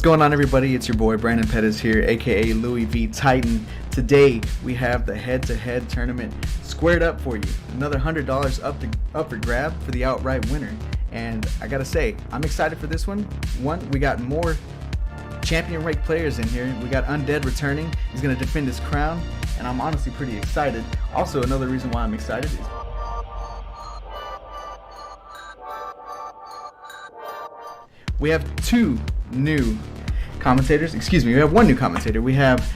What's going on, everybody? It's your boy Brandon Pettis here, aka Louis V Titan. Today we have the head-to-head tournament squared up for you. Another $100 up for grab for the outright winner. And I gotta say, I'm excited for this one. We got more champion ranked players in here. We got Undead returning. He's gonna defend his crown, and I'm honestly pretty excited. Also, another reason why I'm excited is we have two new commentators. We have one new commentator. We have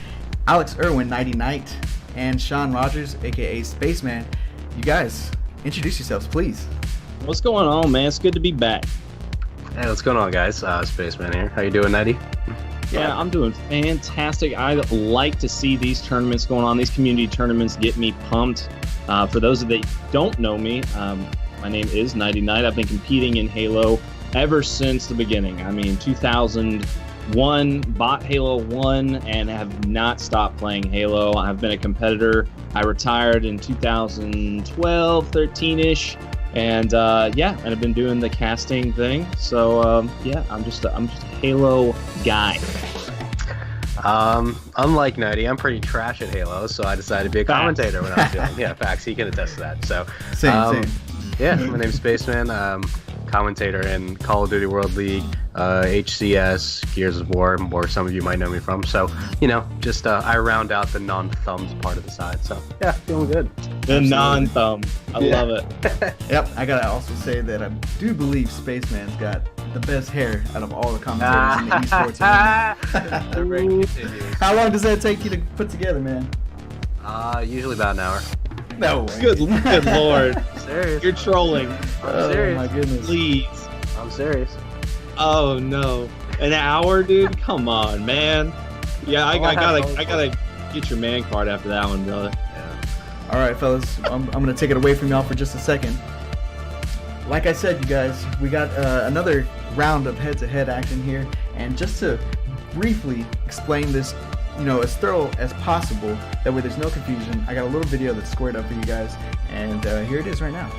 Alex Irwin, Nighty Night, and Sean Rogers, aka Spaceman. You guys, introduce yourselves, please. What's going on, man? It's good to be back. Hey, what's going on, guys? Spaceman here. How you doing, Nighty? Yeah, I'm doing fantastic. I like to see these tournaments going on. These community tournaments get me pumped. For those that don't know me, my name is Nighty Night. I've been competing in Halo ever since the beginning. I mean, 2001, bought Halo 1 and have not stopped playing Halo. I've been a competitor. I retired in 2012, 13-ish. And and I've been doing the casting thing. So I'm just a Halo guy. Unlike Nighty, I'm pretty trash at Halo, so I decided to be a commentator when I was young. Yeah, facts. He can attest to that. So Same. Yeah, my name's Spaceman. Commentator in Call of Duty World League, HCS, Gears of War, where some of you might know me from. So, I round out the non-thumbs part of the side. So, yeah, feeling good. The non-thumb. I love it. Yep, I gotta also say that I do believe Spaceman's got the best hair out of all the commentators in the esports arena. How long does that take you to put together, man? Usually about an hour. No way. Good Lord. Serious. You're trolling. Oh serious. my goodness. Please. I'm serious. Oh no. An hour, dude? Come on, man. Yeah, I gotta get your man card after that one, brother. Yeah. All right, fellas, I'm gonna take it away from y'all for just a second. Like I said, you guys, we got another round of head-to-head action here, and just to briefly explain this, as thorough as possible, that way there's no confusion, I got a little video that's squared up for you guys, and here it is right now.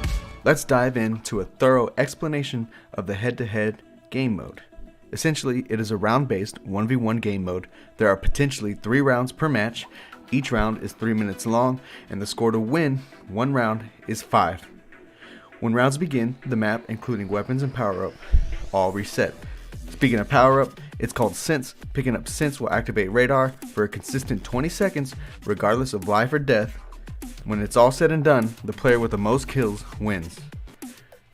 Let's dive into a thorough explanation of the head-to-head game mode. Essentially, it is a round-based 1v1 game mode. There are potentially 3 rounds per match. Each round is 3 minutes long, and the score to win one round is 5. When rounds begin, the map, including weapons and power-up, all reset. Speaking of power-up, it's called Sense. Picking up Sense will activate radar for a consistent 20 seconds, regardless of life or death. When it's all said and done, the player with the most kills wins.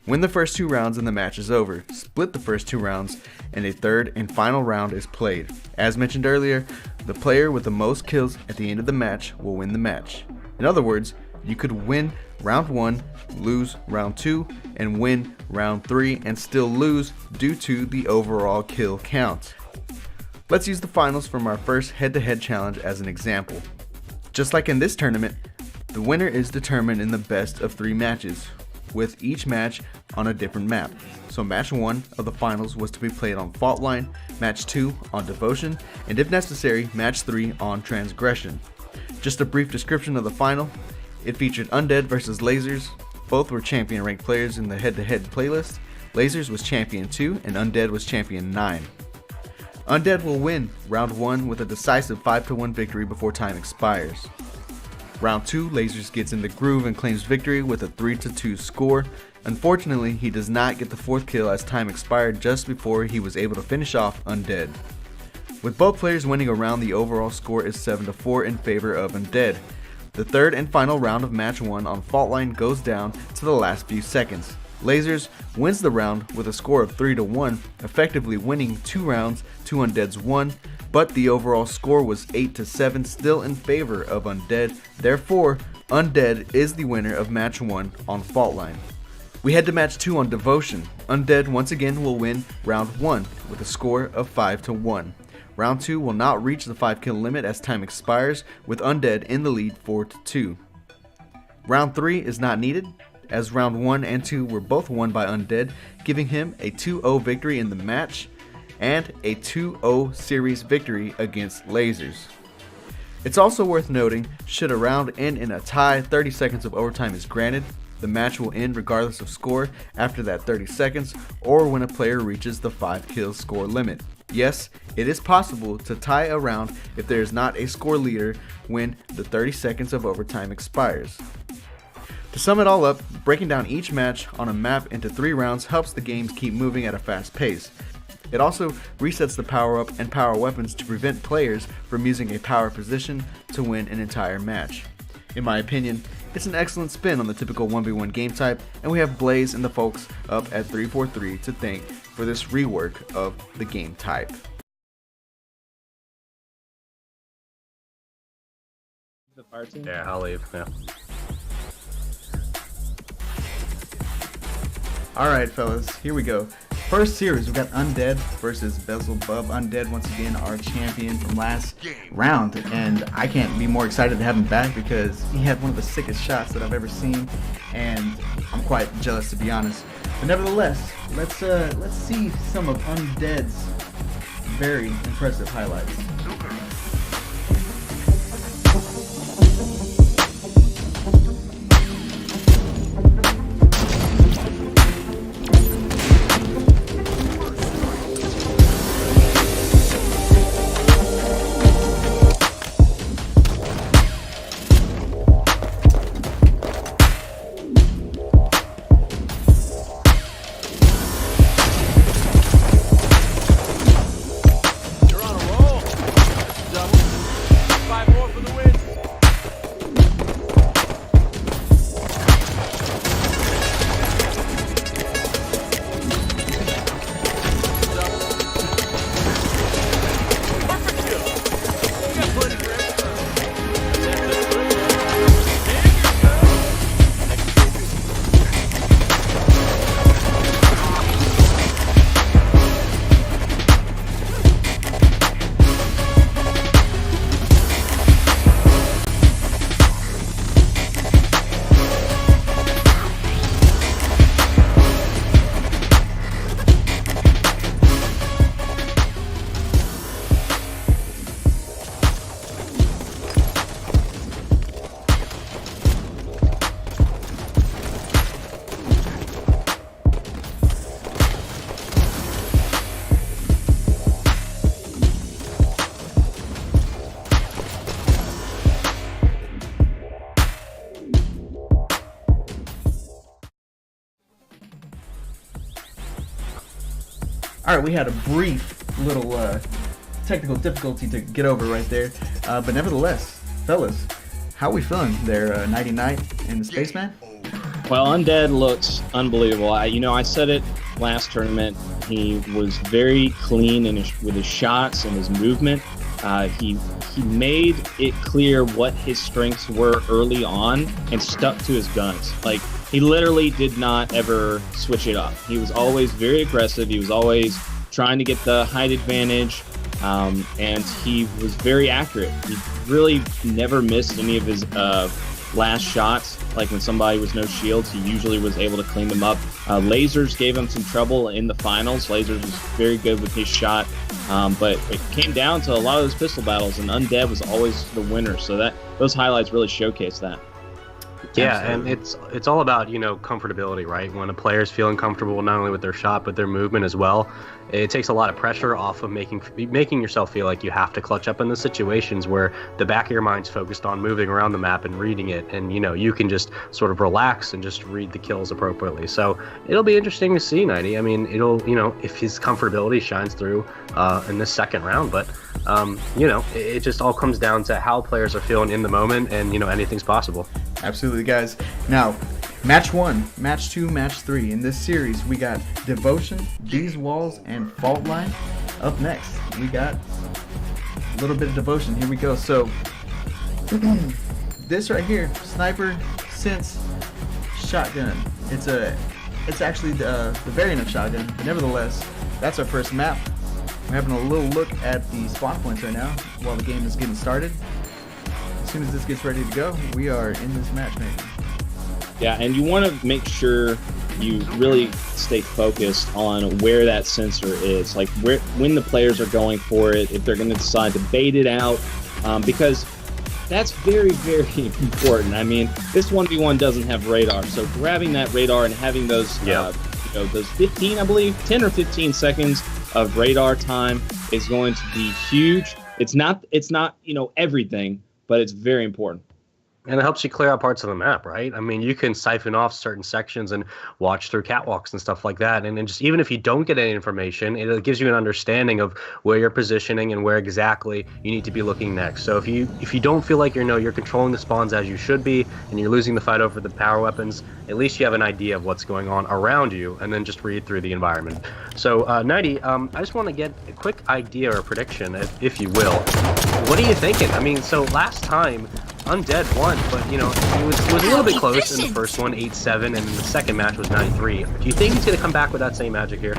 Win the first 2 rounds and the match is over. Split the first 2 rounds, and a third and final round is played. As mentioned earlier, the player with the most kills at the end of the match will win the match. In other words, you could win round 1, lose round 2, and win round 3 and still lose due to the overall kill count. Let's use the finals from our first head-to-head challenge as an example. Just like in this tournament, the winner is determined in the best of 3 matches, with each match on a different map. So match 1 of the finals was to be played on Fault Line, match 2 on Devotion, and if necessary, match 3 on Transgression. Just a brief description of the final. It featured Undead versus Lasers. Both were champion ranked players in the head-to-head playlist. Lasers was champion 2 and Undead was champion 9. Undead will win round 1 with a decisive 5-1 victory before time expires. Round 2, Lasers gets in the groove and claims victory with a 3-2 score. Unfortunately, he does not get the 4th kill as time expired just before he was able to finish off Undead. With both players winning a round, the overall score is 7-4 in favor of Undead. The third and final round of match 1 on Fault Line goes down to the last few seconds. Lasers wins the round with a score of 3-1, effectively winning 2 rounds to Undead's 1, but the overall score was 8-7, still in favor of Undead. Therefore, Undead is the winner of match 1 on Fault Line. We head to match 2 on Devotion. Undead once again will win round 1 with a score of 5-1. Round 2 will not reach the 5 kill limit as time expires, with Undead in the lead 4-2. Round 3 is not needed, as round 1 and 2 were both won by Undead, giving him a 2-0 victory in the match and a 2-0 series victory against Lasers. It's also worth noting, should a round end in a tie, 30 seconds of overtime is granted. The match will end regardless of score after that 30 seconds or when a player reaches the 5 kill score limit. Yes, it is possible to tie a round if there is not a score leader when the 30 seconds of overtime expires. To sum it all up, breaking down each match on a map into 3 rounds helps the games keep moving at a fast pace. It also resets the power-up and power weapons to prevent players from using a power position to win an entire match. In my opinion, it's an excellent spin on the typical 1v1 game type, and we have Blaze and the folks up at 343 to thank for this rework of the game type. The fire team? Yeah, I'll leave. Yeah. Alright fellas, here we go. First series, we got Undead versus Beelzebub. Undead, once again, our champion from last round. And I can't be more excited to have him back because he had one of the sickest shots that I've ever seen. And I'm quite jealous, to be honest. But nevertheless, let's see some of Undead's very impressive highlights. All right, we had a brief little technical difficulty to get over right there, but nevertheless, fellas, how are we feeling there, Nighty Night and the Spaceman? Well, Undead looks unbelievable. I said it last tournament. He was very clean with his shots and his movement. He made it clear what his strengths were early on and stuck to his guns. Like, he literally did not ever switch it up. He was always very aggressive. He was always trying to get the height advantage, and he was very accurate. He really never missed any of his last shots. Like when somebody was no shields, he usually was able to clean them up. Lasers gave him some trouble in the finals. Lasers was very good with his shot, but it came down to a lot of those pistol battles, and Undead was always the winner. So those highlights really showcase that. Yeah, Absolutely. and it's all about, comfortability, right? When a player's feeling comfortable not only with their shot but their movement as well, it takes a lot of pressure off of making yourself feel like you have to clutch up in the situations where the back of your mind's focused on moving around the map and reading it, and you can just sort of relax and just read the kills appropriately. So it'll be interesting to see, Nighty. I mean, it'll if his comfortability shines through in this second round, but it just all comes down to how players are feeling in the moment, and anything's possible. Absolutely, guys. Now, match 1, match 2, match 3. In this series, we got Devotion, These Walls, and Fault Line. Up next, we got a little bit of Devotion. Here we go. So, this right here, Sniper Sense Shotgun. It's actually the variant of Shotgun, but nevertheless, that's our first map. We're having a little look at the spawn points right now while the game is getting started. As soon as this gets ready to go, we are in this match, man. Yeah, and you want to make sure you really stay focused on where that sensor is, like when the players are going for it, if they're going to decide to bait it out, because that's very, very important. I mean, this 1v1 doesn't have radar, so grabbing that radar and having those, those 15, I believe, 10 or 15 seconds of radar time is going to be huge. It's not everything, but it's very important. And it helps you clear out parts of the map, right? I mean, you can siphon off certain sections and watch through catwalks and stuff like that. And just even if you don't get any information, it gives you an understanding of where you're positioning and where exactly you need to be looking next. So if you don't feel like you're controlling the spawns as you should be, and you're losing the fight over the power weapons, at least you have an idea of what's going on around you, and then just read through the environment. So, Nighty, I just want to get a quick idea or prediction, if you will. What are you thinking? I mean, so last time, Undead won, but it was a little bit close in the first one, 8-7, and then the second match was 9-3. Do you think he's going to come back with that same magic here?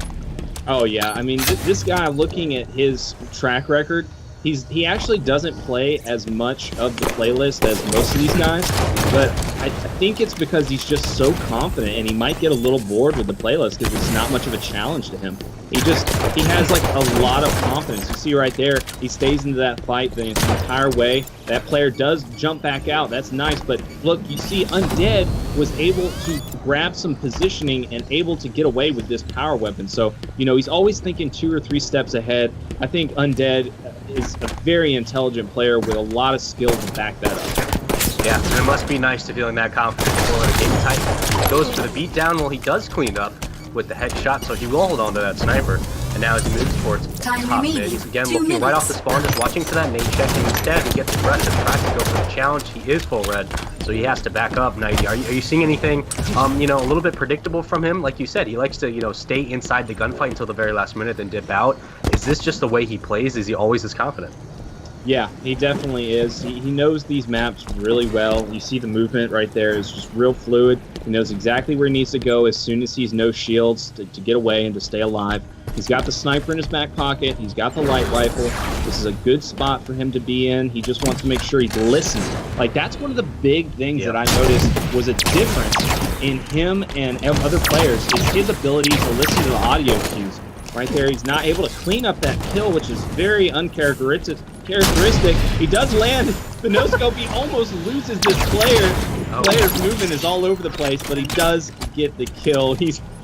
Oh yeah, I mean this guy, looking at his track record, he actually doesn't play as much of the playlist as most of these guys, but I think it's because he's just so confident, and he might get a little bored with the playlist because it's not much of a challenge to him. He has like a lot of confidence. You see right there, he stays into that fight the entire way. That player does jump back out. That's nice, but look, you see Undead was able to grab some positioning and able to get away with this power weapon. So, he's always thinking 2 or 3 steps ahead. I think Undead is a very intelligent player with a lot of skill to back that up. Yeah, and it must be nice to feeling that confident before a game type. Goes for the beatdown. Well, he does clean up with the headshot, so he will hold on to that sniper. And now as he moves towards top mid, he's again looking right off the spawn, just watching for that nade check, and instead he gets aggressive, tries to go for the challenge. He is full red, so he has to back up. Nighty, are you seeing anything, a little bit predictable from him? Like you said, he likes to, stay inside the gunfight until the very last minute, then dip out. Is this just the way he plays? Is he always this confident? Yeah, he definitely is. He knows these maps really well. You see the movement right there is just real fluid. He knows exactly where he needs to go as soon as he's no shields to get away and to stay alive. He's got the sniper in his back pocket. He's got the light rifle. This is a good spot for him to be in. He just wants to make sure he's listening. Like, that's one of the big things that I noticed was a difference in him and other players is his ability to listen to the audio cues. Right there, he's not able to clean up that kill, which is very uncharacteristic. He does land the no-scope. He almost loses this player. Player's movement is all over the place, but he does get the kill.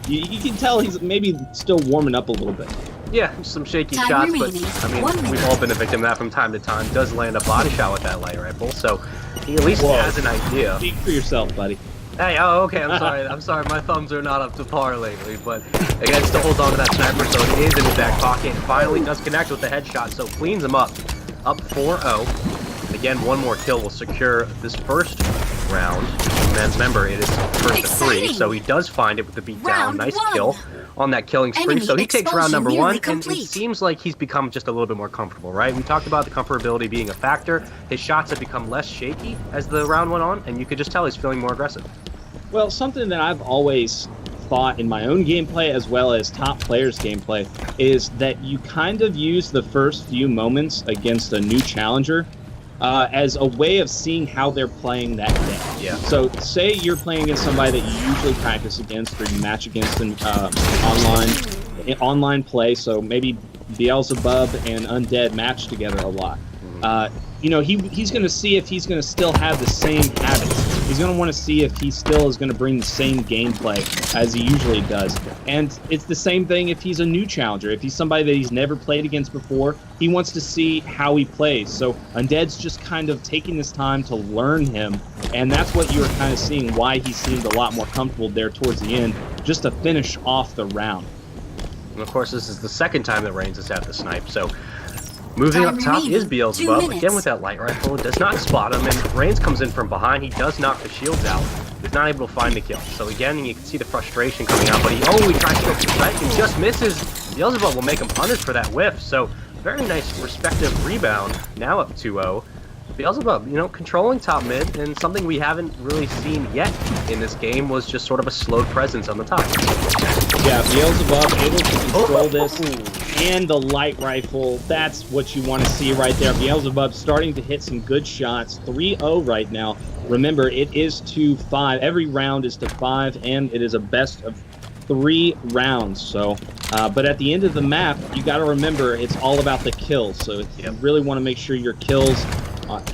You can tell he's maybe still warming up a little bit. Yeah, some shaky shots, but I mean, we've all been a victim of that from time to time. Does land a body shot with that light rifle, so he at least has an idea. Speak for yourself, buddy. Hey, okay, I'm sorry. I'm sorry, my thumbs are not up to par lately, but again, still holds on to that sniper, so it is in his back pocket. Finally does connect with the headshot, so cleans him up 4-0. Again, one more kill will secure this first round. And then remember, it is first to 3, so he does find it with the beatdown. Nice kill on that killing spree. So he takes round number 1, and it seems like he's become just a little bit more comfortable, right? We talked about the comfortability being a factor. His shots have become less shaky as the round went on, and you could just tell he's feeling more aggressive. Well, something that I've always thought in my own gameplay as well as top players' gameplay is that you kind of use the first few moments against a new challenger as a way of seeing how they're playing that day. Yeah. So say you're playing against somebody that you usually practice against or you match against in online play, so maybe Beelzebub and Undead match together a lot. He's going to see if he's going to still have the same habits. He's going to want to see if he still is going to bring the same gameplay as he usually does. And it's the same thing if he's a new challenger. If he's somebody that he's never played against before, he wants to see how he plays. So Undead's just kind of taking this time to learn him. And that's what you were kind of seeing why he seemed a lot more comfortable there towards the end, just to finish off the round. And of course, this is the second time that Reigns has had the snipe. So moving up top is Beelzebub, again with that light rifle, does not spot him, and Reigns comes in from behind. He does knock the shields out, is not able to find the kill. So again, you can see the frustration coming out, but he tries to go for the strike and just misses. Beelzebub will make him punish for that whiff, so very nice respective rebound, now up 2-0. Beelzebub, controlling top mid, and something we haven't really seen yet in this game was just sort of a slowed presence on the top. Yeah, Beelzebub able to control this, and the light rifle, that's what you want to see right there. Beelzebub starting to hit some good shots, 3-0 right now. Remember, it is to 5. Every round is to 5, and it is a best of 3 rounds. So, but at the end of the map, you got to remember it's all about the kills. So you really want to make sure your kills,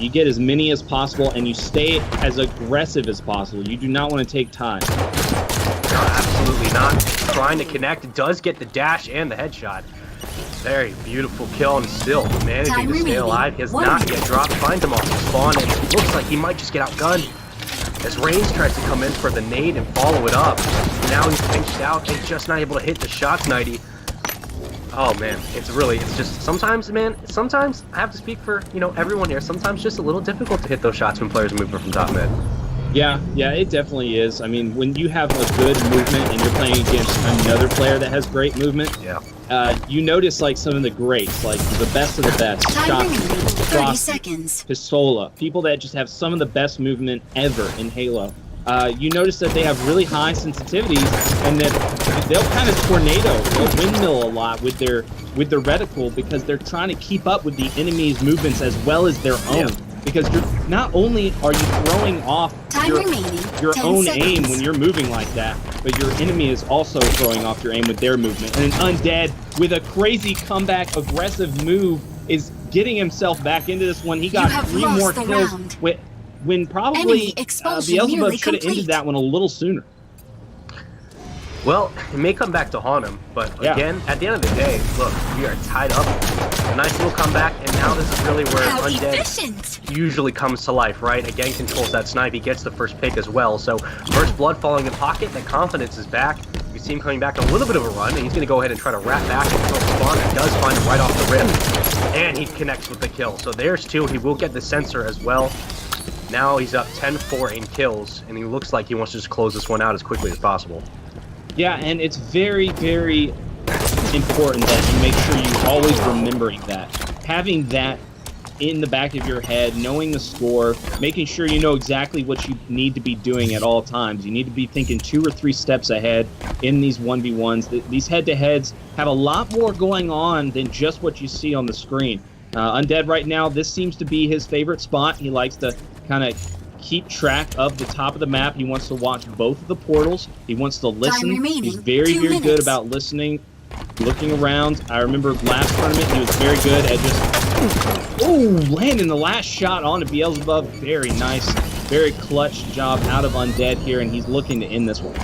you get as many as possible, and you stay as aggressive as possible. You do not want to take time. No, absolutely not. Trying to connect, does get the dash and the headshot. Very beautiful kill, and still managing Time to stay remaining. alive. He has 1 not minute. yet dropped. Finds him off the spawn, and it looks like he might just get outgunned. As Reigns tries to come in for the nade and follow it up. Now he's pinched out and just not able to hit the shots, 90. Oh man, it's just sometimes, man, sometimes I have to speak for, everyone here. Sometimes just a little difficult to hit those shots when players move from top mid. Yeah, it definitely is. I mean, when you have a good movement and you're playing against another player that has great movement, you notice like some of the greats, like the best of the best. Time Shocky, remaining. 30 Frosty, seconds. Pistola, people that just have some of the best movement ever in Halo. You notice that they have really high sensitivities, and that they'll kind of tornado, they'll windmill a lot with their reticle because they're trying to keep up with the enemy's movements as well as their own. Because not only are you throwing off Time remaining. your 10 own seconds. aim when you're moving like that, but your enemy is also throwing off your aim with their movement. And Undead, with a crazy comeback aggressive move, is getting himself back into this one. He got have 3 lost more the kills round. when probably Enemy expulsion Beelzebub nearly should have ended complete. that one a little sooner. Well, it may come back to haunt him, but again, at the end of the day, look, we are tied up. A nice little comeback, and now this is really where How Undead efficient! usually comes to life, right? Again, controls that snipe. He gets the first pick as well. So first blood falling in pocket. The confidence is back. You see him coming back on a little bit of a run, and he's going to go ahead and try to wrap back and kill spawn. He does find him right off the rip, and he connects with the kill. So there's 2. He will get the sensor as well. Now he's up 10-4 in kills, and he looks like he wants to just close this one out as quickly as possible. Yeah, and it's very, very important that you make sure you're always remembering that. Having that in the back of your head, knowing the score, making sure you know exactly what you need to be doing at all times. You need to be thinking 2 or 3 steps ahead in these 1v1s. These head-to-heads have a lot more going on than just what you see on the screen. Undead right now, this seems to be his favorite spot. He likes to kind of keep track of the top of the map. He wants to watch both of the portals. He wants to listen. remaining. He's very, 2 very good minutes. about listening, looking around. I remember last tournament, he was very good at just, landing the last shot onto Beelzebub. Very nice, very clutch job out of Undead here, and he's looking to end this one.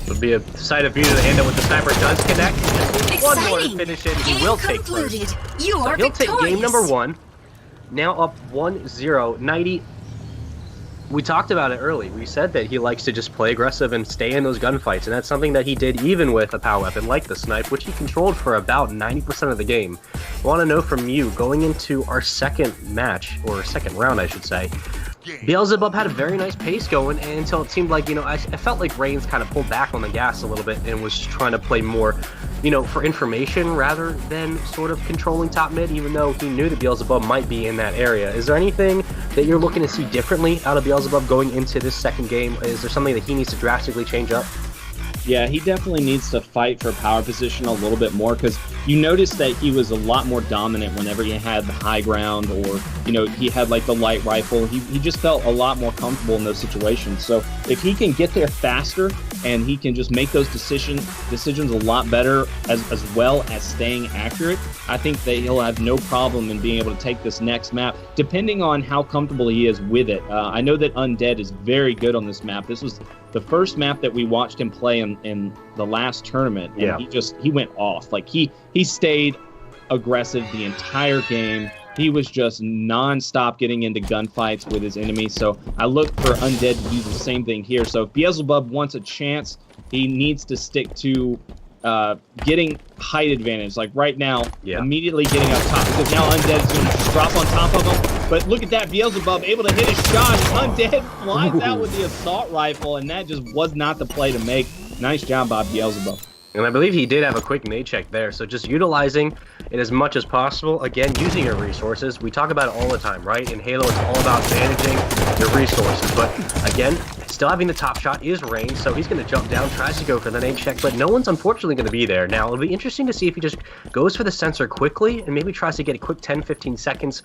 Would be a sight of beauty to end up with the sniper does connect. Just needs one more to Exciting. finish it. He Game will take concluded. first. You So are he'll take victorious. game number 1. Now up 1-0. 90. We talked about it early. We said that he likes to just play aggressive and stay in those gunfights, and that's something that he did even with a power weapon like the snipe, which he controlled for about 90% of the game. I want to know from you, going into our second match, or second round, I should say, Beelzebub had a very nice pace going until it seemed like, I felt like Reigns kind of pulled back on the gas a little bit and was trying to play more, for information rather than sort of controlling top mid, even though he knew that Beelzebub might be in that area. Is there anything that you're looking to see differently out of Beelzebub going into this second game? Is there something that he needs to drastically change up? Yeah, he definitely needs to fight for power position a little bit more, because you notice that he was a lot more dominant whenever he had the high ground, or he had like the light rifle. He just felt a lot more comfortable in those situations. So if he can get there faster and he can just make those decisions a lot better, as well as staying accurate, I think that he'll have no problem in being able to take this next map, depending on how comfortable he is with it. I know that Undead is very good on this map. This was the first map that we watched him play in the last tournament, and Yeah. he went off. Like he stayed aggressive the entire game. He was just non-stop getting into gunfights with his enemies. So I look for Undead to do the same thing here. So if Beelzebub wants a chance, he needs to stick to getting height advantage. Like right now, immediately getting up top, because now Undead is going to just drop on top of him. But look at that, Beelzebub able to hit his shot. Undead flies out with the assault rifle, and that just was not the play to make. Nice job by Beelzebub. And I believe he did have a quick nade check there, so just utilizing it as much as possible. Again, using your resources. We talk about it all the time, right? In Halo, it's all about managing your resources. But again, still having the top shot is Reigns, so he's going to jump down, tries to go for the nade check, but no one's unfortunately going to be there. Now, it'll be interesting to see if he just goes for the sensor quickly and maybe tries to get a quick 10-15 seconds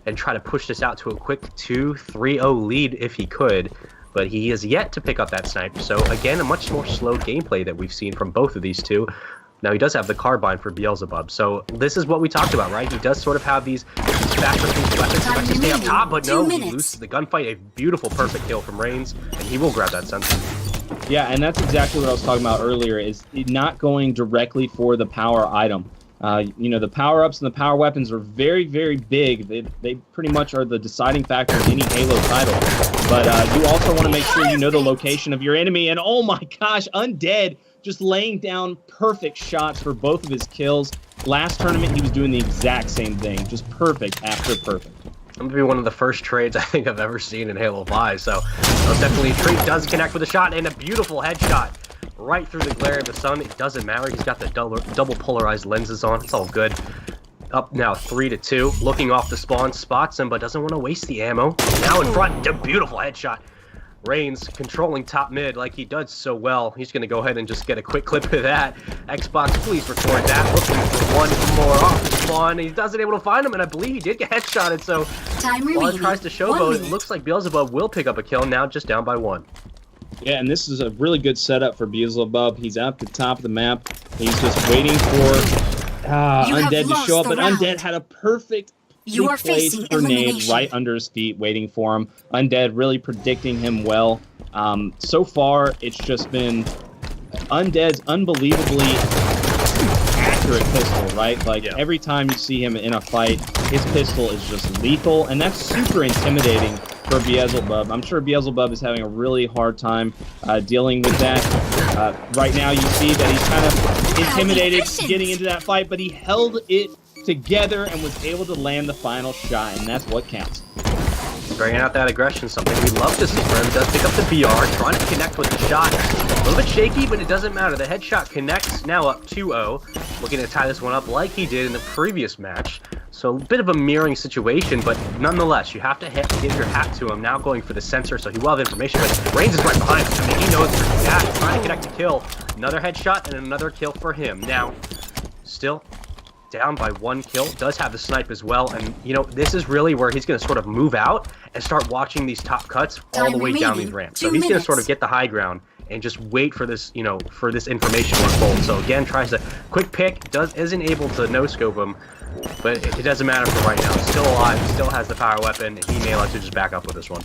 and try to push this out to a quick 2-3-0 lead if he could. But he is yet to pick up that snipe. So again, a much more slow gameplay that we've seen from both of these two. Now he does have the carbine for Beelzebub. So this is what we talked about, right? He does sort of have these faster weapons, tries to stay up top, but no, he loses the gunfight. A beautiful, perfect kill from Reigns, and he will grab that sensor. Yeah, and that's exactly what I was talking about earlier, is not going directly for the power item. The power-ups and the power weapons are very, very big. They pretty much are the deciding factor in any Halo title. But you also want to make sure you know the location of your enemy. And oh my gosh, Undead just laying down perfect shots for both of his kills. Last tournament, he was doing the exact same thing, just perfect after perfect. I'm going to be one of the first trades I think I've ever seen in Halo 5, so that's definitely a treat. Does connect with a shot, and a beautiful headshot right through the glare of the sun. It doesn't matter. He's got the double polarized lenses on. It's all good. Up now 3-2. Looking off the spawn, spots him, but doesn't want to waste the ammo. Now in front, a beautiful headshot. Reigns controlling top mid like he does so well. He's going to go ahead and just get a quick clip of that. Xbox, please record that. Looking for one more off the spawn. He doesn't able to find him, and I believe he did get headshotted. So while he tries to showboat, it looks like Beelzebub will pick up a kill. Now just down by 1. Yeah, and this is a really good setup for Beelzebub. He's at the top of the map. He's just waiting for Undead to show up, but Undead had a perfect placed grenade right under his feet, waiting for him. Undead really predicting him well. So far, it's just been Undead's unbelievably accurate pistol, right? Like, every time you see him in a fight, his pistol is just lethal, and that's super intimidating for Beelzebub. I'm sure Beelzebub is having a really hard time dealing with that. Right now, you see that he's kind of intimidated getting into that fight, but he held it together and was able to land the final shot, and that's what counts. Bringing out that aggression, something we love to see for him. Does pick up the BR, trying to connect with the shot. A little bit shaky, but it doesn't matter. The headshot connects, now up 2-0. Looking to tie this one up like he did in the previous match. So a bit of a mirroring situation, but nonetheless, you have to give your hat to him. Now going for the sensor, so he will have information, but Reigns is right behind him. I mean, he knows where he's at. He's trying to connect the kill. Another headshot and another kill for him. Now, still down by 1 kill, does have the snipe as well, and this is really where he's going to sort of move out and start watching these top cuts all the way down these ramps. So he's going to sort of get the high ground and just wait for this, for this information to unfold. So again, tries a quick pick, isn't able to no-scope him, but it doesn't matter for right now. Still alive, still has the power weapon. He may like to just back up with this one.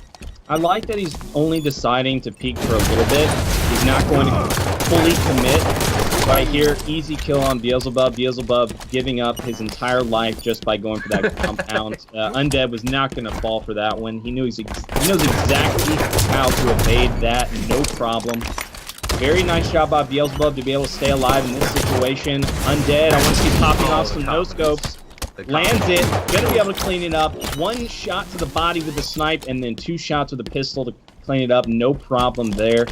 I like that he's only deciding to peek for a little bit. He's not going to fully commit. Right here, easy kill on Beelzebub. Beelzebub giving up his entire life just by going for that compound. Undead was not going to fall for that one. He knows exactly how to evade that, no problem. Very nice job by Beelzebub to be able to stay alive in this situation. Undead, I want to see popping off some no-scopes. Lands it, gonna be able to clean it up. 1 shot to the body with the snipe, and then 2 shots with the pistol to clean it up. No problem there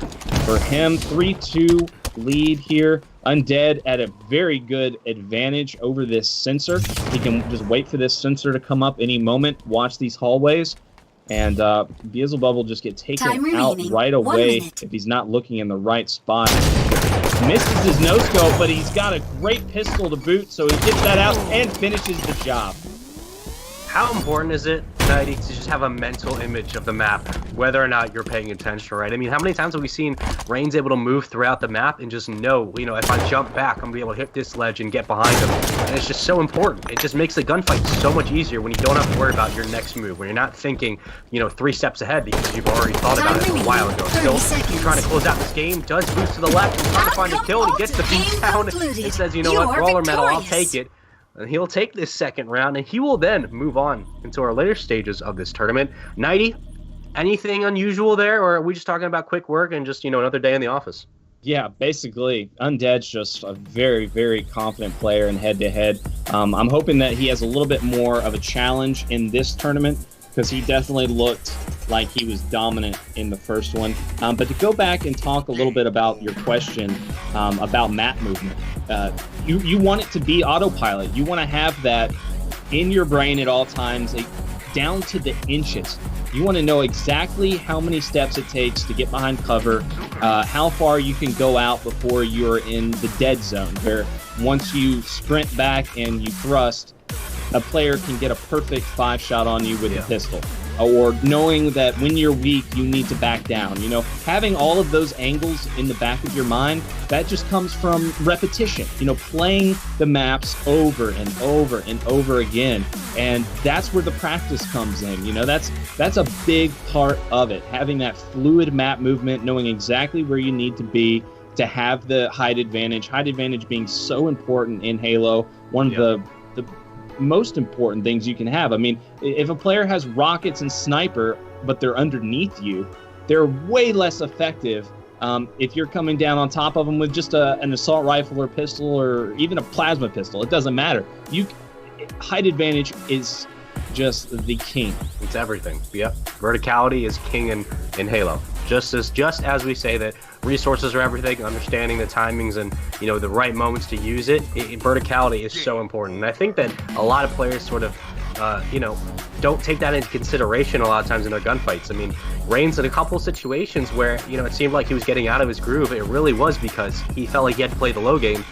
for him. 3-2 lead here. Undead at a very good advantage over this sensor. He can just wait for this sensor to come up any moment, watch these hallways, and Beelzebub will just get taken out right away if he's not looking in the right spot. Misses his no-scope, but he's got a great pistol to boot, so he gets that out and finishes the job. How important is it, Nighty, to just have a mental image of the map, whether or not you're paying attention, right? I mean, how many times have we seen Reigns able to move throughout the map and just know, if I jump back, I'm going to be able to hit this ledge and get behind him. And it's just so important. It just makes the gunfight so much easier when you don't have to worry about your next move, when you're not thinking, 3 steps ahead because you've already thought about it a while ago. Still, trying to close out this game, does boost to the left, and trying to find a kill, and he gets the beat down and says, you know what, Brawler Medal, I'll take it. And he'll take this second round, and he will then move on into our later stages of this tournament. Nighty, anything unusual there, or are we just talking about quick work and just, another day in the office? Yeah, basically, Undead's just a very, very confident player in head-to-head. I'm hoping that he has a little bit more of a challenge in this tournament, because he definitely looked like he was dominant in the first one. But to go back and talk a little bit about your question about map movement, you want it to be autopilot. You want to have that in your brain at all times, down to the inches. You want to know exactly how many steps it takes to get behind cover, how far you can go out before you're in the dead zone, where once you sprint back and you thrust, a player can get a perfect 5-shot on you with a pistol. Or knowing that when you're weak, you need to back down. Having all of those angles in the back of your mind, that just comes from repetition. Playing the maps over and over and over again. And that's where the practice comes in. That's a big part of it. Having that fluid map movement, knowing exactly where you need to be to have the height advantage. Height advantage being so important in Halo, one of the most important things you can have. I mean, if a player has rockets and sniper, but they're underneath you, they're way less effective if you're coming down on top of them with just an assault rifle or pistol or even a plasma pistol. It doesn't matter. Height advantage is just the king. It's everything. Yep. Verticality is king in Halo. Just as we say that resources are everything, understanding the timings and the right moments to use it, verticality is so important. And I think that a lot of players sort of don't take that into consideration a lot of times in their gunfights. I mean, Reigns in a couple situations where it seemed like he was getting out of his groove. It really was because he felt like he had to play the low game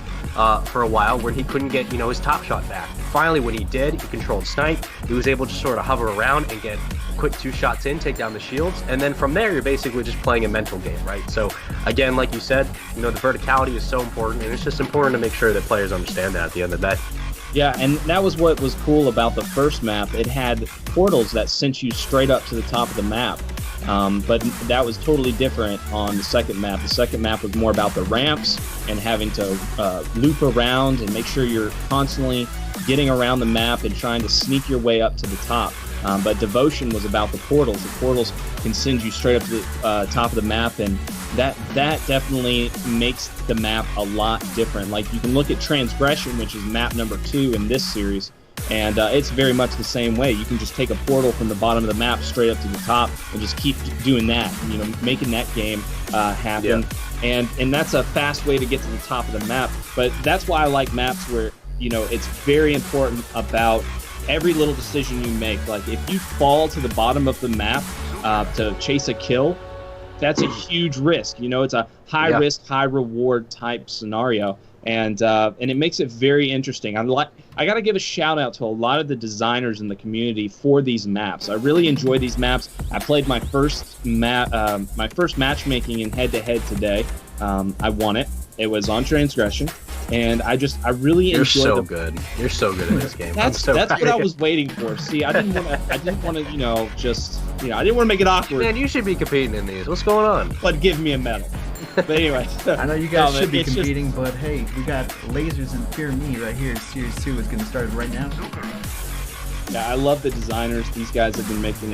for a while where he couldn't get his top shot back. Finally, when he did, he controlled snipe. He was able to sort of hover around and get quick 2 shots in, take down the shields, and then from there you're basically just playing a mental game, right? So again, like you said, the verticality is so important, and it's just important to make sure that players understand that at the end of the day. Yeah, and that was what was cool about the first map. It had portals that sent you straight up to the top of the map. But that was totally different on the second map. The second map was more about the ramps and having to loop around and make sure you're constantly getting around the map and trying to sneak your way up to the top. But Devotion was about the portals. The portals can send you straight up to the top of the map, and that definitely makes the map a lot different. Like, you can look at Transgression, which is map number 2 in this series, and it's very much the same way. You can just take a portal from the bottom of the map straight up to the top and just keep doing that, making that game happen. Yeah. And that's a fast way to get to the top of the map. But that's why I like maps where, it's very important about every little decision you make. Like, if you fall to the bottom of the map to chase a kill, that's a huge risk. It's a high risk, high reward type scenario. And it makes it very interesting. I got to give a shout out to a lot of the designers in the community for these maps. I really enjoy these maps. I played my first matchmaking in head-to-head today. I won it. It was on Transgression, and I really enjoyed. You're so good in this game. That's what I was waiting for. See, I didn't want to. I didn't want to. I didn't want to make it awkward. Man, you should be competing in these. What's going on? But give me a medal. But anyway, I know you guys should be competing, but hey, we got Lasers and Fear Me right here. Series 2 is getting started right now. Yeah, I love the designers. These guys have been making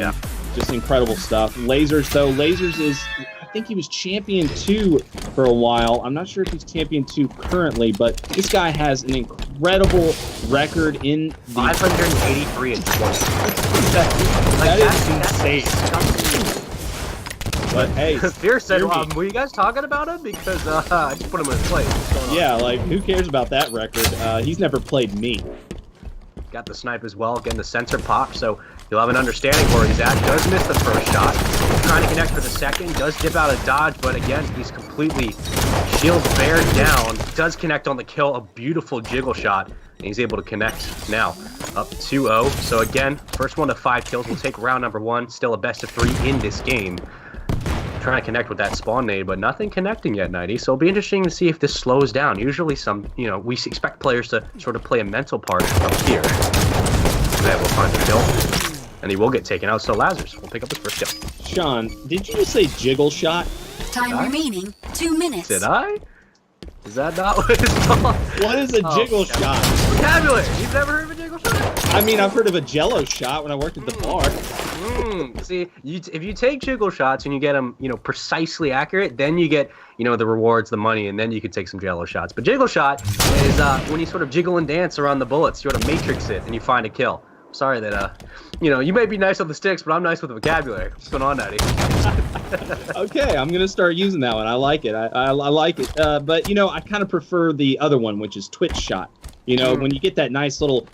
just incredible stuff. Lasers, though, I think he was Champion 2 for a while. I'm not sure if he's Champion 2 currently, but this guy has an incredible record in the 583 and 20. That is insane. But hey, Fear said, were you guys talking about him? Because I just put him in his place. Yeah, like, who cares about that record? He's never played me. Got the snipe as well, getting the sensor pop, so you'll have an understanding where he's at. Does miss the first shot. Trying to connect for the second. Does dip out a dodge, but again, he's completely shield bared down. Does connect on the kill. A beautiful jiggle shot. And he's able to connect now. Up 2-0. So again, first 1 to 5 kills. We'll take round number 1. Still a best of 3 in this game. Trying to connect with that spawn nade, but nothing connecting yet, 90. So it'll be interesting to see if this slows down. Usually we expect players to sort of play a mental part up here. That will find the kill. And he will get taken out, so Lazarus will pick up his first kill. Sean, did you just say jiggle shot? Time remaining 2 minutes. Did I? Is that not what it's called? What is a jiggle shot? Vocabulary! You've never heard of a jiggle shot? I mean, I've heard of a jello shot when I worked at the bar. See, if you take jiggle shots and you get them, precisely accurate, then you get, the rewards, the money, and then you can take some jello shots. But jiggle shot is when you sort of jiggle and dance around the bullets, you sort of matrix it, and you find a kill. Sorry that, you may be nice with the sticks, but I'm nice with the vocabulary. What's going on, Daddy? Okay, I'm gonna start using that one. I like it. I like it. But I kind of prefer the other one, which is twitch shot. When you get that nice little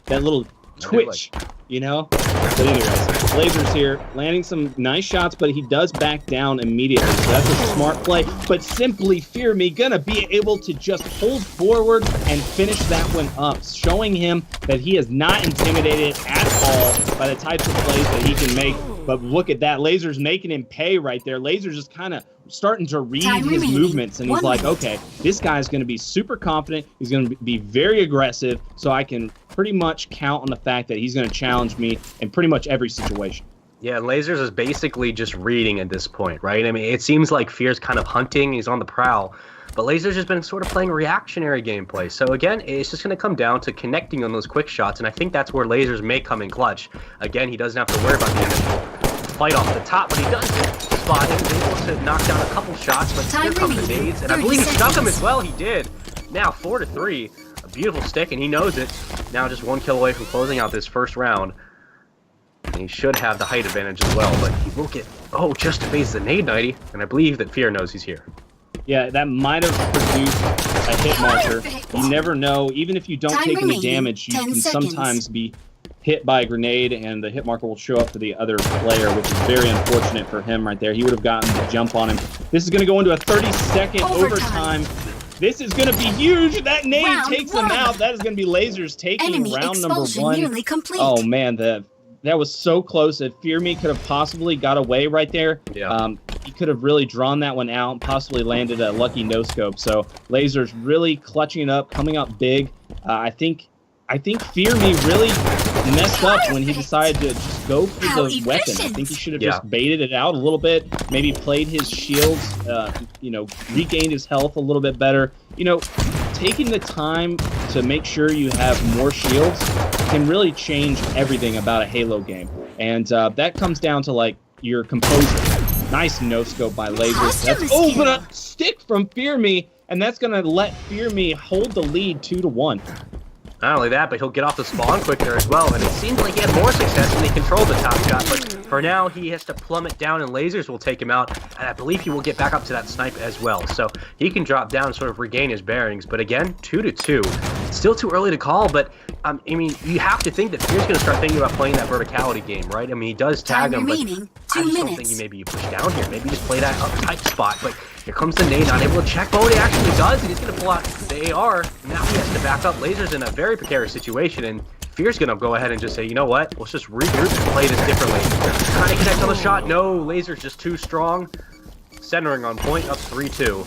twitch. But anyways, Lasers here, landing some nice shots, but he does back down immediately, so that's a smart play. But Simply Fear Me gonna be able to just hold forward and finish that one up, showing him that he is not intimidated at all by the types of plays that he can make. But look at that, Lasers making him pay right there. Lasers is kind of starting to read his movements, and he's like, okay, this guy's going to be super confident. He's going to be very aggressive, so I can pretty much count on the fact that he's going to challenge me in pretty much every situation. Yeah, Lasers is basically just reading at this point, right? I mean, it seems like Fear's kind of hunting. He's on the prowl. But Lasers has been sort of playing reactionary gameplay. So again, it's just going to come down to connecting on those quick shots, and I think that's where Lasers may come in clutch. Again, he doesn't have to worry about the initial fight off the top, but he does spot him. He's able to knock down a couple shots, but here come the nades, and I believe he stuck him as well. He did. Now 4-3, a beautiful stick, and he knows it. Now just 1 kill away from closing out this first round. And he should have the height advantage as well, but he will get, just to phase the nade 90, and I believe that Fear knows he's here. Yeah, that might have produced a hit marker. You never know. Even if you don't take any damage, you can sometimes be hit by a grenade, and the hit marker will show up for the other player, which is very unfortunate for him right there. He would have gotten the jump on him. This is going to go into a 30-second overtime. This is going to be huge. That nade takes him out. That is going to be Lasers taking round number 1. Oh, man, that was so close. If Fear Me could have possibly got away right there, he could have really drawn that one out and possibly landed a lucky no-scope. So Lasers really clutching it up, coming up big. I think Fear Me really messed up when he decided to just go for the weapon. I think he should have just baited it out a little bit, maybe played his shields, regained his health a little bit better. Taking the time to make sure you have more shields can really change everything about a Halo game. And that comes down to, like, your composure. Nice no-scope by Lasers. That's but a stick from Fear Me, and that's going to let Fear Me hold the lead 2-1. Not only that, but he'll get off the spawn quicker as well, and it seems like he had more success when he controlled the top shot, but for now, he has to plummet down, and Lasers will take him out, and I believe he will get back up to that snipe as well, so he can drop down and sort of regain his bearings, but again, 2-2. Still too early to call, but, I mean, you have to think that Fear's going to start thinking about playing that verticality game, right? I mean, he does tag him, but I just don't think maybe you push down here. Maybe just play that uptight spot, but here comes the nade, not able to check, but what he actually does, and he's going to pull out the AR. Now he has to back up. Lasers in a very precarious situation, and Fear's going to go ahead and just say, you know what, let's just regroup and play this differently. Trying to connect on the shot. No, Laser's just too strong. Centering on point, up 3-2.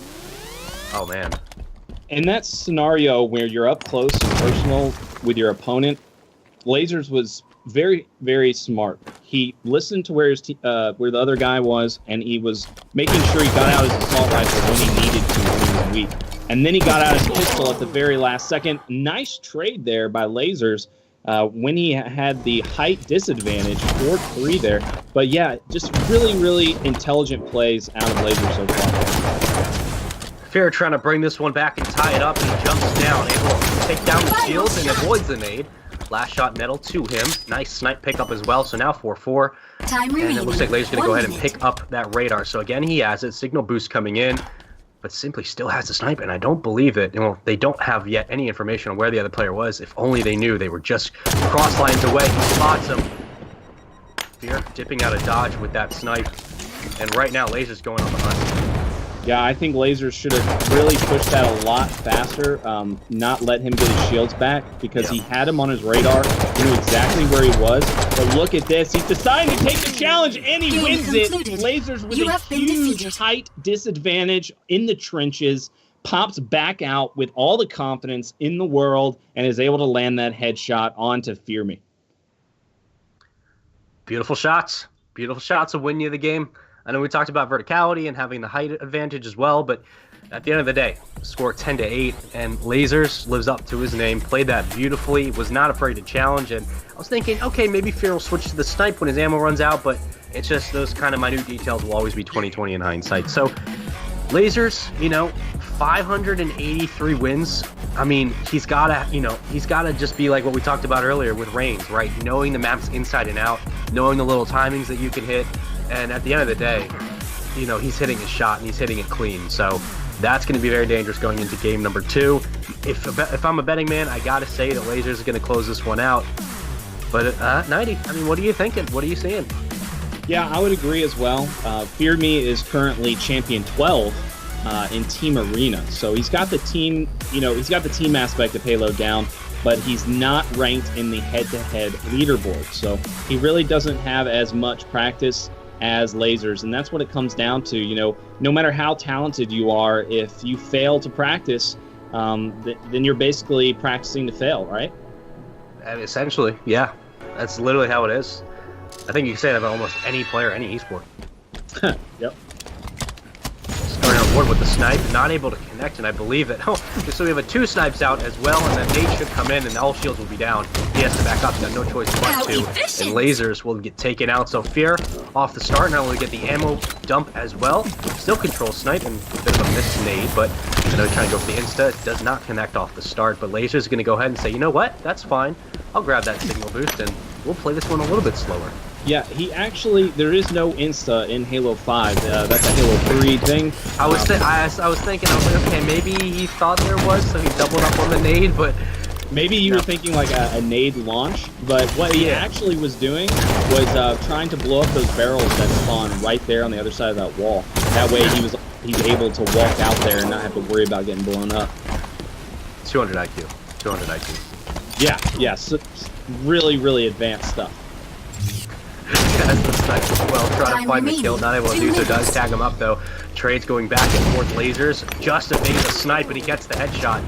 Oh, man. In that scenario where you're up close and personal with your opponent, Lasers was very, very smart. He listened to where where the other guy was, and he was making sure he got out his assault rifle when he needed to when he was weak. And then he got out his pistol at the very last second. Nice trade there by Lasers when he had the height disadvantage, 4-3 there. But yeah, just really, really intelligent plays out of Lasers so far. Fear trying to bring this one back and tie it up, and he jumps down, able to take down the shields and avoids the nade. Last shot metal to him. Nice snipe pickup as well, so now 4-4. And it looks like Laser's going to go ahead and pick up that radar. So again, he has it. Signal boost coming in, but Simply still has the snipe, and I don't believe it. Well, they don't have yet any information on where the other player was. If only they knew. They were just cross lines away. He spots him. Fear dipping out of dodge with that snipe. And right now, Laser's going on the hunt. Yeah, I think Lasers should have really pushed that a lot faster, not let him get his shields back, because he had him on his radar, he knew exactly where he was. But look at this, he's deciding to take the challenge, and he wins it. Lasers with a huge height disadvantage in the trenches, pops back out with all the confidence in the world, and is able to land that headshot onto Fear Me. Beautiful shots. Beautiful shots will win you the game. I know we talked about verticality and having the height advantage as well, but at the end of the day, score 10-8, and Lasers lives up to his name, played that beautifully, was not afraid to challenge, and I was thinking, okay, maybe Fear will switch to the snipe when his ammo runs out, but it's just those kind of minute details will always be 20/20 in hindsight. So, Lasers, 583 wins. I mean, he's gotta just be like what we talked about earlier with Reigns, right? Knowing the maps inside and out, knowing the little timings that you can hit. And at the end of the day, he's hitting his shot and he's hitting it clean. So that's going to be very dangerous going into game number 2. If I'm a betting man, I got to say that Lasers is going to close this one out. But 90, I mean, what are you thinking? What are you seeing? Yeah, I would agree as well. Fear Me is currently champion 12 in Team Arena. So he's got the team, he's got the team aspect of Halo down, but he's not ranked in the head-to-head leaderboard. So he really doesn't have as much practice as Lasers, and that's what it comes down to. No matter how talented you are, if you fail to practice, then you're basically practicing to fail, right? Essentially, yeah. That's literally how it is. I think you can say that about almost any player, any esport. Yep. Starting out board with the snipe, not able to connect, and I believe that, so we have a 2 snipes out as well, and then Nate should come in, and all shields will be down. He has to back up, he's got no choice but to, and lasers will get taken out, so Fear off the start, not only get the ammo dump as well, still control snipe, and a bit of a miss nade, but I know he's trying to go for the insta, it does not connect off the start, but Laser's going to go ahead and say, you know what, that's fine, I'll grab that signal boost, and we'll play this one a little bit slower. Yeah, he actually, there is no insta in Halo 5. That's a Halo 3 thing. I was thinking, I was like, okay, maybe he thought there was, so he doubled up on the nade, but maybe you were thinking like a nade launch, but what he actually was doing was trying to blow up those barrels that spawn right there on the other side of that wall. That way he's able to walk out there and not have to worry about getting blown up. 200 IQ. 200 IQ. Yeah, so really, really advanced stuff. As the sniper as well, trying to find the kill, not able to do so, does tag him up though. Trades going back and forth, lasers, just evades the snipe, but he gets the headshot.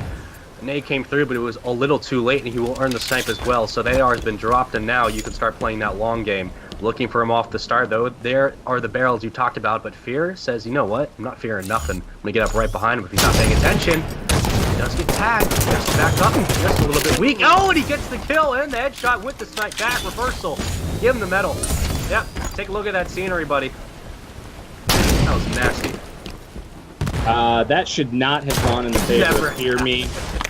The nade came through, but it was a little too late, and he will earn the snipe as well, so the AR has been dropped, and now you can start playing that long game. Looking for him off the start, though, there are the barrels you talked about, but Fear says, you know what, I'm not fearing nothing. I'm gonna get up right behind him if he's not paying attention. He does get tagged, he has to back up, he's just a little bit weak. Oh, and he gets the kill, and the headshot with the snipe back, reversal. Give him the medal. Yep, take a look at that scenery, buddy. That was nasty. That should not have gone in the favor of Fear Me.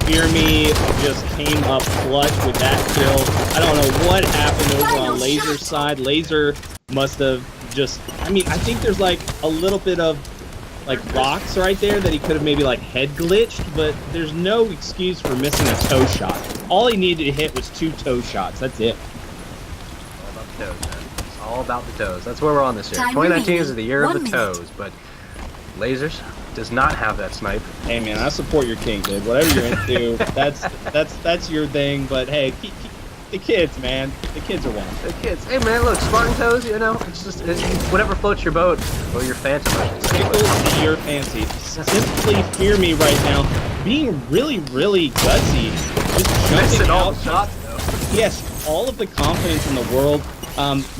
Fear Me just came up clutch with that kill. I don't know what happened over on Laser's side. Laser must have just, I mean, I think there's like a little bit of like rocks right there that he could have maybe like head glitched, but there's no excuse for missing a toe shot. All he needed to hit was 2 toe shots. That's it. All about the toes, man. It's all about the toes. That's where we're on this year. 2019 is the year of the toes, but Lasers does not have that snipe. Hey man, I support your king, dude. Whatever you're into, that's your thing. But hey, keep the kids, man. The kids are one. The kids. Hey man, look, Spartan toes. You know, it's whatever floats your boat or your fancy. Tickles your fancy. Simply Fear Me right now, being really, really gutsy. Just jumping out. Shots, though. Yes, all of the confidence in the world.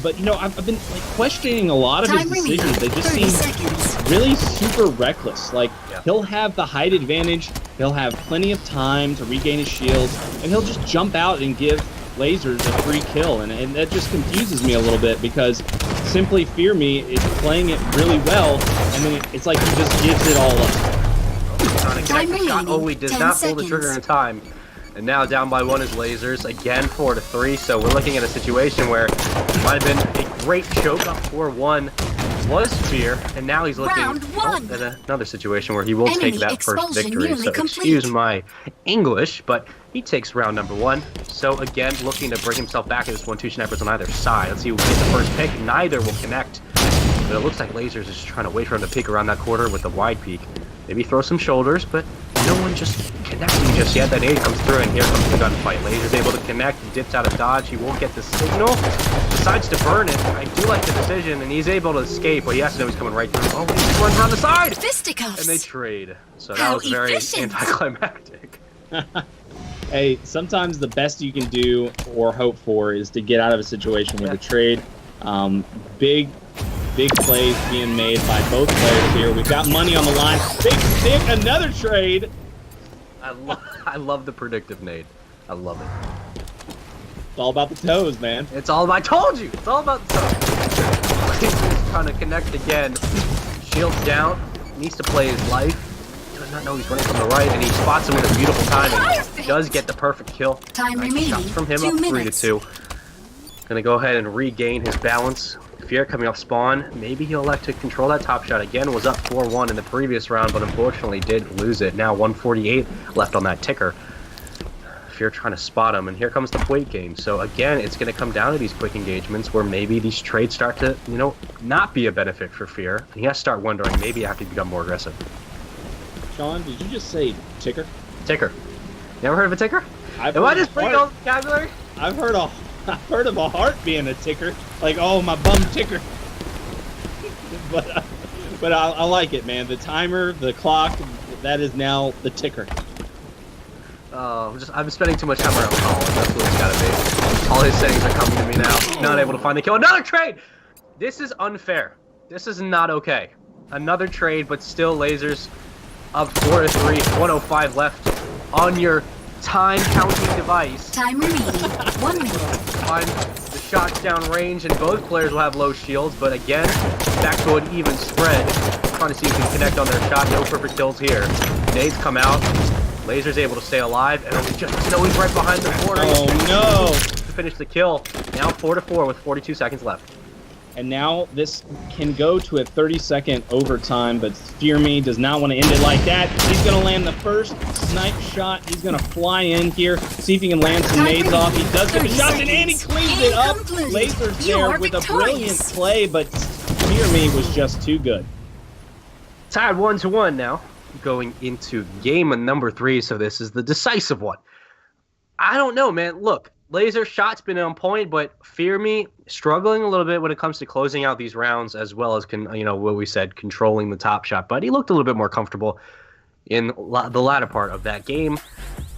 But you know, I've been like questioning a lot of his decisions. They just seem really super reckless. Like he'll have the height advantage, he'll have plenty of time to regain his shields, and he'll just jump out and give Lasers a free kill, and that just confuses me a little bit because Simply Fear Me is playing it really well, and then it's like he just gives it all up. Oh, he does not pull the trigger in time. And now down by 1 is Lasers, again 4-3, so we're looking at a situation where it might have been a great choke up 4-1 was Fear, and now he's looking at another situation where he will take that first victory. So excuse my English, but he takes round number 1. So again, looking to bring himself back in this 1-2 snipers on either side. Let's see who gets the first pick. Neither will connect, but it looks like Lasers is just trying to wait for him to peek around that corner with the wide peek. Maybe throw some shoulders, but no one just connecting just yet. That nade comes through, and here comes the gunfight. Laser's able to connect, he dips out of dodge, he won't get the signal, decides to burn it. I do like the decision, and he's able to escape, but he has to know he's coming right through. Oh, he just runs around the side! Fisticuffs. And they trade. So that was very anticlimactic. Hey, sometimes the best you can do or hope for is to get out of a situation with a trade. Big plays being made by both players here. We've got money on the line. Big stick, another trade. I love the predictive nade. I love it. It's all about the toes, man. It's all about, I told you! It's all about the toes. He's trying to connect again. Shields down. Needs to play his life. Does not know he's running from the right, and he spots him with a beautiful timing. Does get the perfect kill. Nice shots from him, up 3-2. Gonna go ahead and regain his balance. Fear coming off spawn. Maybe he'll elect to control that top shot again. Was up 4-1 in the previous round, but unfortunately did lose it. Now 148 left on that ticker. Fear trying to spot him, and here comes the weight game. So again, it's going to come down to these quick engagements where maybe these trades start to, you know, not be a benefit for Fear. And he has to start wondering, maybe I have to become more aggressive. Sean, did you just say ticker? Ticker. Never heard of a ticker? Am I just bringing all the vocabulary? I've heard of a heart being a ticker. Like, oh, my bum ticker. but I like it, man. The timer, the clock, that is now the ticker. I'm spending too much time around Colin. That's what it's gotta be. All his settings are coming to me now. Not able to find the kill. Another trade! This is unfair. This is not okay. Another trade, but still Lasers up 4-3, 105 left on your time counting device. Time remaining. 1 minute. Find the shots down range, and both players will have low shields, but again, back to an even spread. Trying to see if we can connect on their shot. No perfect kills here. Nades come out. Laser's able to stay alive, and we just know he's right behind the corner. Oh no! To finish the kill. Now 4-4 with 42 seconds left. And now this can go to a 30-second overtime, but Fear Me does not want to end it like that. He's going to land the first snipe shot. He's going to fly in here, see if he can land some nades off. He does get the shots, and he cleans it up. Lasers there with a brilliant play, but Fear Me was just too good. Tied 1-1 now, going into game number 3, so this is the decisive one. I don't know, man. Look, Laser shot's been on point, but Fear Me struggling a little bit when it comes to closing out these rounds, as well as what we said, controlling the top shot. But he looked a little bit more comfortable in the latter part of that game.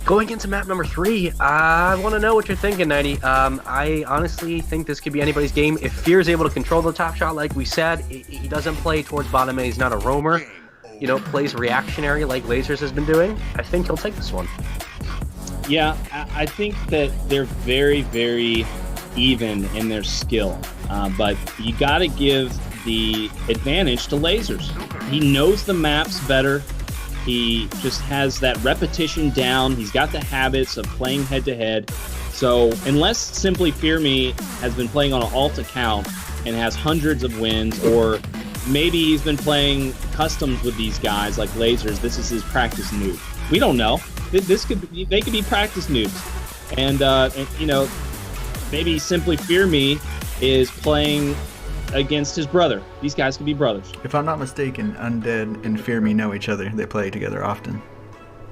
Going into map number 3, I want to know what you're thinking, Nighty. I honestly think this could be anybody's game. If Fear is able to control the top shot, like we said, he doesn't play towards bottom A. He's not a roamer. Plays reactionary like Lasers has been doing. I think he'll take this one. Yeah, I think that they're very, very even in their skill. But you got to give the advantage to Lasers. He knows the maps better. He just has that repetition down. He's got the habits of playing head-to-head. So unless Simply Fear Me has been playing on an alt account and has hundreds of wins, or maybe he's been playing customs with these guys like Lasers, this is his practice noob. We don't know. They could be practice noobs, and maybe Simply Fear Me is playing against his brother. These guys could be brothers. If I'm not mistaken, Undead and Fear Me know each other. They play together often.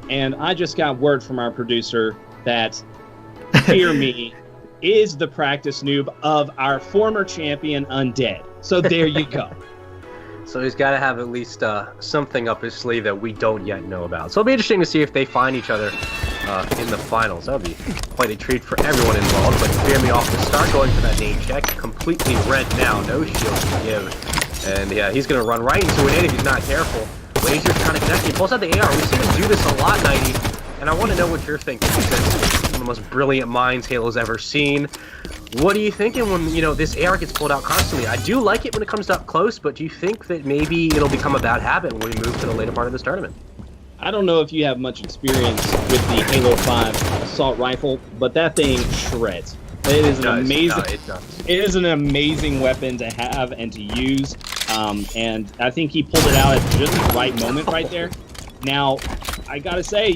And I just got word from our producer that Fear Me is the practice noob of our former champion Undead. So there you go. So he's got to have at least something up his sleeve that we don't yet know about. So it'll be interesting to see if they find each other in the finals. That would be quite a treat for everyone involved. But Fear Me off the start, going for that nade check. Completely red now, no shield to give. And yeah, he's going to run right into a nade if he's not careful. Laser's trying to connect. He pulls out the AR. We've seen him do this a lot, Nighty. And I want to know what you're thinking, because one of the most brilliant minds Halo's ever seen. What are you thinking when, this AR gets pulled out constantly? I do like it when it comes up close, but do you think that maybe it'll become a bad habit when we move to the later part of this tournament? I don't know if you have much experience with the Halo 5 assault rifle, but that thing shreds. It is it is an amazing weapon to have and to use, and I think he pulled it out at just the right moment right there. Now, I gotta say,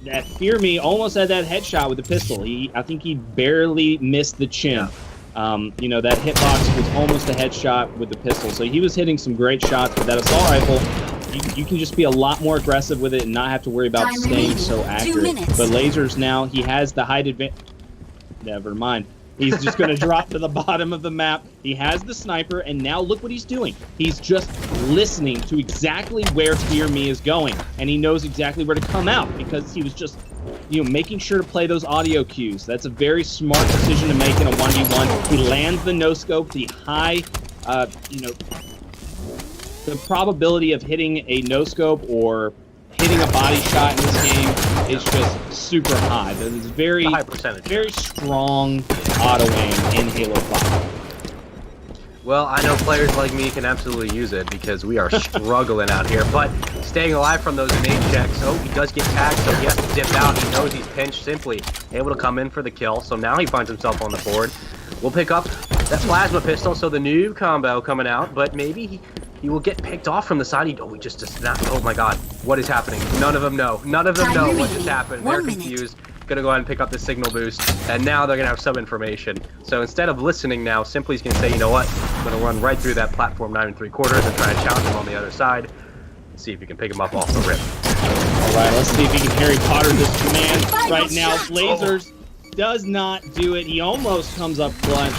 that Fear Me almost had that headshot with the pistol. I think he barely missed the chin. Yeah. That hitbox was almost a headshot with the pistol. So he was hitting some great shots, but that assault rifle, you can just be a lot more aggressive with it and not have to worry about staying so accurate. But Lasers now, he has the height advantage. Never mind. He's just going to drop to the bottom of the map. He has the sniper, and now look what he's doing. He's just listening to exactly where Fear Me is going, and he knows exactly where to come out because he was just, making sure to play those audio cues. That's a very smart decision to make in a 1v1. He lands the no-scope, the high, the probability of hitting a no-scope or hitting a body shot in this game is just super high. There's very strong auto aim in Halo 5. Well, I know players like me can absolutely use it because we are struggling out here, but staying alive from those nade checks. Oh, he does get tagged, so he has to dip out. He knows he's pinched, Simply able to come in for the kill, so now he finds himself on the board. We'll pick up that plasma pistol, so the noob combo coming out, but maybe he will get picked off from the side. He just does not. Oh my god, what is happening? None of them know. None of them know what just happened. They're confused. Gonna go ahead and pick up the signal boost, and now they're gonna have some information. So instead of listening now, Simply's gonna say, you know what? I'm gonna run right through that platform 9 3/4 and try to challenge him on the other side. See if you can pick him up off the rip. Alright, let's see if he can Harry Potter this command. Right now, Lasers does not do it. He almost comes up clutch.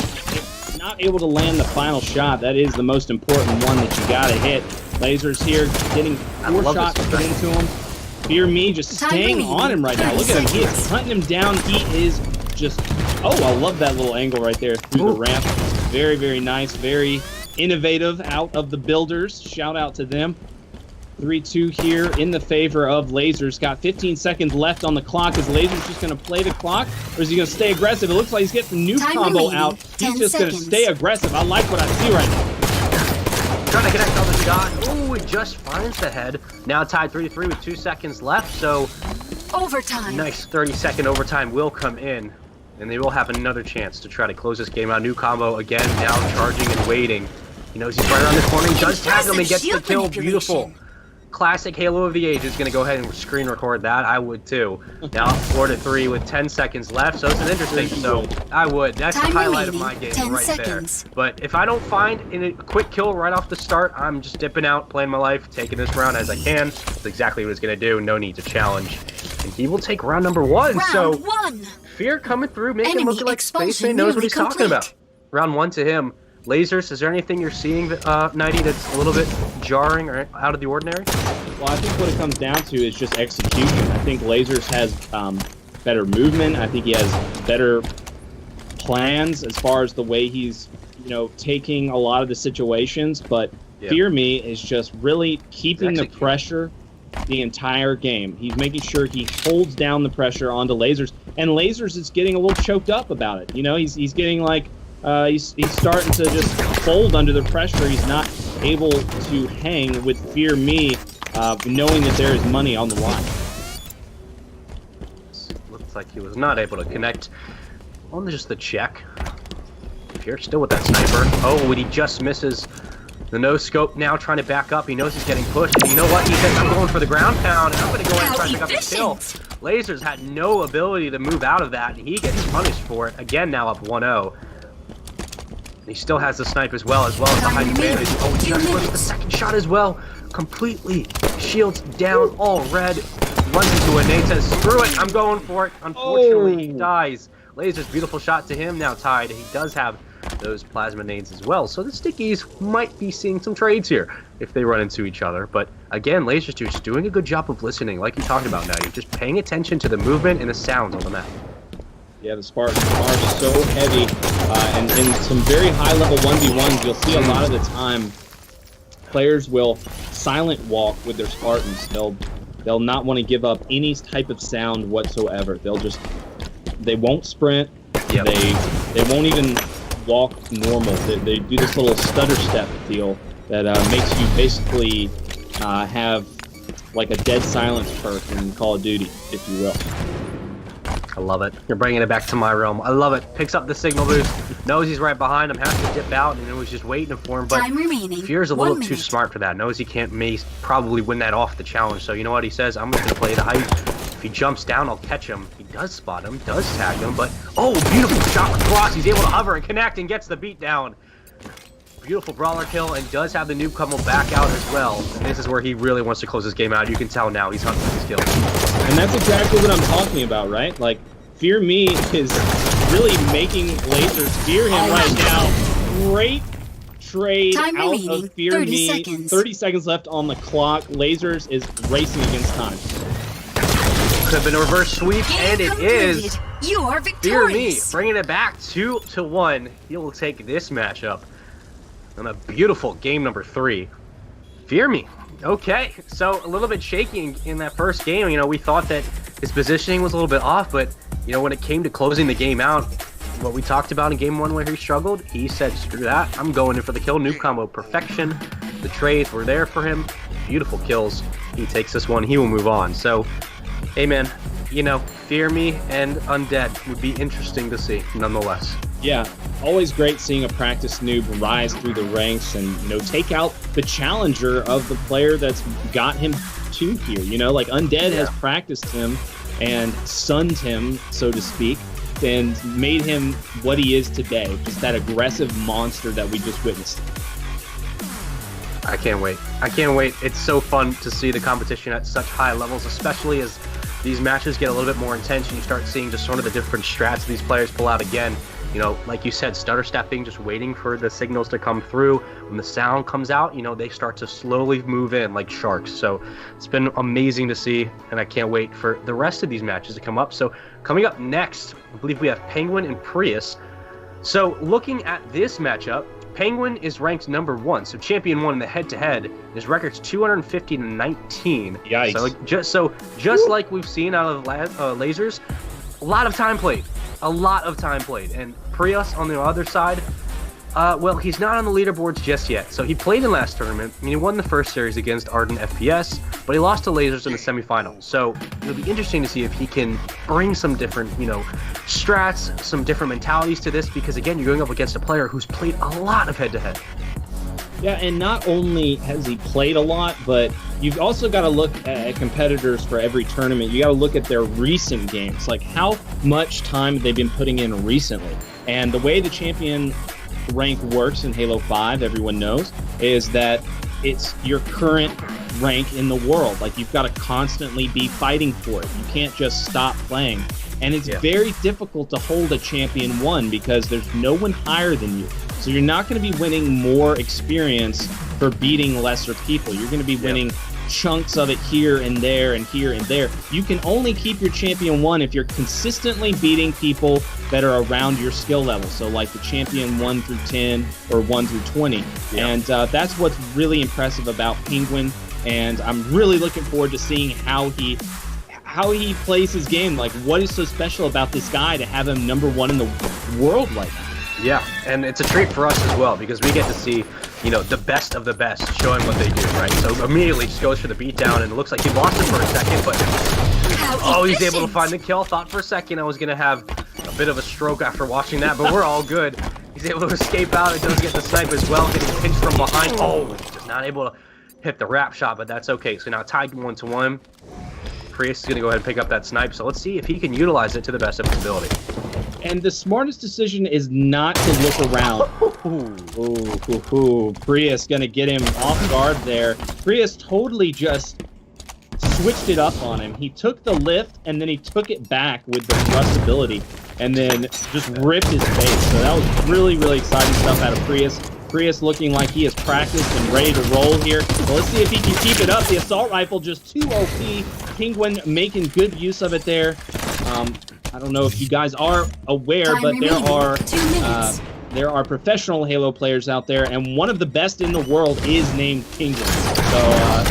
Not able to land the final shot. That is the most important one that you gotta hit. Lasers here getting 4 shots put into him. Fear Me just staying on him right now. Look at him. He is hunting him down. He is just... Oh, I love that little angle right there through the ramp. Very, very nice. Very innovative out of the builders. Shout out to them. 3-2 here in the favor of Lasers. Got 15 seconds left on the clock. Is Lasers just going to play the clock, or is he going to stay aggressive? It looks like he's getting the new combo out. He's just going to stay aggressive. I like what I see right now. Trying to connect on the shot. Oh, it just finds the head. Now tied 3-3 with 2 seconds left, so Overtime. nice 30-second overtime will come in, and they will have another chance to try to close this game out. New combo again, now charging and waiting. He knows he's right around the corner. He does tag him and gets the kill. Beautiful. Classic Halo of the Age is going to go ahead and screen record that. I would too. Now 4-3 with 10 seconds left, so it's an interesting. So I would. That's the highlight of my game right there. But if I don't find a quick kill right off the start, I'm just dipping out, playing my life, taking this round as I can. That's exactly what it's going to do. No need to challenge. And he will take round number 1. So Fear coming through, making him look like Spaceman knows what he's talking about. Round 1 to him. Lasers, is there anything you're seeing, Nighty, that's a little bit jarring or out of the ordinary? Well, I think what it comes down to is just execution. I think Lasers has better movement. I think he has better plans as far as the way he's, taking a lot of the situations. But Fear Me is just really keeping the pressure the entire game. He's making sure he holds down the pressure onto Lasers, and Lasers is getting a little choked up about it. He's getting like. He's starting to just fold under the pressure. He's not able to hang with Fear Me, knowing that there is money on the line. Looks like he was not able to connect on just the check. Fear still with that sniper. Oh, and he just misses the no-scope now, trying to back up. He knows he's getting pushed. And you know what? He says, I'm going for the ground pound, and I'm going to go ahead and try to pick up the kill. Lasers had no ability to move out of that, and he gets punished for it. Again, now up 1-0. He still has the snipe as well as the high advantage. Oh, he just pushed the second shot as well. Completely. Shields down, all red. Runs into a nade, says, screw it, I'm going for it. Unfortunately, he dies. Laser's beautiful shot to him, now tied. He does have those plasma nades as well. So the Stickies might be seeing some trades here if they run into each other. But again, Laser's just doing a good job of listening, like you talked about now. You're just paying attention to the movement and the sounds on the map. Yeah, the Spartans are so heavy, and in some very high-level 1v1s, you'll see a lot of the time players will silent walk with their Spartans. They'll not want to give up any type of sound whatsoever. They won't sprint. Yep. They won't even walk normal. They do this little stutter step deal that makes you basically have like a dead silence perk in Call of Duty, if you will. I love it. You're bringing it back to my realm. I love it. Picks up the signal boost. Knows he's right behind him. Has to dip out, and it was just waiting for him. But Fear's a little too smart for that. Knows he can't probably win that off the challenge. So you know what he says? I'm just going to play the height. If he jumps down, I'll catch him. He does spot him. Does tag him. But, oh, beautiful shot across. He's able to hover and connect and gets the beat down. Beautiful brawler kill, and does have the noob combo back out as well. And this is where he really wants to close this game out. You can tell now he's hunting his kills. And that's exactly what I'm talking about, right? Like, Fear Me is really making Lasers fear him right now. Great trade out of Fear Me. 30 seconds left on the clock. Lasers is racing against time. Could have been a reverse sweep, and it is. You are Fear victorious. Me, bringing it back 2-1. He will take this matchup on a beautiful game number 3. Fear Me. Okay, so a little bit shaky in that first game. We thought that his positioning was a little bit off, but when it came to closing the game out, what we talked about in game 1 where he struggled, he said, screw that, I'm going in for the kill. Noob combo perfection. The trades were there for him. Beautiful kills. He takes this one. He will move on. So, hey man, Fear Me and Undead would be interesting to see, nonetheless. Yeah, always great seeing a practice noob rise through the ranks and take out the challenger of the player that's got him to here. Like Undead has practiced him and sunned him, so to speak, and made him what he is today. Just that aggressive monster that we just witnessed. I can't wait. It's so fun to see the competition at such high levels, especially as these matches get a little bit more intense and you start seeing just sort of the different strats these players pull out again. Like you said, stutter stepping, just waiting for the signals to come through. When the sound comes out, they start to slowly move in like sharks. So it's been amazing to see, and I can't wait for the rest of these matches to come up. So coming up next, I believe we have Penguin and Prius. So looking at this matchup, Penguin is ranked number 1, so champion 1 in the head-to-head. His record's 250-19. Yikes. So just like we've seen out of lasers, a lot of time played. And Prius on the other side, well, he's not on the leaderboards just yet. So he played in last tournament, and he won the first series against Ardent FPS, but he lost to Lasers in the semifinals. So it'll be interesting to see if he can bring some different, strats, some different mentalities to this, because again, you're going up against a player who's played a lot of head-to-head. Yeah, and not only has he played a lot, but you've also got to look at competitors for every tournament. You got to look at their recent games, like how much time they've been putting in recently. And the way the champion rank works in Halo 5, everyone knows, is that it's your current rank in the world. Like, you've got to constantly be fighting for it. You can't just stop playing. And it's very difficult to hold a champion 1 because there's no one higher than you. So you're not going to be winning more experience for beating lesser people. You're going to be winning chunks of it here and there and here and there. You can only keep your champion 1 if you're consistently beating people that are around your skill level. So like the champion 1 through 10 or 1 through 20. And that's what's really impressive about Penguin. And I'm really looking forward to seeing how he plays his game. Like, what is so special about this guy to have him number 1 in the world right now? Yeah, and it's a treat for us as well, because we get to see, the best of the best showing what they do, right? So immediately just goes for the beatdown, and it looks like he lost it for a second, but he's able to find the kill. Thought for a second I was going to have a bit of a stroke after watching that, but we're all good. He's able to escape out and does get the snipe as well, getting pinched from behind. Just not able to hit the wrap shot, but that's okay. So now tied 1-1. Prius is going to go ahead and pick up that snipe, so let's see if he can utilize it to the best of his ability. And the smartest decision is not to look around. Prius going to get him off guard there. Prius totally just switched it up on him. He took the lift, and then he took it back with the thrust ability, and then just ripped his face. So that was really, really exciting stuff out of Prius. Prius looking like he is practiced and ready to roll here. Well, let's see if he can keep it up. The assault rifle just too OP. Penguin making good use of it there. I don't know if you guys are aware, but there are professional Halo players out there, and one of the best in the world is named Penguin. So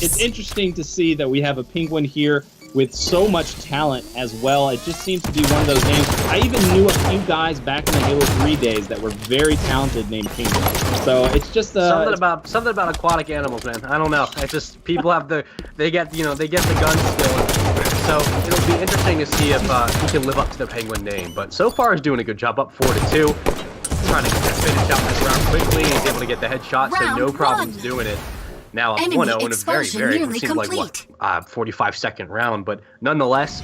it's interesting to see that we have a Penguin here with so much talent as well. It just seems to be one of those names. I even knew a few guys back in the Halo 3 days that were very talented named Penguin. So it's just something about aquatic animals, man. I don't know. It's just people have they get the gun skill. So it'll be interesting to see if he can live up to the Penguin name. But so far he's doing a good job, up 4-2. Trying to get that finish out this round quickly. He's able to get the headshot, so no problems doing it. Now up 1-0 in a very, it seems like 45-second round, but nonetheless,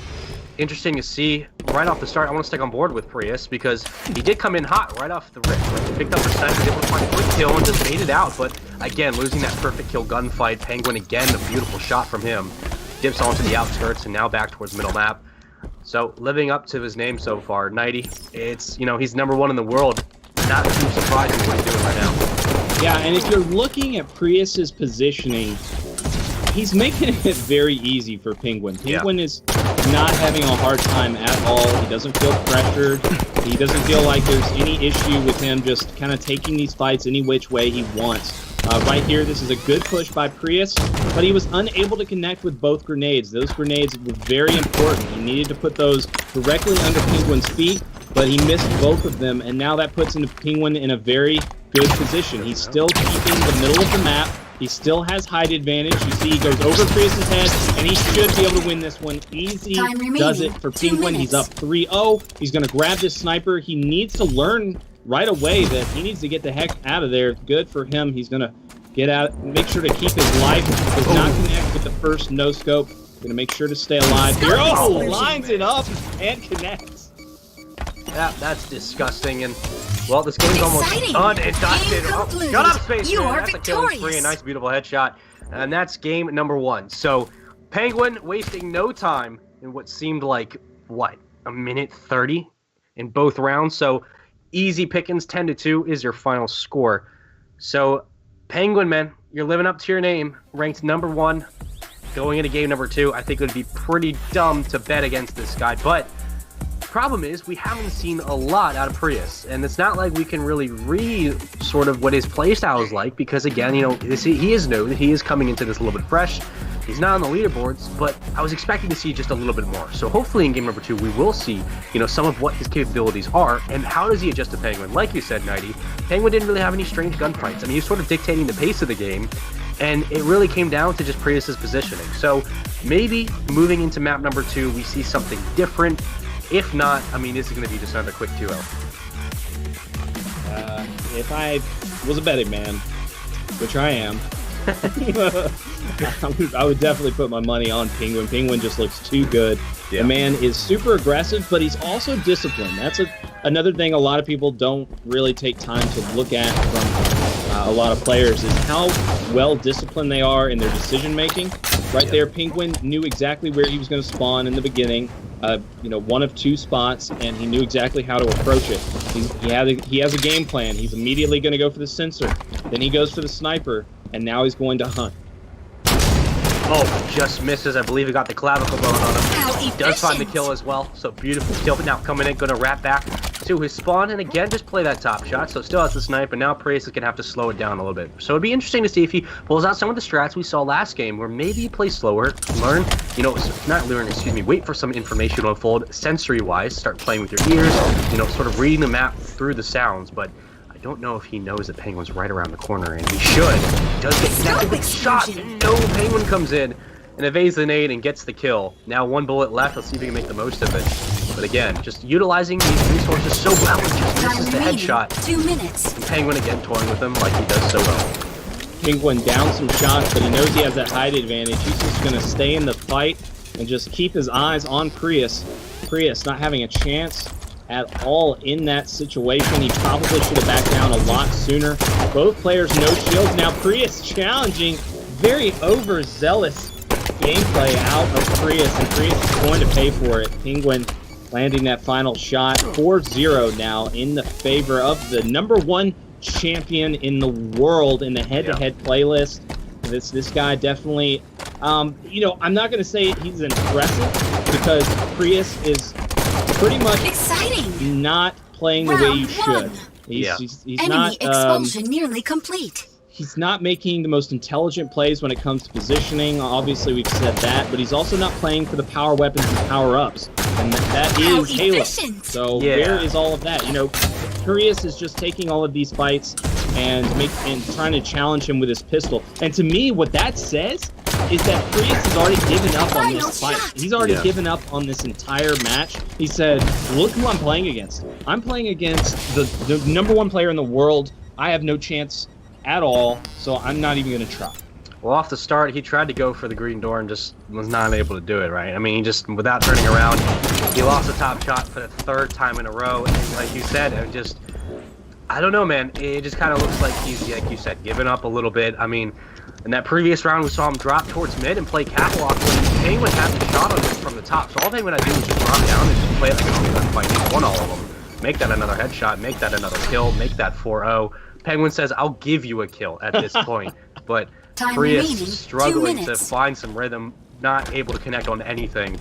interesting to see right off the start. I want to stick on board with Prius because he did come in hot right off the rip. Right? He picked up the sniper, was able to find a quick kill and just made it out. But again, losing that perfect kill gunfight. Penguin again, a beautiful shot from him. Dips onto the outskirts and now back towards middle map. So living up to his name so far, Nighty. It's he's number 1 in the world. Not too surprising what he's doing right now. Yeah, and if you're looking at Prius's positioning, he's making it very easy for Penguin. Penguin is not having a hard time at all. He doesn't feel pressured. He doesn't feel like there's any issue with him just kind of taking these fights any which way he wants. Right here, this is a good push by Prius, but he was unable to connect with both grenades. Those grenades were very important. He needed to put those directly under Penguin's feet, but he missed both of them, and now that puts Penguin in a very good position. He's still keeping the middle of the map. He still has height advantage. You see he goes over Prius's head, and he should be able to win this one. Easy does it for Penguin. He's up 3-0. He's going to grab this sniper. He needs to learn right away that he needs to get the heck out of there. Good for him. He's going to get out, make sure to keep his life. Does not connect with the first no-scope. Going to make sure to stay alive here. Lines it up and connects. Yeah, that's disgusting. And well, this game's almost done. It dusted. Shut up, Spaceman. That's a killing spree. A nice, beautiful headshot. And that's game number 1. So, Penguin wasting no time in what seemed like, a minute 30 in both rounds. So, easy pickings, 10-2 is your final score. So, Penguin, man, you're living up to your name. Ranked number 1. Going into game number 2, I think it would be pretty dumb to bet against this guy. But problem is we haven't seen a lot out of Prius, and it's not like we can really read sort of what his playstyle is like, because again, you know, he is new, he is coming into this a little bit fresh. He's not on the leaderboards, but I was expecting to see just a little bit more. So hopefully in game number 2, we will see, you know, some of what his capabilities are, and how does he adjust to Penguin. Like you said, Nighty, Penguin didn't really have any strange gunfights. I mean, he's sort of dictating the pace of the game, and it really came down to just Prius's positioning. So maybe moving into map number 2, we see something different. If not, I mean, this is going to be just another quick 2-0. If I was a betting man, which I am, I would definitely put my money on Penguin. Penguin just looks too good. Yeah. The man is super aggressive, but he's also disciplined. That's another thing a lot of people don't really take time to look at from a lot of players, is how well disciplined they are in their decision making. Right there, Penguin knew exactly where he was going to spawn in the beginning. You know, one of 2 spots, and he knew exactly how to approach it. He has a game plan. He's immediately going to go for the sensor. Then he goes for the sniper, and now he's going to hunt. Oh, just misses. I believe he got the clavicle bone on him. He does find the kill as well. So beautiful kill. But now coming in, going to wrap back to his spawn, and again, just play that top shot. So still has the snipe, and now Prius is going to have to slow it down a little bit. So it'd be interesting to see if he pulls out some of the strats we saw last game, where maybe he plays slower, learn, you know, not learn, excuse me, wait for some information to unfold sensory-wise, start playing with your ears, you know, sort of reading the map through the sounds, but I don't know if he knows that Penguin's right around the corner, and he should. He does get connected with the shot, and no, Penguin comes in and evades the nade and gets the kill. Now 1 bullet left. Let's see if he can make the most of it. But again, just utilizing these resources so well, and just misses the headshot. 2 minutes. And Penguin again toying with him like he does so well. Penguin down some shots, but he knows he has that height advantage. He's just going to stay in the fight and just keep his eyes on Prius. Prius not having a chance at all in that situation. He probably should have backed down a lot sooner. Both players no shields. Now Prius challenging, very overzealous gameplay out of Prius, and Prius is going to pay for it. Penguin landing that final shot. 4-0 now in the favor of the #1 champion in the world in the head-to-head playlist. This guy definitely, you know, I'm not going to say he's impressive, because Prius is pretty much not playing the way you should. He's Enemy not expulsion nearly complete. He's not making the most intelligent plays when it comes to positioning. Obviously, we've said that, but he's also not playing for the power weapons and power-ups, and that is Halo. So where is all of that? You know, Prius is just taking all of these fights and trying to challenge him with his pistol. And to me, what that says is that Prius has already given up on this fight. He's already given up on this entire match. He said, look who I'm playing against. I'm playing against the #1 player in the world. I have no chance at all, so I'm not even going to try. Well, off the start, he tried to go for the green door and just was not able to do it, right? I mean, he just, without turning around, he lost the top shot for the 3rd time in a row. And like you said, it just, I don't know, man. It just kind of looks like he's, like you said, giving up a little bit. I mean, in that previous round, we saw him drop towards mid and play catwalk when Penguin had the shot on him from the top. So all Penguin had to do was just drop down and just play it like a gun fight. He won all of them. Make that another headshot, make that another kill, make that 4-0. Penguin says, I'll give you a kill at this point. But Prius struggling to find some rhythm, not able to connect on anything,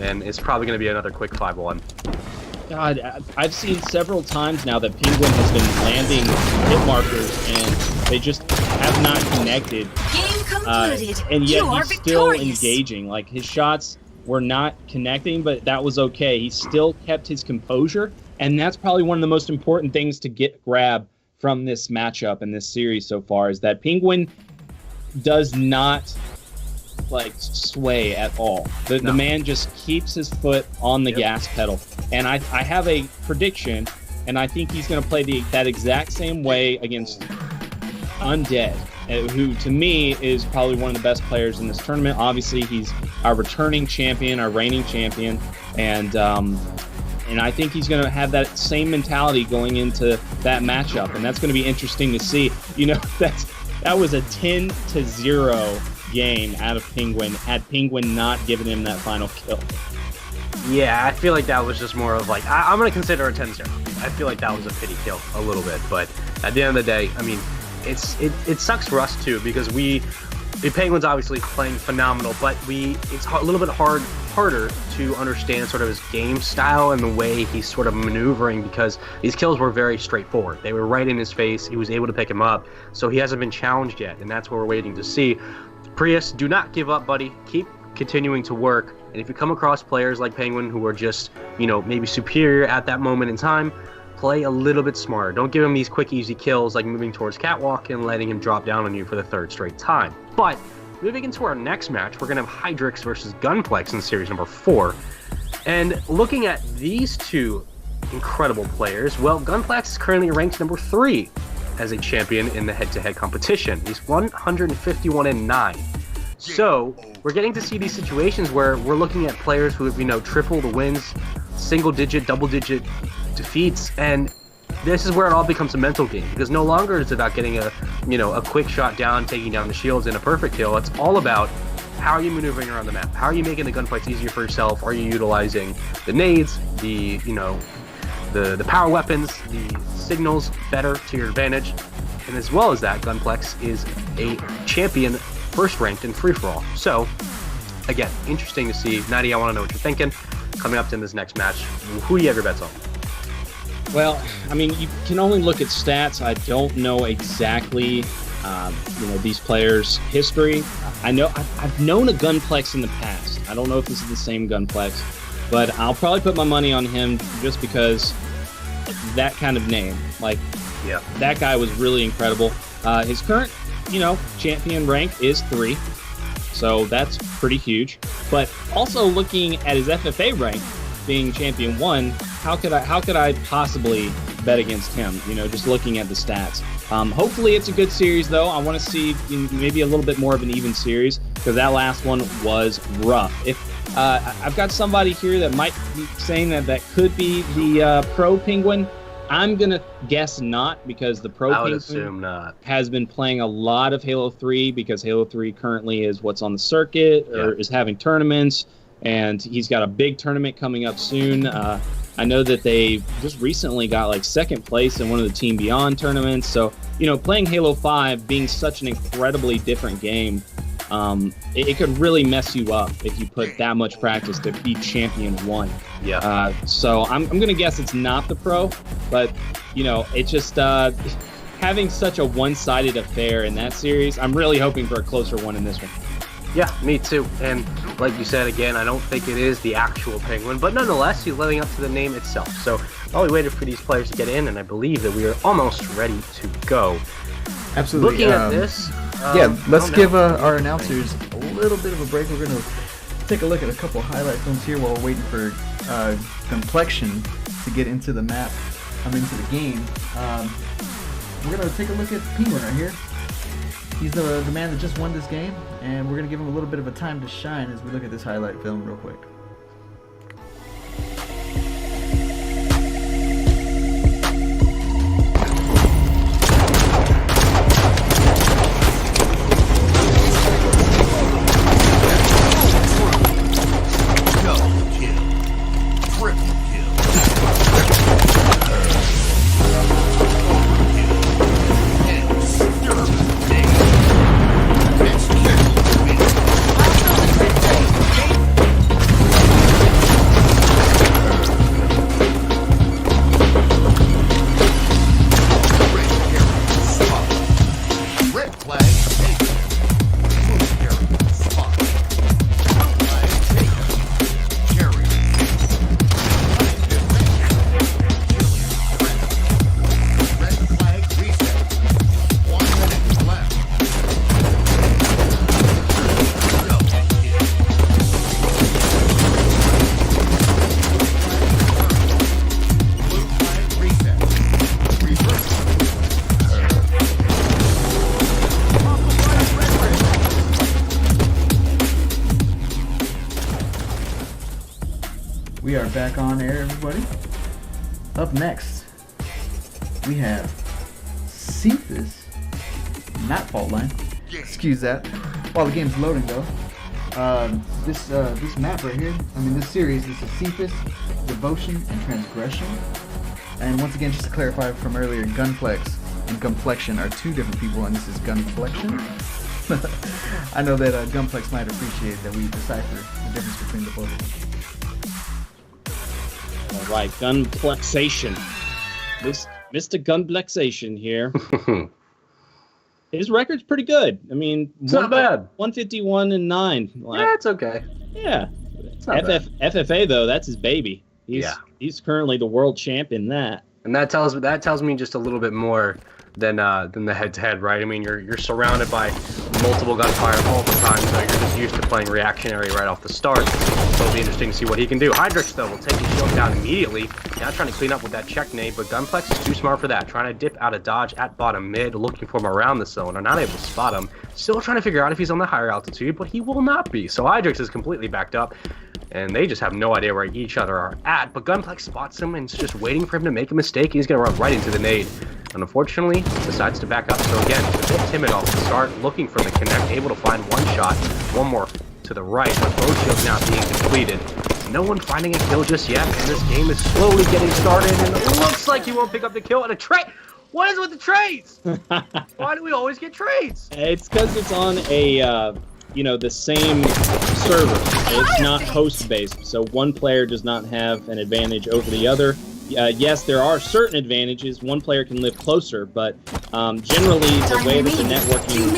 and it's probably going to be another quick 5-1. God, I've seen several times now that Penguin has been landing hit markers, and they just have not connected. Game concluded. And yet you he's still engaging. Like, his shots were not connecting, but that was okay. He still kept his composure, and that's probably one of the most important things to grab from this matchup and this series so far, is that Penguin does not like sway at all. The man just keeps his foot on the gas pedal. And I have a prediction, and I think he's going to play that exact same way against Undead, who to me is probably one of the best players in this tournament. Obviously, he's our returning champion, our reigning champion, and I think he's going to have that same mentality going into that matchup, and that's going to be interesting to see. You know, that was a 10-0 game out of Penguin, had Penguin not given him that final kill. Yeah, I feel like that was just more of like, I'm going to consider a 10-0. I feel like that was a pity kill a little bit, but at the end of the day, I mean, it sucks for us too, because the Penguins obviously playing phenomenal, but it's a little bit hard harder to understand sort of his game style and the way he's sort of maneuvering, because these kills were very straightforward. They were right in his face. He was able to pick him up, so he hasn't been challenged yet, and that's what we're waiting to see. Prius, do not give up, buddy. Keep continuing to work, and if you come across players like Penguin who are just, maybe superior at that moment in time, play a little bit smarter. Don't give him these quick, easy kills like moving towards Catwalk and letting him drop down on you for the third straight time. But moving into our next match, we're going to have Hydrix versus Gunplex in series number 4. And looking at these two incredible players, well, Gunplex is currently ranked number 3 as a champion in the head-to-head competition. He's 151-9. So we're getting to see these situations where we're looking at players who have, triple the wins, single-digit, double-digit defeats, and this is where it all becomes a mental game, because no longer is it about getting a quick shot down, taking down the shields in a perfect kill. It's all about how are you maneuvering around the map? How are you making the gunfights easier for yourself? Are you utilizing the nades, the power weapons, the signals better to your advantage? And as well as that, Gunplex is a champion first ranked in free-for-all. So, again, interesting to see. Nighty, I want to know what you're thinking. Coming up in this next match, who do you have your bets on? Well, I mean, you can only look at stats. I don't know exactly, these players' history. I know I've known a Gunplex in the past. I don't know if this is the same Gunplex, but I'll probably put my money on him just because that kind of name. Like, yeah, that guy was really incredible. His current, champion rank is 3, so that's pretty huge. But also looking at his FFA rank, being champion 1, how could I possibly bet against him? Just looking at the stats. Hopefully it's a good series, though. I want to see maybe a little bit more of an even series, because that last one was rough. If I've got somebody here that might be saying that could be the pro Penguin. I'm gonna guess not, because the pro I would Penguin assume not. has been playing a lot of Halo 3, because Halo 3 currently is what's on the circuit or is having tournaments, and he's got a big tournament coming up soon. I know that they just recently got like 2nd place in one of the Team Beyond tournaments. So, playing Halo 5 being such an incredibly different game, it could really mess you up if you put that much practice to be champion 1. Yeah. So I'm going to guess it's not the pro, but, it's just having such a one-sided affair in that series. I'm really hoping for a closer one in this one. Yeah, me too. And like you said, again, I don't think it is the actual Penguin, but nonetheless, he's living up to the name itself. So while we waited for these players to get in, and I believe that we are almost ready to go. Absolutely. Looking at this, let's give our announcers a little bit of a break. We're going to take a look at a couple highlight films here while we're waiting for Complexion to get into the map, into the game. We're going to take a look at Penguin right here. He's the man that just won this game, and we're going to give him a little bit of a time to shine as we look at this highlight film real quick. We are back on air, everybody. Up next, we have Cephas, not Faultline. Excuse that. While the game's loading, though, this map right here, this series, this is Cephas, Devotion, and Transgression. And once again, just to clarify from earlier, Gunplex and Complexion are 2 different people, and this is Gunplexion. I know that Gunplex might appreciate that we decipher the difference between the both of them. All right, Gunplexation. This Mr. Gunplexation here. His record's pretty good. I mean, It's not bad. 151-9. Yeah, it's okay. Yeah. It's not bad. FFA though, that's his baby. He's currently the world champ in that. And that tells me just a little bit more than the head-to-head, right? I mean, you're surrounded by multiple gunfire all the time, so you're just used to playing reactionary right off the start. So it'll be interesting to see what he can do. Hydrix, though, will take his shield down immediately. Now trying to clean up with that check nade, but Gunplex is too smart for that. Trying to dip out of dodge at bottom mid, looking for him around the cylinder, not able to spot him. Still trying to figure out if he's on the higher altitude, but he will not be. So Hydrix is completely backed up, and they just have no idea where each other are at. But Gunplex spots him and is just waiting for him to make a mistake. He's going to run right into the nade. And unfortunately, decides to back up. So again, a bit timid off the start, looking for the connect, able to find one shot, one more to the right, but both shields now being completed. No one finding a kill just yet, and this game is slowly getting started, and it looks like he won't pick up the kill. And a trade! What is with the trades? Why do we always get trades? It's because it's on a, the same server. It's not host-based, so one player does not have an advantage over the other. Yes, there are certain advantages. One player can live closer, but generally the way that the networking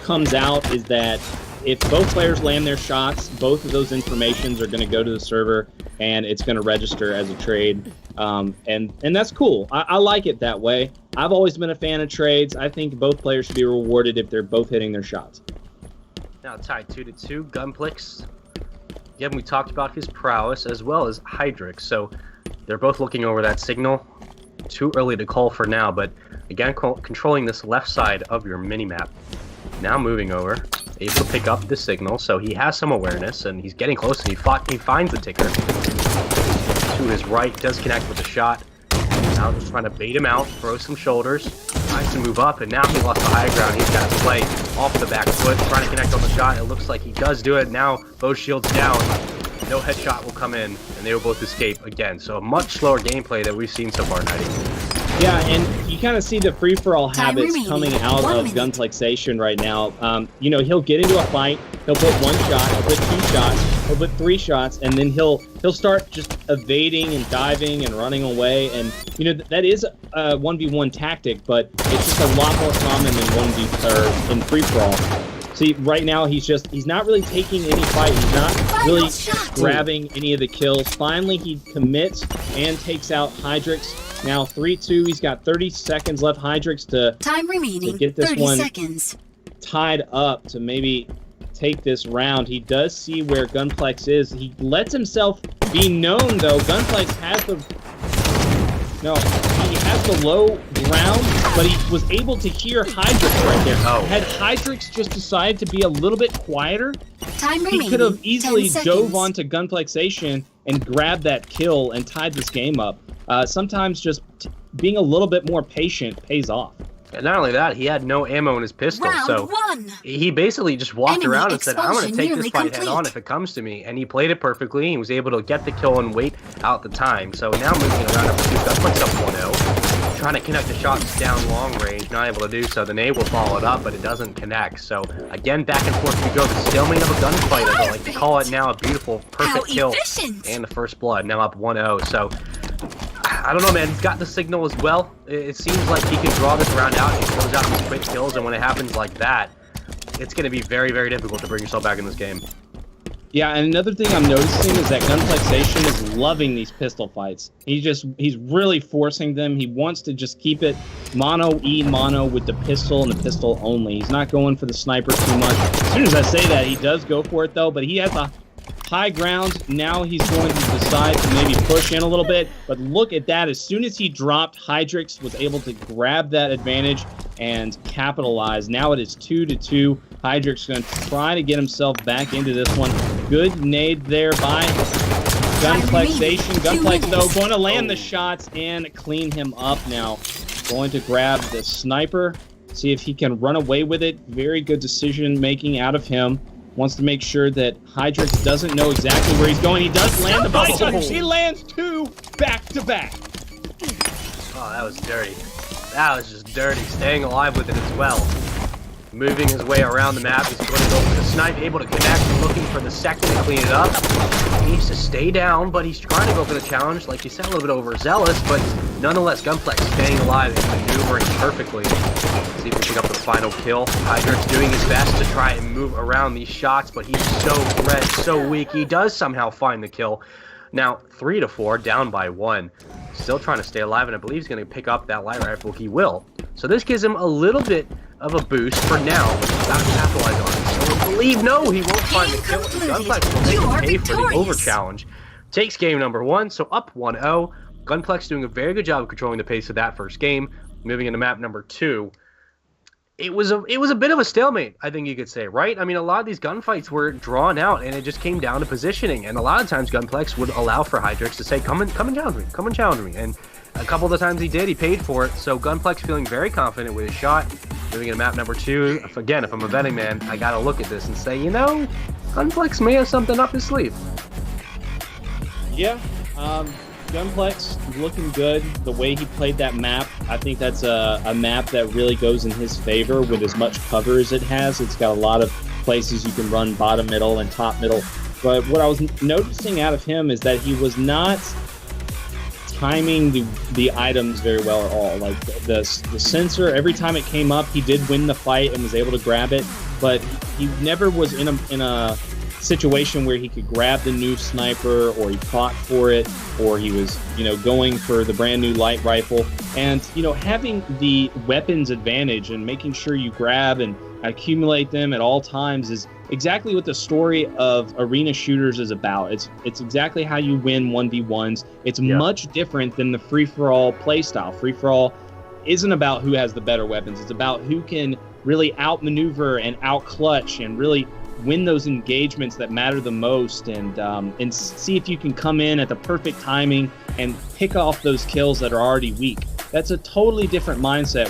comes out is that if both players land their shots, both of those informations are going to go to the server, and it's going to register as a trade. And that's cool. I like it that way. I've always been a fan of trades. I think both players should be rewarded if they're both hitting their shots. Now tied 2-2, Gunplex. Again, we talked about his prowess as well as Hydrix, so they're both looking over that signal. Too early to call for now, but again, controlling this left side of your minimap. Now moving over, able to pick up the signal, so he has some awareness, and he's getting close, and he finds the ticker. To his right, does connect with a shot. Now just trying to bait him out, throw some shoulders, tries to move up, and now he lost the high ground. He's got to play off the back foot, trying to connect on the shot. It looks like he does do it. Now both shields down. No headshot will come in, and they will both escape again. So a much slower gameplay that we've seen so far, Nighty. Yeah, and you kind of see the free-for-all habits coming out of Gunplexation right now. He'll get into a fight, he'll put one shot, he'll put two shots, he'll put three shots, and then he'll start just evading and diving and running away. And that is a 1v1 tactic, but it's just a lot more common than in free-for-all. See, right now he's not really taking any fight. He's not really grabbing any of the kills. Finally, he commits and takes out Hydrix. Now 3-2. He's got 30 seconds left. Hydrix to get this 30 seconds tied up to maybe take this round. He does see where Gunplex is. He lets himself be known, though. Gunplex has he has the low ground, but he was able to hear Hydrix right there. Had Hydrix just decided to be a little bit quieter, he could have easily dove onto Gunplexation and grabbed that kill and tied this game up. Sometimes just being a little bit more patient pays off. And not only that, he had no ammo in his pistol, so he basically just walked around and said, I'm going to take this fight head on if it comes to me. And he played it perfectly. He was able to get the kill and wait out the time. So now moving around up to Gunplex up 1-0. Trying to connect the shots down long range, not able to do so. The nade will follow it up, but it doesn't connect. So again, back and forth we go. The stalemate of a gunfight, as I like to call it now. A beautiful, perfect kill and the first blood. Now up 1-0. So I don't know, man. He's got the signal as well. It seems like he can draw this round out. He throws out these quick kills, and when it happens like that, it's going to be very, very difficult to bring yourself back in this game. Yeah, and another thing I'm noticing is that Gunplexation is loving these pistol fights. He's really forcing them. He wants to just keep it mono with the pistol and the pistol only. He's not going for the sniper too much. As soon as I say that, he does go for it, though, but he has a high ground. Now he's going to decide to maybe push in a little bit, but look at that. As soon as he dropped, Hydrix was able to grab that advantage and capitalize. Now it is 2-2. Hydrix going to try to get himself back into this one. Good nade there by Gunplexation. Gunplex, though, going to land the shots and clean him up now. Going to grab the sniper, see if he can run away with it. Very good decision making out of him. Wants to make sure that Hydrix doesn't know exactly where he's going. He does land the body shot. He lands two back-to-back. Oh, that was dirty. That was just dirty. Staying alive with it as well. moving his way around the map. He's going to go for the snipe, able to connect, looking for the second to clean it up. He needs to stay down, but he's trying to go for the challenge. Like you said, a little bit overzealous, but nonetheless, Gunplex staying alive and maneuvering perfectly. See if we pick up the final kill. Hydrix doing his best to try and move around these shots, but he's so red, so weak. He does somehow find the kill. Now, 3-4, down by 1. Still trying to stay alive, and I believe he's going to pick up that light rifle. He will. So this gives him a little bit of a boost for now, but he's got to capitalize on it. So I believe, no, he won't find the kill. Gunplex will make him pay for the over challenge. Takes game number 1, so up 1-0. Gunplex doing a very good job of controlling the pace of that first game. Moving into map number 2. It was a bit of a stalemate, I think you could say, right? I mean, a lot of these gunfights were drawn out, and it just came down to positioning. And a lot of times, Gunplex would allow for Hydrix to say, "Come and challenge me, come and challenge me." And a couple of the times he did, he paid for it. So Gunplex feeling very confident with his shot. Moving into map number 2. Again, if I'm a betting man, I gotta look at this and say, you know, Gunplex may have something up his sleeve. Yeah, Gunplex looking good. The way he played that map, I think that's a map that really goes in his favor with as much cover as it has. It's got a lot of places you can run bottom middle and top middle. But what I was noticing out of him is that he was not timing the items very well at all. Like the sensor, every time it came up, he did win the fight and was able to grab it. But he never was in a situation where he could grab the new sniper, or he fought for it, or he was, going for the brand new light rifle. And, having the weapons advantage and making sure you grab and accumulate them at all times is exactly what the story of arena shooters is about. It's exactly how you win 1v1s. It's much different than the free-for-all playstyle. Free-for-all isn't about who has the better weapons. It's about who can really outmaneuver and out-clutch and really win those engagements that matter the most, and see if you can come in at the perfect timing and pick off those kills that are already weak. That's a totally different mindset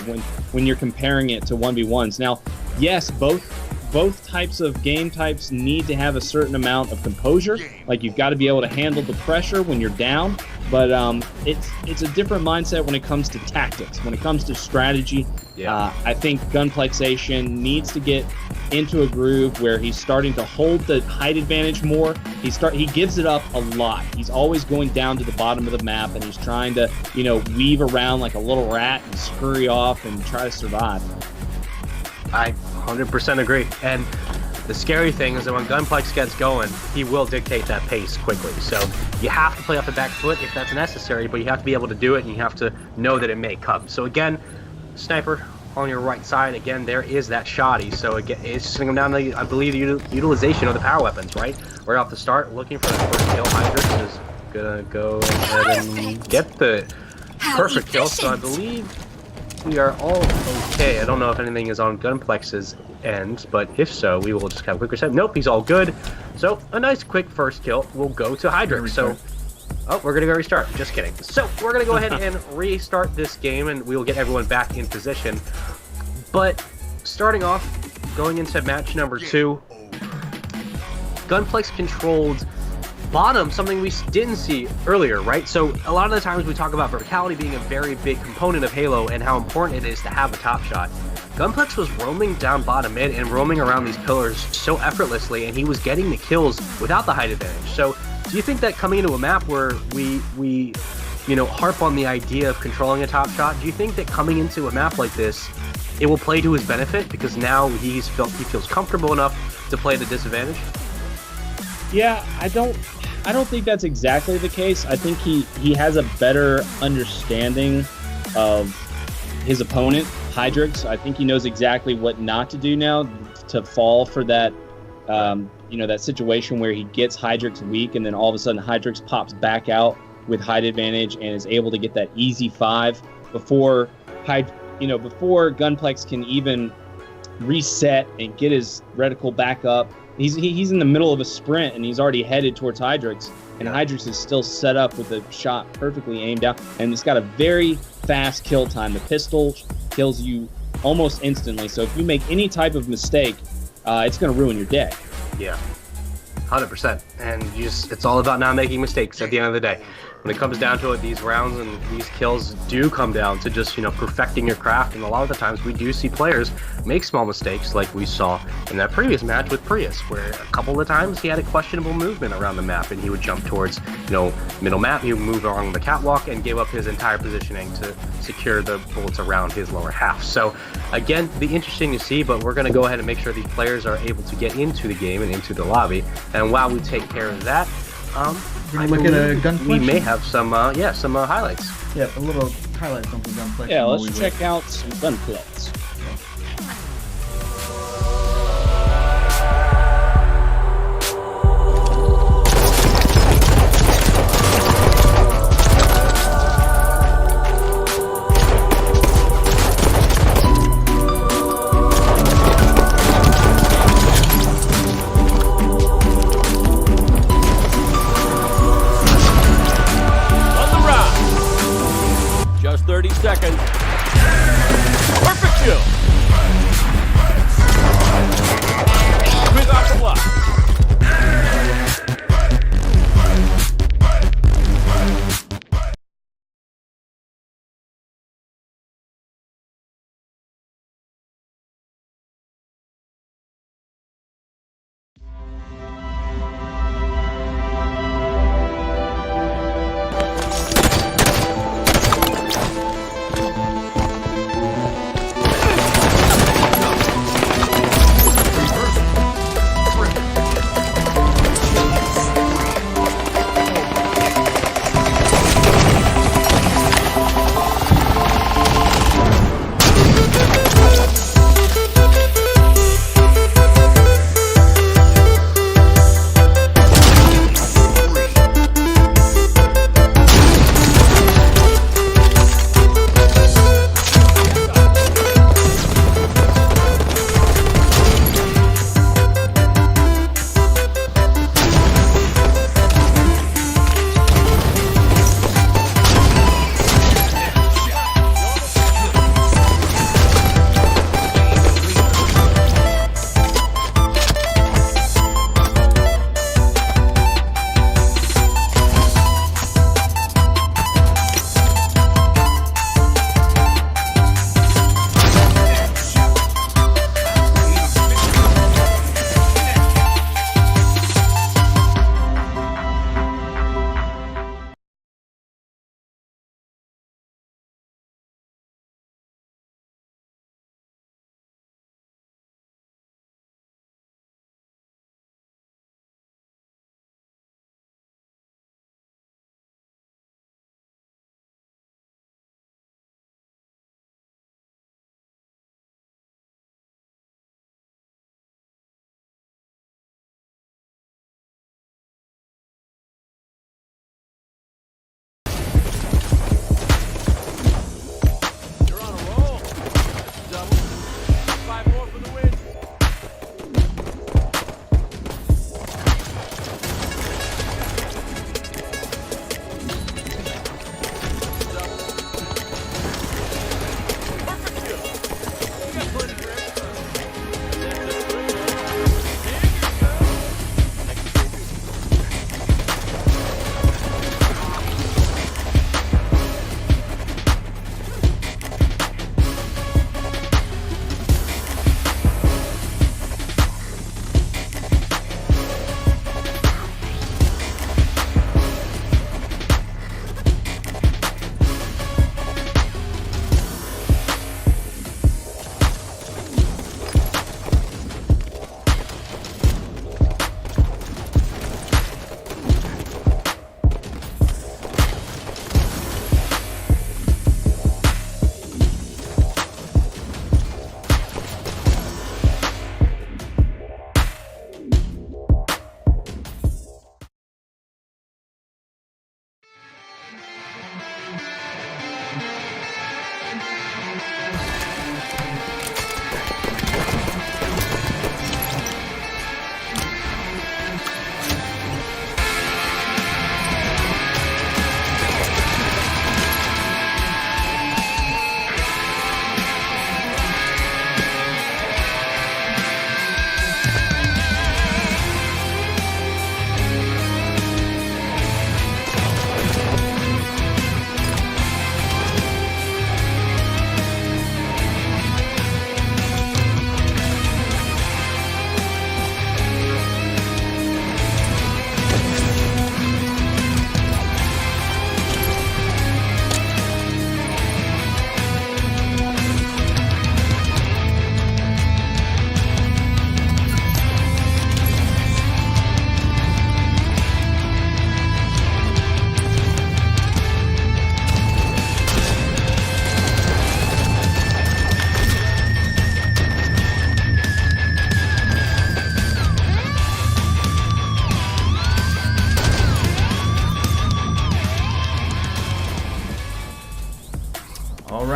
when you're comparing it to 1v1s. Now, yes, both types of game types need to have a certain amount of composure. Like, you've got to be able to handle the pressure when you're down, but it's a different mindset when it comes to tactics, when it comes to strategy. I think Gunplexation needs to get into a groove where he's starting to hold the height advantage more. He gives it up a lot. He's always going down to the bottom of the map, and he's trying to, weave around like a little rat and scurry off and try to survive. I 100% agree. And the scary thing is that when Gunplex gets going, he will dictate that pace quickly. So you have to play off the back foot if that's necessary, but you have to be able to do it, and you have to know that it may come. So again, sniper on your right side, again, there is that shoddy. So again, it's just going to come down to, I believe, the utilization of the power weapons, right? Right off the start, looking for that first kill. Hydrix is going to go ahead and get the perfect kill. So I believe we are all okay. I don't know if anything is on Gunplex's end, but if so, we will just have a quick reset. Nope, he's all good. So a nice quick first kill will go to Hydrix. So, we're gonna go restart. Just kidding. So we're gonna go ahead and restart this game, and we will get everyone back in position. But starting off, going into match number 2, Gunplex controlled bottom, something we didn't see earlier, right? So a lot of the times we talk about verticality being a very big component of Halo and how important it is to have a top shot. Gunplex was roaming down bottom mid and roaming around these pillars so effortlessly, and he was getting the kills without the height advantage. So do you think that coming into a map where we harp on the idea of controlling a top shot, do you think that coming into a map like this, it will play to his benefit because now he feels comfortable enough to play at a disadvantage? Yeah, I don't think that's exactly the case. I think he has a better understanding of his opponent, Hydrix. I think he knows exactly what not to do now to fall for that, that situation where he gets Hydrix weak, and then all of a sudden Hydrix pops back out with height advantage and is able to get that easy 5 before Gunplex can even reset and get his reticle back up. He's in the middle of a sprint, and he's already headed towards Hydrix, and Hydrix is still set up with the shot perfectly aimed out, and it's got a very fast kill time. The pistol kills you almost instantly, so if you make any type of mistake, it's going to ruin your day. Yeah, 100%. And it's all about not making mistakes at the end of the day. when it comes down to it, these rounds and these kills do come down to just, perfecting your craft. And a lot of the times we do see players make small mistakes, like we saw in that previous match with Prius, where a couple of times he had a questionable movement around the map, and he would jump towards, middle map, he would move along the catwalk and gave up his entire positioning to secure the bullets around his lower half. So again, be interesting to see, but we're going to go ahead and make sure the players are able to get into the game and into the lobby. And while we take care of that, We're gonna look at a gun we collection? may have some highlights. Yeah, a little highlights on the gun collection. Yeah, while let's we check wait. out some gun clips. On the round. Just 30 seconds. Perfect kill.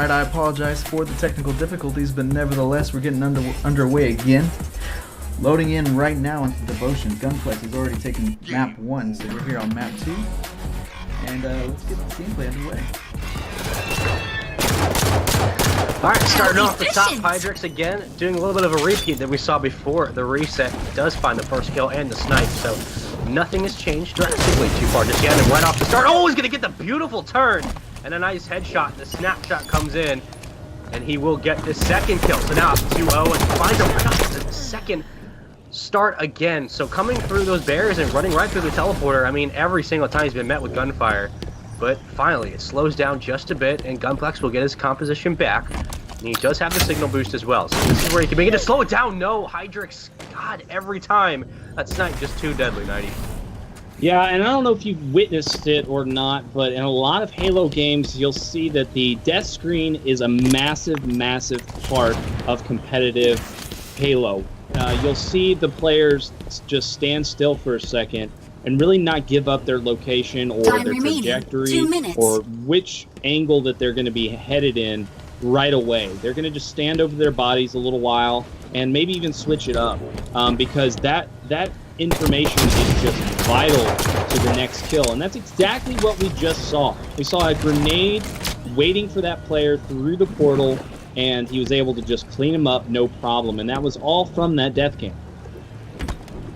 Alright, I apologize for the technical difficulties, but nevertheless, we're getting underway again. Loading in right now into Devotion. Gunflex has already taken map 1, so we're here on map 2. And let's get the gameplay underway. Alright, starting off the top, Efficient. Hydrix again, doing a little bit of a repeat that we saw before. The reset does find the first kill and the snipe, so nothing has changed drastically too far just yet. And right off the start, oh, he's going to get the beautiful turn and a nice headshot. The snapshot comes in, and he will get the second kill. So now it's 2-0, and finds a right off the second start again. So coming through those barriers and running right through the teleporter, I mean, every single time he's been met with gunfire. But finally, it slows down just a bit, and Gunplex will get his composition back. And he does have the signal boost as well. So this is where he can make it to slow it down. No, Hydrix, God, every time. That snipe just too deadly, 90. Yeah, and I don't know if you've witnessed it or not, but in a lot of Halo games, you'll see that the death screen is a massive, massive part of competitive Halo. You'll see the players just stand still for a second and really not give up their location or Time their remaining. trajectory 2 minutes. or which angle that they're going to be headed in right away. They're going to just stand over their bodies a little while and maybe even switch it up because that information is just vital to the next kill. And that's exactly what we just saw. We saw a grenade waiting for that player through the portal, and he was able to just clean him up, no problem. And that was all from that death cam.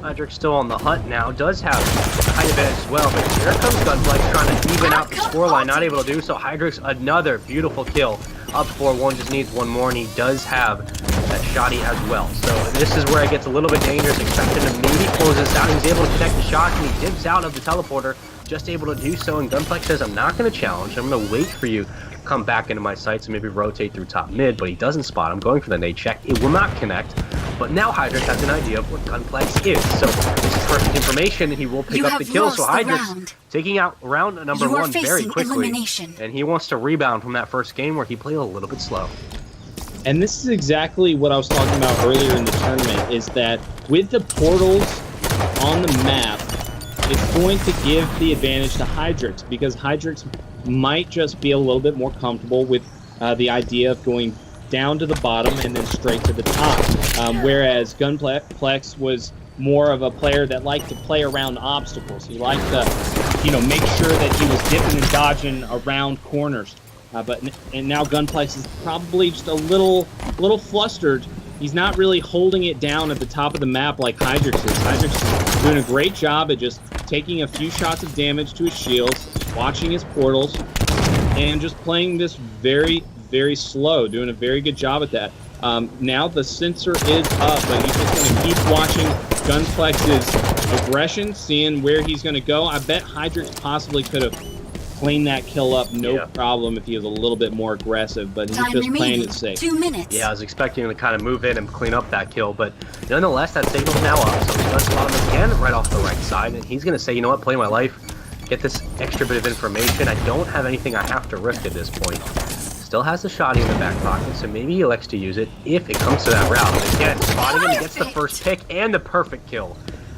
Hydrix still on the hunt now, does have a height advantage as well, but here comes Gunflex trying to even out the scoreline, not able to do so. Hydrix, another beautiful kill, up 4-1, just needs one more, and he does have that shotty as well. So this is where it gets a little bit dangerous, expecting to maybe close this out. He's able to connect the shots, and he dips out of the teleporter, just able to do so, and Gunflex says, I'm not going to challenge, I'm going to wait for you to come back into my sights and maybe rotate through top mid, but he doesn't spot him, going for the nade check. It will not connect. But now Hydrix has an idea of what Gunflex is. So this is perfect information, and he will pick You up the have kill. So lost the Hydrix round. taking out round number You are 1 very facing quickly. elimination. And he wants to rebound from that first game where he played a little bit slow. And this is exactly what I was talking about earlier in the tournament, is that with the portals on the map, it's going to give the advantage to Hydrix, because Hydrix might just be a little bit more comfortable with the idea of going down to the bottom and then straight to the top. Whereas Gunplex was more of a player that liked to play around obstacles. He liked to, make sure that he was dipping and dodging around corners. And now Gunplex is probably just a little flustered. He's not really holding it down at the top of the map like Hydrix is. Hydrix is doing a great job at just taking a few shots of damage to his shields, watching his portals, and just playing this very, very slow, doing a very good job at that. Now the sensor is up, but he's just going to keep watching Gunplex's aggression, seeing where he's going to go. I bet Hydrix possibly could have cleaned that kill up no problem if he was a little bit more aggressive, but he's Time just playing remaining. it safe. 2 minutes. Yeah, I was expecting him to kind of move in and clean up that kill, but nonetheless, that signal's now up. So he's going to spot him again right off the right side, and he's going to say, you know what, play my life, get this extra bit of information. I don't have anything I have to risk at this point. Still has the shotty in the back pocket, so maybe he elects to use it if it comes to that route. But again, spotting him, he gets the first pick and the perfect kill.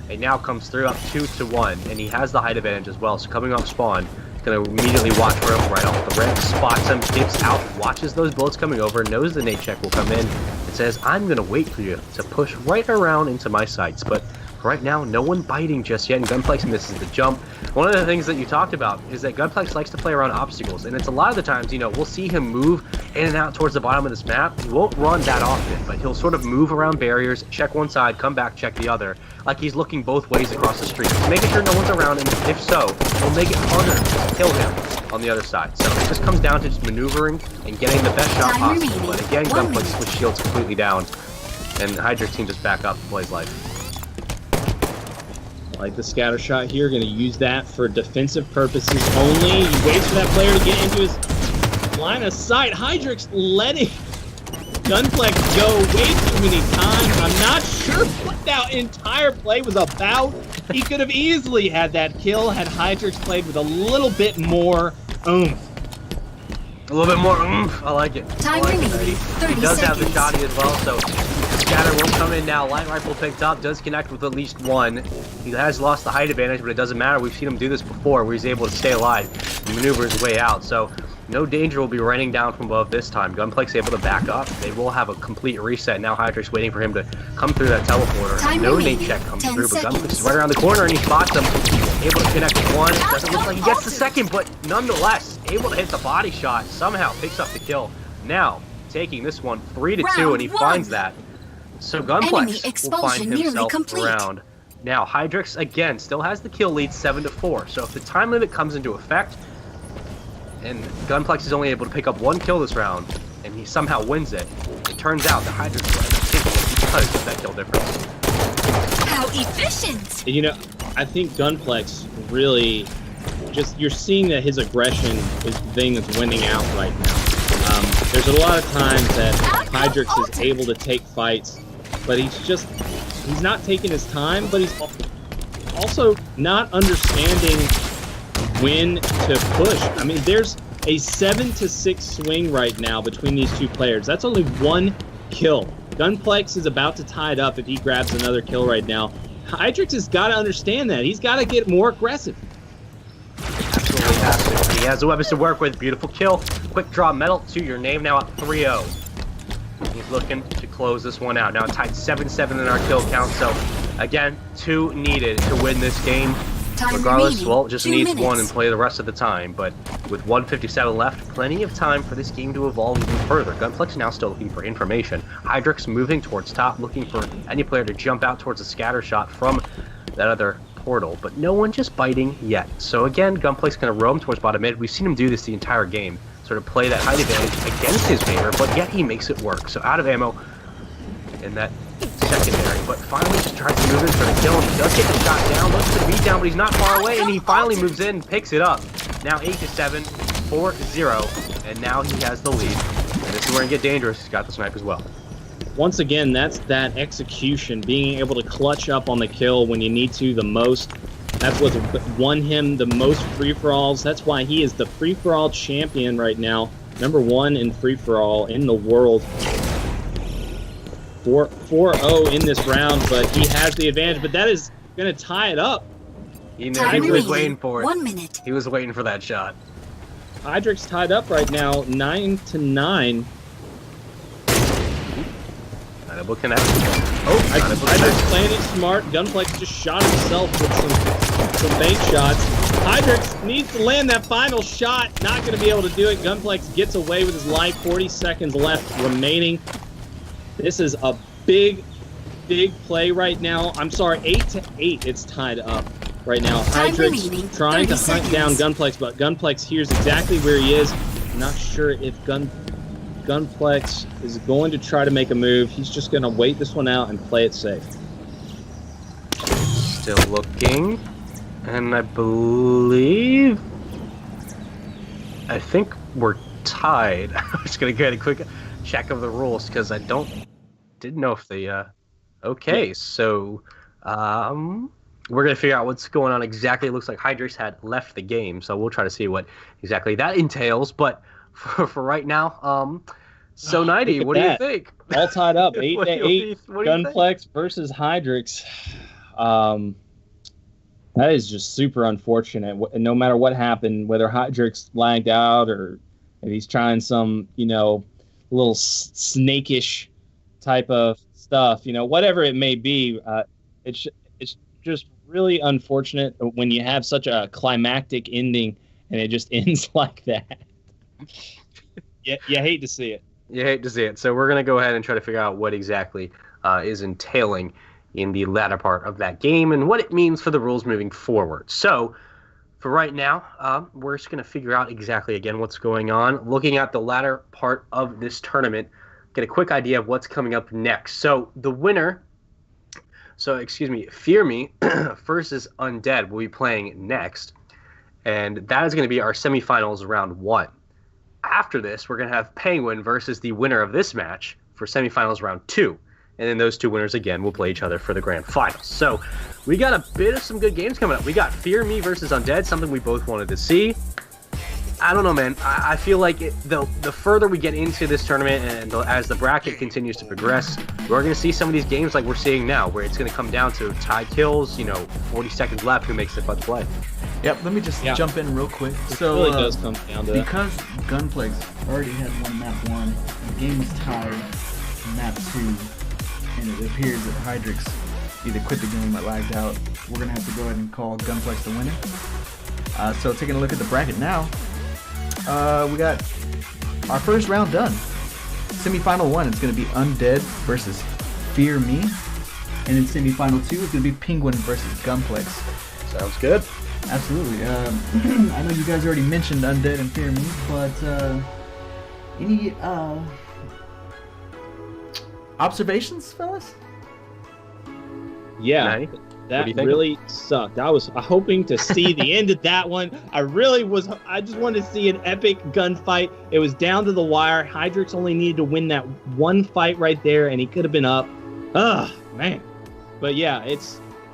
He now comes through up 2-1, and he has the height advantage as well. So coming off spawn, gonna immediately watch for him right off the rip, spots him, dips out, watches those bullets coming over, knows the nade check will come in, and says, I'm gonna wait for you to push right around into my sights. But right now, no one biting just yet, and Gunplex misses the jump. One of the things that you talked about is that Gunplex likes to play around obstacles, and it's a lot of the times, we'll see him move in and out towards the bottom of this map. He won't run that often, but he'll sort of move around barriers, check one side, come back, check the other, like he's looking both ways across the street, making sure no one's around, and if so, he'll make it harder to kill him on the other side. So it just comes down to just maneuvering and getting the best shot Time possible. remaining. But again, 1 Gunplex minute. with shields completely down, and Hydrix team just back up and plays life. Like the scatter shot here, going to use that for defensive purposes only. He waits for that player to get into his line of sight. Hydrix letting Gunplex go way too many times. I'm not sure what that entire play was about. He could have easily had that kill had Hydrix played with a little bit more oomph. A little bit more oomph. I like it. Time I like it, remaining. Eddie. 30 He does have the seconds. shotty as well, so scatter will come in now. Light rifle picked up, does connect with at least one. He has lost the height advantage, but it doesn't matter. We've seen him do this before, where he's able to stay alive and maneuver his way out. So No danger will be raining down from above this time. Gunplex able to back up. They will have a complete reset. Now Hydrix waiting for him to come through that teleporter. Time No remaining. nade check comes 10 through, but Gunplex seconds. is right around the corner and he spots him. Able to connect one. Doesn't look like he gets the second, but nonetheless, able to hit the body shot. Somehow picks up the kill. Now, taking this one 3-2, and he Round finds one. that. So Enemy Gunplex will find expulsion nearly himself complete. around. Now, Hydrix, again, still has the kill lead 7-4. So if the time limit comes into effect, and Gunplex is only able to pick up one kill this round, and he somehow wins it, it turns out that Hydrix will end up taking it because of that kill difference. How efficient! You know, I think Gunplex really just, you're seeing that his aggression is the thing that's winning out right now. There's a lot of times that Hydrix is able to take fights, but he's not taking his time, but he's also not understanding when to push. I mean, there's a 7-6 swing right now between these two players. That's only one kill. Gunplex is about to tie it up if he grabs another kill right now. Hydrix has got to understand that. He's got to get more aggressive. Absolutely has to. He has the weapons to work with. Beautiful kill. Quick draw medal to your name now at 3-0. He's looking to close this one out. Now tied 7-7 in our kill count. So again, 2 needed to win this game. Time Regardless, remaining. well, just 2 needs minutes. one and play the rest of the time. But with 1:57 left, plenty of time for this game to evolve even further. Gunplex now still looking for information. Hydrix moving towards top, looking for any player to jump out towards a scatter shot from that other portal. But no one just biting yet. So again, Gunplex going to roam towards bottom mid. We've seen him do this the entire game. Sort of play that height advantage against his favor, but yet he makes it work. So out of ammo in that secondary, but finally just tries to move in for the kill, and he does get the shot down, looks to beat down, but he's not far away, and he finally moves in and picks it up. Now 8-7, 4-0, and now he has the lead. And this is where it get dangerous. He's got the snipe as well. Once again, that's that execution, being able to clutch up on the kill when you need to the most. That's what's won him the most free-for-alls. That's why he is the free-for-all champion right now. #1 in free-for-all in the world. 4-0 in this round, but he has the advantage. But that is going to tie it up. He knew Time he was remaining. waiting for it. 1 minute. He was waiting for that shot. Hydrix tied up right now, 9-9. Double connect. Oh, Hydrix playing it smart. Gunplex just shot himself with some bank shots. Hydrix needs to land that final shot. Not going to be able to do it. Gunplex gets away with his life. 40 seconds left remaining. This is a big play right now. I'm sorry, 8-8. It's tied up right now. Time Hydrix remaining, trying to 30 hunt down seconds. Gunplex, but Gunplex hears exactly where he is. I'm not sure if Gunplex is going to try to make a move. He's just going to wait this one out and play it safe. Still looking, and I think we're tied. I'm just gonna get a quick check of the rules because I didn't know if they. Okay, so we're gonna figure out what's going on exactly. It looks like Hydrix had left the game, so we'll try to see what exactly that entails. But for right now, so 90, look at what do you that. think? All tied up, What do you- 8-8. what do you think? Gunplex versus Hydrix. That is just super unfortunate. And no matter what happened, whether Hydrix lagged out or if he's trying some, little snakish type of stuff, whatever it may be, it's just really unfortunate when you have such a climactic ending and it just ends like that. Yeah, you hate to see it. You hate to see it. So we're going to go ahead and try to figure out what exactly is entailing in the latter part of that game and what it means for the rules moving forward. So for right now, we're just going to figure out exactly, again, what's going on. Looking at the latter part of this tournament, get a quick idea of what's coming up next. So the winner, Fear Me versus Undead will be playing next. And that is going to be our semifinals round 1. After this, we're going to have Penguin versus the winner of this match for semifinals round 2. And then those two winners, again, will play each other for the grand finals. So we got a bit of some good games coming up. We got Fear Me versus Undead, something we both wanted to see. I don't know, man. I feel like the further we get into this tournament and as the bracket continues to progress, we're going to see some of these games like we're seeing now, where it's going to come down to tie kills, 40 seconds left, who makes the clutch play. Yep, let me just Yeah. jump in real quick. It So, really does come down to that. because Gunplex already had won map 1, the game is tied in map 2, and it appears that Hydrix either quit the game or lagged out. We're going to have to go ahead and call Gunplex the winner. So taking a look at the bracket now, we got our first round done. Semi-final 1, it's going to be Undead versus Fear Me. And in semi-final 2, it's going to be Penguin versus Gunplex. Sounds good. Absolutely. I know you guys already mentioned Undead and Fear Me, but any observations, fellas? Yeah, Nice. What that do you think? really sucked. I was hoping to see the end of that one. I just wanted to see an epic gunfight. It was down to the wire. Hydrix only needed to win that one fight right there, and he could have been up. Ugh, man. But yeah,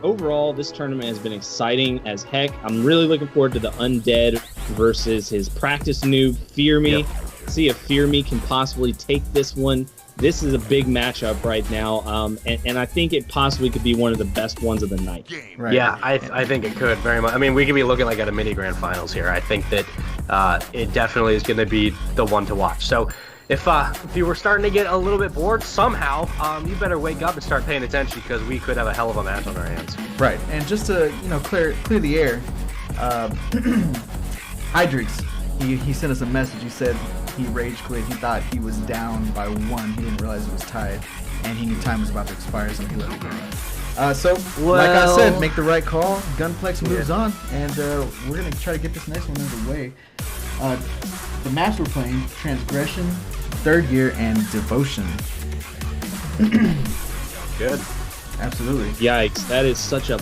overall, this tournament has been exciting as heck. I'm really looking forward to the Undead versus his practice noob, Fear Me. Yep. See if Fear Me can possibly take this one. This is a big matchup right now, and I think it possibly could be one of the best ones of the night. Right. Yeah, I think it could very much. I mean, we could be looking like at a mini grand finals here. I think that it definitely is going to be the one to watch. So if you were starting to get a little bit bored somehow, you better wake up and start paying attention because we could have a hell of a match on our hands. Right. And just to clear the air, Hydrix, he sent us a message. He said he rage quit. He thought he was down by 1. He didn't realize it was tied, and he knew time was about to expire, so he let it go. So, like I said, Well- make the right call. Gunplex moves on, and we're gonna try to get this next one underway. The maps we're playing: Transgression, Third Gear, and Devotion. Good. Absolutely. Yikes, that is such a,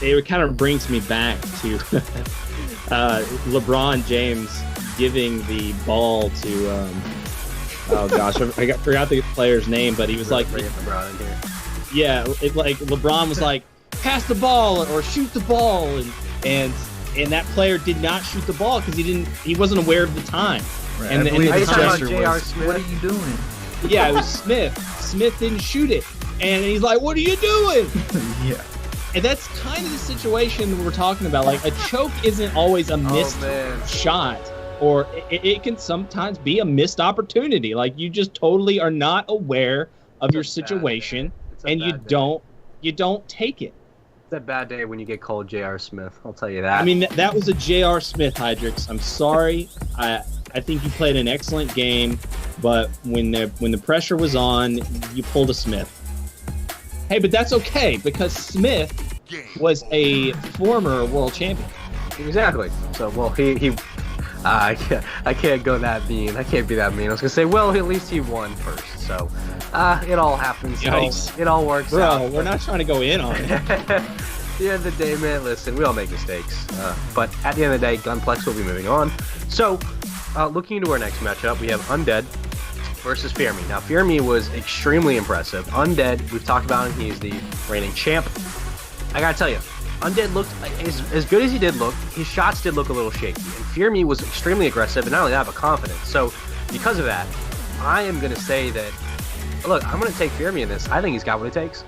it kind of brings me back to LeBron James giving the ball to, oh gosh, I forgot the player's name, but he was like, Bring LeBron in here. yeah, LeBron was like, pass the ball or shoot the ball, and that player did not shoot the ball because he wasn't aware of the time. Right. And I the- believe and his the time- gesture J.R. was, Smith. "What are you doing?" Yeah, it was Smith. Smith didn't shoot it, and he's like, "What are you doing?" Yeah. And that's kind of the situation we're talking about. Like, a choke isn't always a missed man. shot, or it can sometimes be a missed opportunity. Like, you just totally are not aware of your It's a bad situation, day. It's a and you bad day. don't take it. It's a bad day when you get called J.R. Smith. I'll tell you that. I mean, that was a J.R. Smith, Hydrix. I'm sorry. I think you played an excellent game, but when the pressure was on, you pulled a Smith. Hey, but that's okay because Smith was a former world champion. Exactly. So, well, I can't go that mean. I can't be that mean. I was gonna say, well, at least he won first. So, it all happens. Yikes. It all works Bro, out. we're not trying to go in on it. At the end of the day, man, listen, we all make mistakes. But at the end of the day, Gunplex will be moving on. So, looking into our next matchup, we have Undead versus Fear Me. Now, Fear Me was extremely impressive. Undead, we've talked about him. He's the reigning champ. I gotta tell you, Undead looked as good as he did look. His shots did look a little shaky, and Fear Me was extremely aggressive, and not only that, but confident. So, because of that, I am gonna say that. Look, I'm gonna take Fear Me in this. I think he's got what it takes.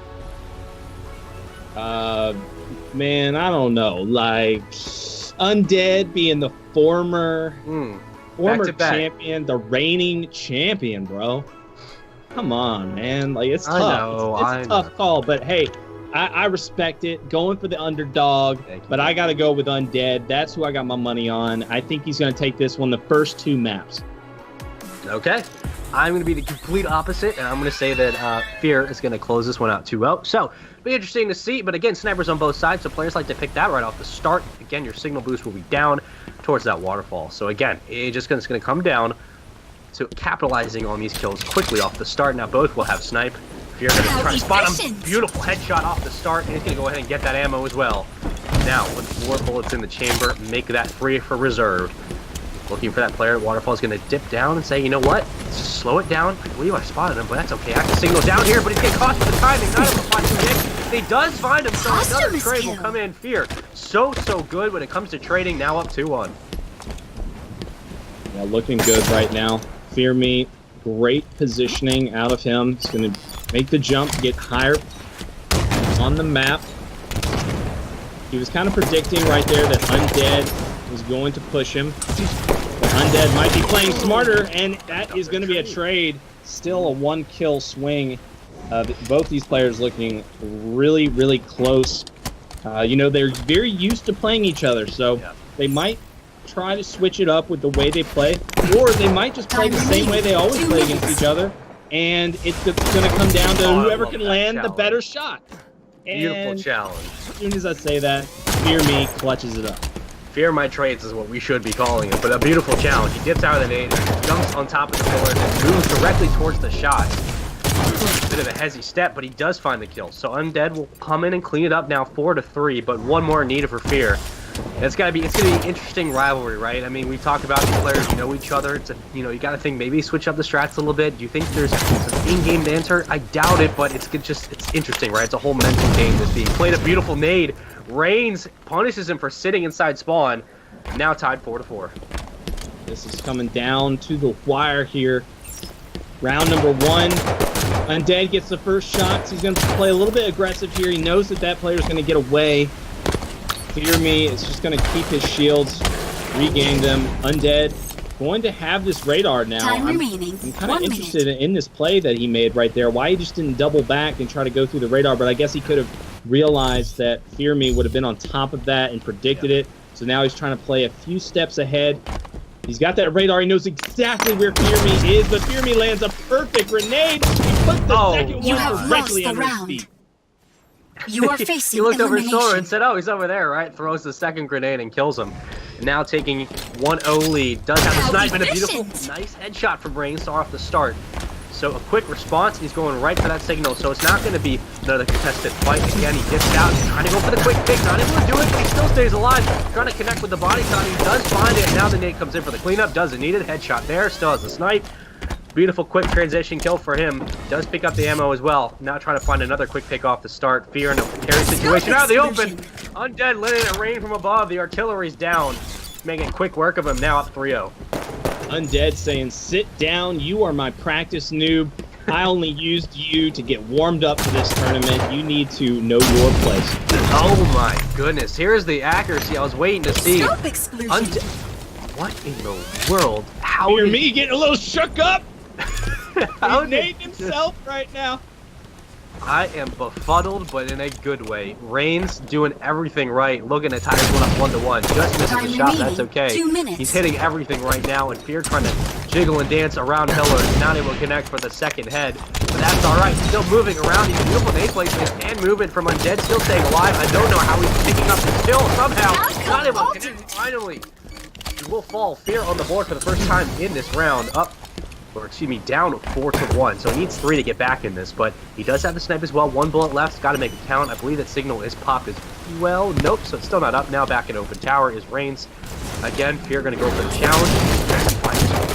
Man, I don't know. Like, Undead being the former Back-to-back. champion, the reigning champion, bro. Come on, man. Like, it's I tough. know, It's I a tough know. call, but hey, I respect it. Going for the underdog, Thank you. but I got to go with Undead. That's who I got my money on. I think he's going to take this one the first 2 maps. Okay. I'm going to be the complete opposite, and I'm going to say that Fear is going to close this one out 2-0. So, be interesting to see, but again, snipers on both sides, so players like to pick that right off the start. Again, your signal boost will be down towards that waterfall. So again, it's going to come down to capitalizing on these kills quickly off the start. Now, both will have snipe. Fear going to try to spot him. Efficient. Beautiful headshot off the start, and he's going to go ahead and get that ammo as well. Now, with 4 bullets in the chamber, make that free for reserve. Looking for that player. Waterfall's going to dip down and say, you know what? Let's just slow it down. I believe I spotted him, but that's okay. I can signal down here, but he's getting caught with the timing. Not able to find him. He does find him, so another Customer's trade will kill. come in. Fear. So good when it comes to trading. Now up 2-1. Yeah, looking good right now. Fear Me, great positioning out of him. He's going to make the jump, get higher on the map. He was kind of predicting right there that Undead was going to push him. But Undead might be playing smarter, and that is going to be a trade. Still a 1-kill swing. Both these players looking really, really close. You know, they're very used to playing each other, so they might try to switch it up with the way they play, or they might just play the same way they always play against each other, and it's going to come down to whoever can land the better shot. Beautiful And challenge. as soon as I say that, Fear Me clutches it up. Fear my trades is what we should be calling it, but a beautiful challenge. He dips out of the nade, jumps on top of the pillar, and moves directly towards the shot. Bit of a hezzy step, but he does find the kill. So Undead will come in and clean it up now, 4-3, but one more needed for Fear. And it's gonna be an interesting rivalry, right? I mean, we talked about these players know each other. It's you gotta think maybe switch up the strats a little bit. Do you think there's some in-game banter? I doubt it, but it's interesting, right? It's a whole mental game that's being played. A beautiful nade. Reigns punishes him for sitting inside spawn. Now tied 4-4. This is coming down to the wire here. Round number 1. Undead gets the first shots. He's going to play a little bit aggressive here. He knows that player is going to get away. Fear Me is just going to keep his shields, regain them. Undead going to have this radar now. Time I'm remaining. kind 1 of minute. interested in this play that he made right there. Why he just didn't double back and try to go through the radar, but I guess he could have realized that Fear Me would have been on top of that and predicted it. So now he's trying to play a few steps ahead. He's got that radar. He knows exactly where Fear Me is, but Fear Me lands a perfect grenade. He put the second You one have directly lost the under his round. feet. You are facing He looked over his shoulder elimination. and said, oh, he's over there, right? Throws the second grenade and kills him. Now taking 1-0 lead. Does have a How snipe and a beautiful, efficient. nice headshot from Reigns off the start. So a quick response, and he's going right for that signal. So it's not going to be another contested fight. Again, he dips out, he's trying to go for the quick pick. Not able to do it, but he still stays alive. Trying to connect with the body shot. He does find it. Now the nade comes in for the cleanup. Doesn't need it. Headshot there. Still has the snipe. Beautiful quick transition kill for him. Does pick up the ammo as well. Now trying to find another quick pick off the start. Fear in a precarious situation. Out of the open. Undead letting it rain from above. The artillery's down. Making quick work of him. Now up 3-0. Undead saying, sit down, you are my practice noob. I only used you to get warmed up for this tournament. You need to know your place. Oh my goodness. Here's the accuracy I was waiting to see. Scope explosion. What in the world? How Fear did- Me getting a little shook up. how He's did- nading himself right now. I am befuddled, but in a good way. Reigns doing everything right. Looking at ties one up 1-1. Just misses Time the shot. That's remaining. okay. 2 minutes. He's hitting everything right now, and Fear trying to jiggle and dance around pillars. Not able to connect for the second head, but that's all right. Still moving around. He's beautiful nade placement and movement from Undead. Still staying alive. I don't know how he's picking up the kill somehow. Not able to connect. Finally, he will fall. Fear on the board for the first time in this round. Down 4-1, so he needs 3 to get back in this, but he does have the snipe as well. 1 bullet left, got to make it count. I believe that signal is popped as well. Nope, so it's still not up. Now back in open tower is Reigns. Again, Fear going to go for the challenge.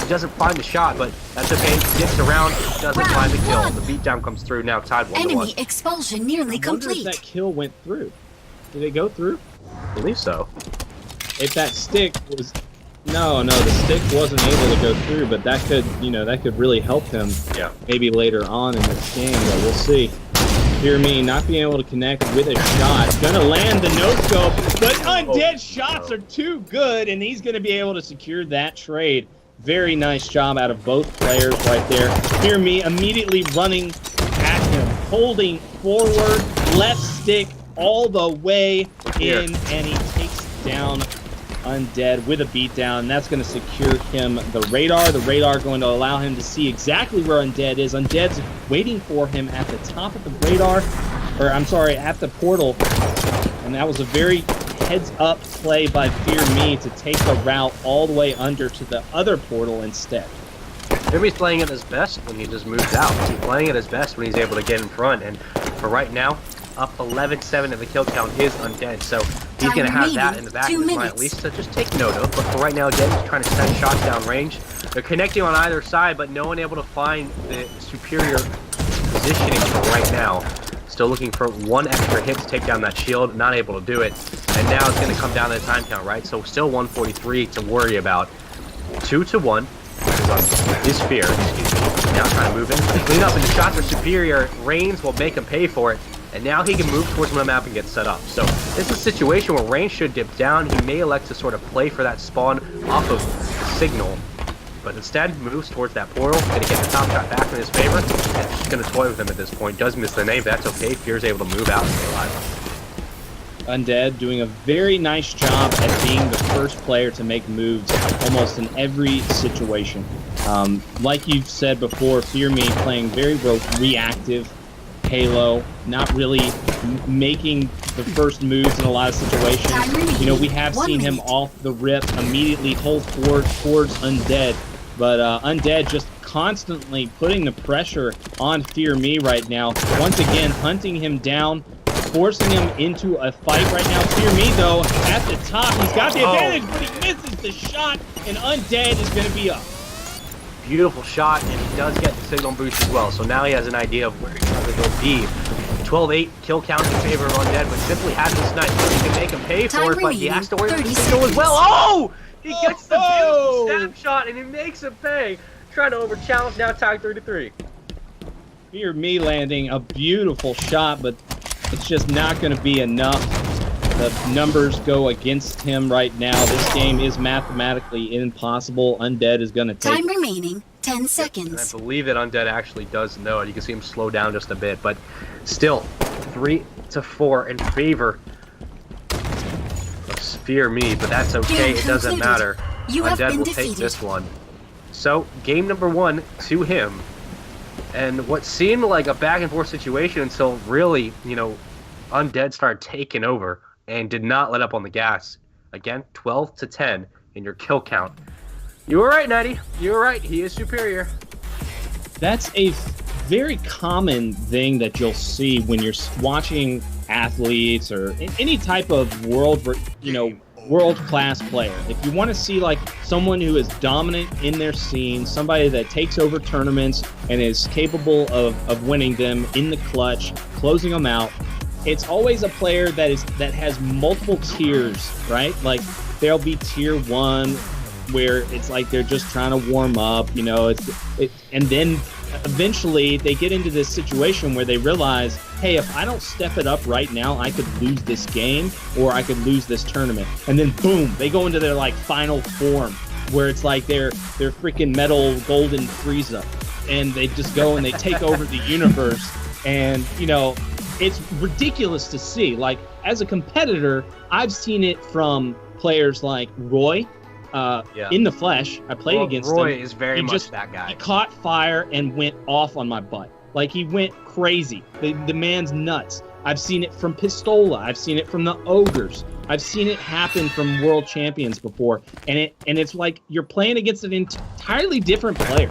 He doesn't find the shot, but that's okay. He dips around, doesn't find the kill. The beatdown comes through, now tied 1-1. Enemy expulsion nearly I wonder if complete. that kill went through. Did it go through? I believe so. If that stick was... No, the stick wasn't able to go through, but that could, that could really help him Yeah. maybe later on in this game, but we'll see. Fear Me not being able to connect with a shot. Gonna land the no-scope, but Undead shots are too good, and he's gonna be able to secure that trade. Very nice job out of both players right there. Fear Me immediately running at him, holding forward, left stick all the way in, and he takes down Undead with a beatdown, and that's going to secure him the radar. The radar going to allow him to see exactly where Undead is. Undead's waiting for him at the top of the radar, at the portal, and that was a very heads-up play by Fear Me to take the route all the way under to the other portal instead. Fear Me's playing at his best when he just moves out. He's playing at his best when he's able to get in front, and for right now, up 11-7 in the kill count is Undead, so he's going to have that in the back of his mind at least to just take note of. But for right now, again, he's trying to send shots down range. They're connecting on either side, but no one able to find the superior positioning for right now. Still looking for 1 extra hit to take down that shield, not able to do it. And now it's going to come down to the time count, right? So still 143 to worry about. 2-1 is Fear. Now trying to move in. Clean up, and the shots are superior. Reigns will make him pay for it. and now he can move towards the map and get set up. So this is a situation where Rain should dip down. He may elect to sort of play for that spawn off of the signal, but instead moves towards that portal, gonna get the top shot back in his favor, and just gonna toy with him at this point. Does miss the name, but that's okay. Fear's able to move out and stay alive. Undead doing a very nice job at being the first player to make moves almost in every situation. Like you've said before, Fear Me playing very reactive Halo, not really making the first moves in a lot of situations. You know, we have seen him off the rip immediately hold forward towards Undead, but Undead just constantly putting the pressure on Fear Me right now. Once again, hunting him down, forcing him into a fight right now. Fear Me, though, at the top, he's got the advantage, but he misses the shot, and Undead is going to be up. Beautiful shot, and he does get the signal boost as well. So now he has an idea of where he's going to go be. 12-8 kill count in favor of Undead, but simply has the snipe. So he can make him pay for it, but he has to worry about the signal as well. Oh! He gets the beautiful snapshot, and he makes him pay. Trying to over-challenge, now tied 3-3. Fear Me landing a beautiful shot, but it's just not going to be enough. The numbers go against him right now. This game is mathematically impossible. Undead is going to take... Time remaining, 10 seconds. And I believe that Undead actually does know it. You can see him slow down just a bit, but still, 3-4 in favor of Fear Me, but that's okay. It doesn't matter. Undead will take this one. So, game number 1 to him. And what seemed like a back-and-forth situation until really, you know, Undead started taking over and did not let up on the gas. Again, 12-10 in your kill count. You were right, Natty. You were right. He is superior. That's a very common thing that you'll see when you're watching athletes or any type of world-class player. If you want to see like someone who is dominant in their scene, somebody that takes over tournaments and is capable of winning them in the clutch, closing them out, it's always a player that has multiple tiers, right? Like there'll be tier 1 where it's like they're just trying to warm up, you know, and then eventually they get into this situation where they realize, hey, if I don't step it up right now, I could lose this game or I could lose this tournament. And then boom, they go into their like final form where it's like they're freaking metal golden Frieza, and they just go and they take over the universe. And you know, it's ridiculous to see. Like as a competitor, I've seen it from players like Roy. In the flesh, I played against him. Roy is very much that guy. He caught fire and went off on my butt. Like, he went crazy. The man's nuts. I've seen it from Pistola. I've seen it from the Ogres. I've seen it happen from world champions before. And it's like you're playing against an entirely different player.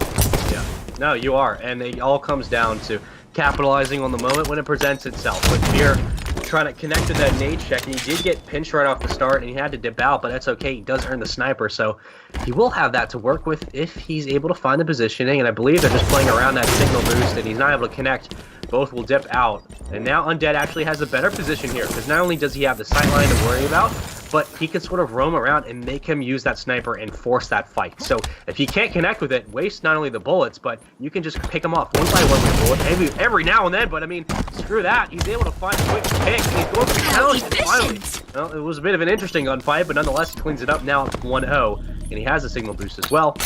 Yeah. No, you are. And it all comes down to capitalizing on the moment when it presents itself. With Fear trying to connect to that nade check, and he did get pinched right off the start, and he had to dip out, but that's okay. He does earn the sniper, so he will have that to work with if he's able to find the positioning, and I believe they're just playing around that signal boost, and he's not able to connect. Both will dip out, and now Undead actually has a better position here, because not only does he have the sight line to worry about, but he can sort of roam around and make him use that sniper and force that fight. So if he can't connect with it, waste not only the bullets, but you can just pick him off one by one with a bullet, every now and then, but I mean, screw that. He's able to find a quick pick, and he's going for the challenge, and finally. Well, it was a bit of an interesting gunfight, but nonetheless, he cleans it up now. It's 1-0, and he has a signal boost as well.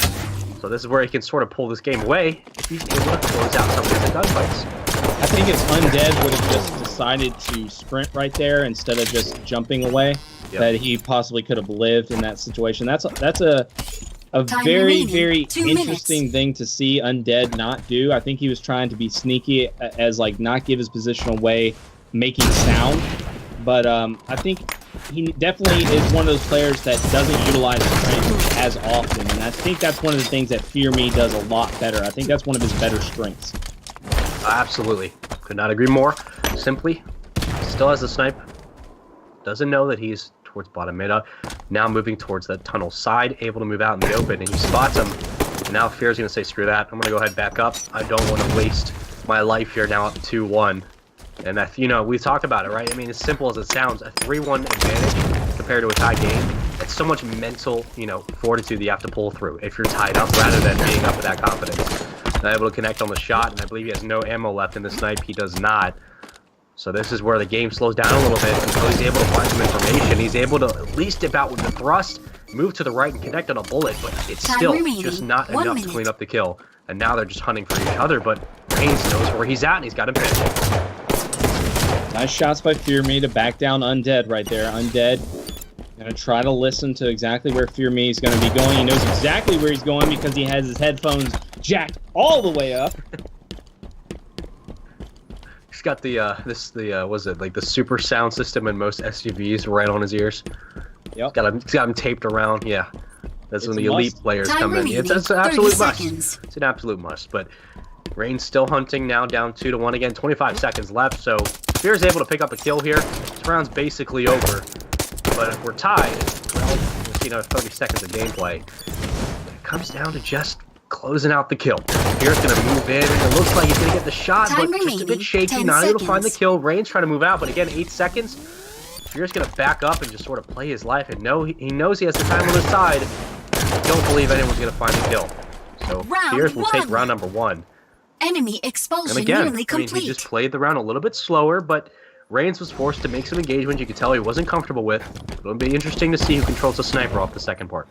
So this is where he can sort of pull this game away if he's able to close out some of these gunfights. I think if Undead would have just decided to sprint right there instead of just jumping away, that he possibly could have lived in that situation. That's a very, very interesting thing to see Undead not do. I think he was trying to be sneaky as like not give his position away, making sound. But I think he definitely is one of those players that doesn't utilize strength as often. And I think that's one of the things that Fear Me does a lot better. I think that's one of his better strengths. Absolutely. Could not agree more. Simply, still has the snipe. Doesn't know that he's towards bottom mid. Now moving towards that tunnel side, able to move out in the open, and he spots him. And now Fear's going to say, screw that. I'm going to go ahead back up. I don't want to waste my life here now up 2-1. And that, you know, we talked about it, right? I mean, as simple as it sounds, a 3-1 advantage compared to a tie game, it's so much mental, you know, fortitude that you have to pull through if you're tied up rather than being up with that confidence. Not able to connect on the shot, and I believe he has no ammo left in the snipe. He does not. So this is where the game slows down a little bit until he's able to find some information. He's able to at least dip out with the thrust, move to the right and connect on a bullet, but it's still just not enough to clean up the kill. And now they're just hunting for each other, but Reigns knows where he's at and he's got him pinned. Nice shots by Fear Me to back down Undead right there. Undead gonna try to listen to exactly where Fear Me is gonna be going. He knows exactly where he's going because he has his headphones jacked all the way up. He's got the was it like the super sound system in most SUVs right on his ears. Yep. He's got him taped around. Yeah, that's when the elite players Time come in. remaining, It's an absolute 30 must. seconds. It's an absolute must. But Reigns still hunting now, down 2-1 again. 25 seconds left. So Fear's able to pick up a kill here. This round's basically over. But if we're tied, well, we'll see another 30 seconds of gameplay. It comes down to just closing out the kill. Fear's gonna move in, and it looks like he's gonna get the shot, Time but just a remaining, bit shaky, 10 not able to find the seconds. kill. Reigns trying to move out, but again, 8 seconds. Fear's gonna back up and just sort of play his life, and he knows he has the time on his side. I don't believe anyone's gonna find the kill. So Round Fears will take one. round number 1. Enemy And expulsion again, nearly I mean, complete. he just played the round a little bit slower, but Reigns was forced to make some engagement you could tell he wasn't comfortable with. It'll be interesting to see who controls the sniper off the second part.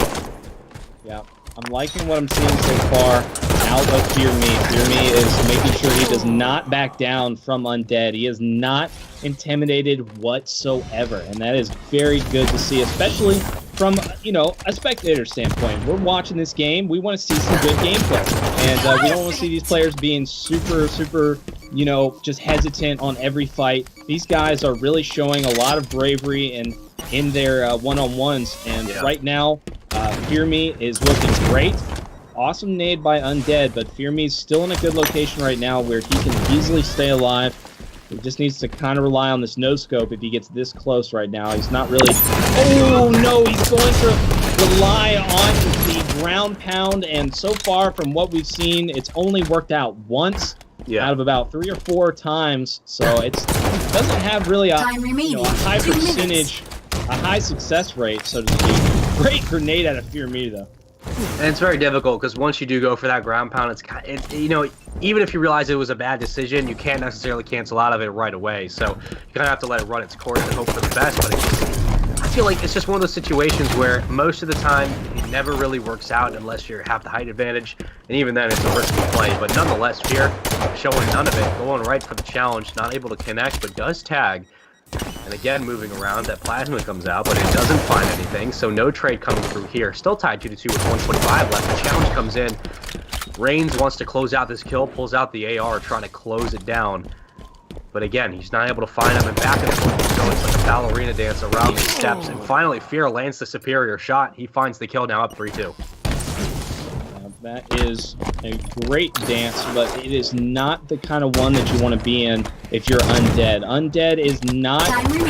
Yeah, I'm liking what I'm seeing so far out of Fear Me. Fear Me is making sure he does not back down from Undead. He is not intimidated whatsoever, and that is very good to see, especially from, you know, a spectator standpoint. We're watching this game. We want to see some good gameplay, and we don't want to see these players being super, you know, just hesitant on every fight. These guys are really showing a lot of bravery in their one-on-ones, and Yeah. right now, Fear Me is looking great. Awesome nade by Undead, but Fear Me's still in a good location right now where he can easily stay alive. He just needs to kind of rely on this no-scope if he gets this close right now. He's not really... Oh, no! He's going to rely on the ground pound, and so far from what we've seen, it's only worked out once out of about 3 or 4 times, so it doesn't have really a, Time remaining, a high 2 minutes. percentage, a high success rate, so to speak. Great grenade out of Fear Me, though. And it's very difficult because once you do go for that ground pound, you know, even if you realize it was a bad decision, you can't necessarily cancel out of it right away. So you kind of have to let it run its course and hope for the best. But I feel like it's just one of those situations where most of the time it never really works out unless you have the height advantage, and even then it's a risky play. But nonetheless, Fear showing none of it, going right for the challenge, not able to connect, but does tag. And again, moving around, that plasma comes out, but it doesn't find anything, so no trade coming through here. Still tied 2-2 with 125 left. The challenge comes in. Reigns wants to close out this kill, pulls out the AR, trying to close it down. But again, he's not able to find him and back and forth. So it's like a ballerina dance around these steps. And finally, Fear lands the superior shot. He finds the kill, now up 3-2. That is a great dance, but it is not the kind of one that you want to be in if you're Undead. Undead is not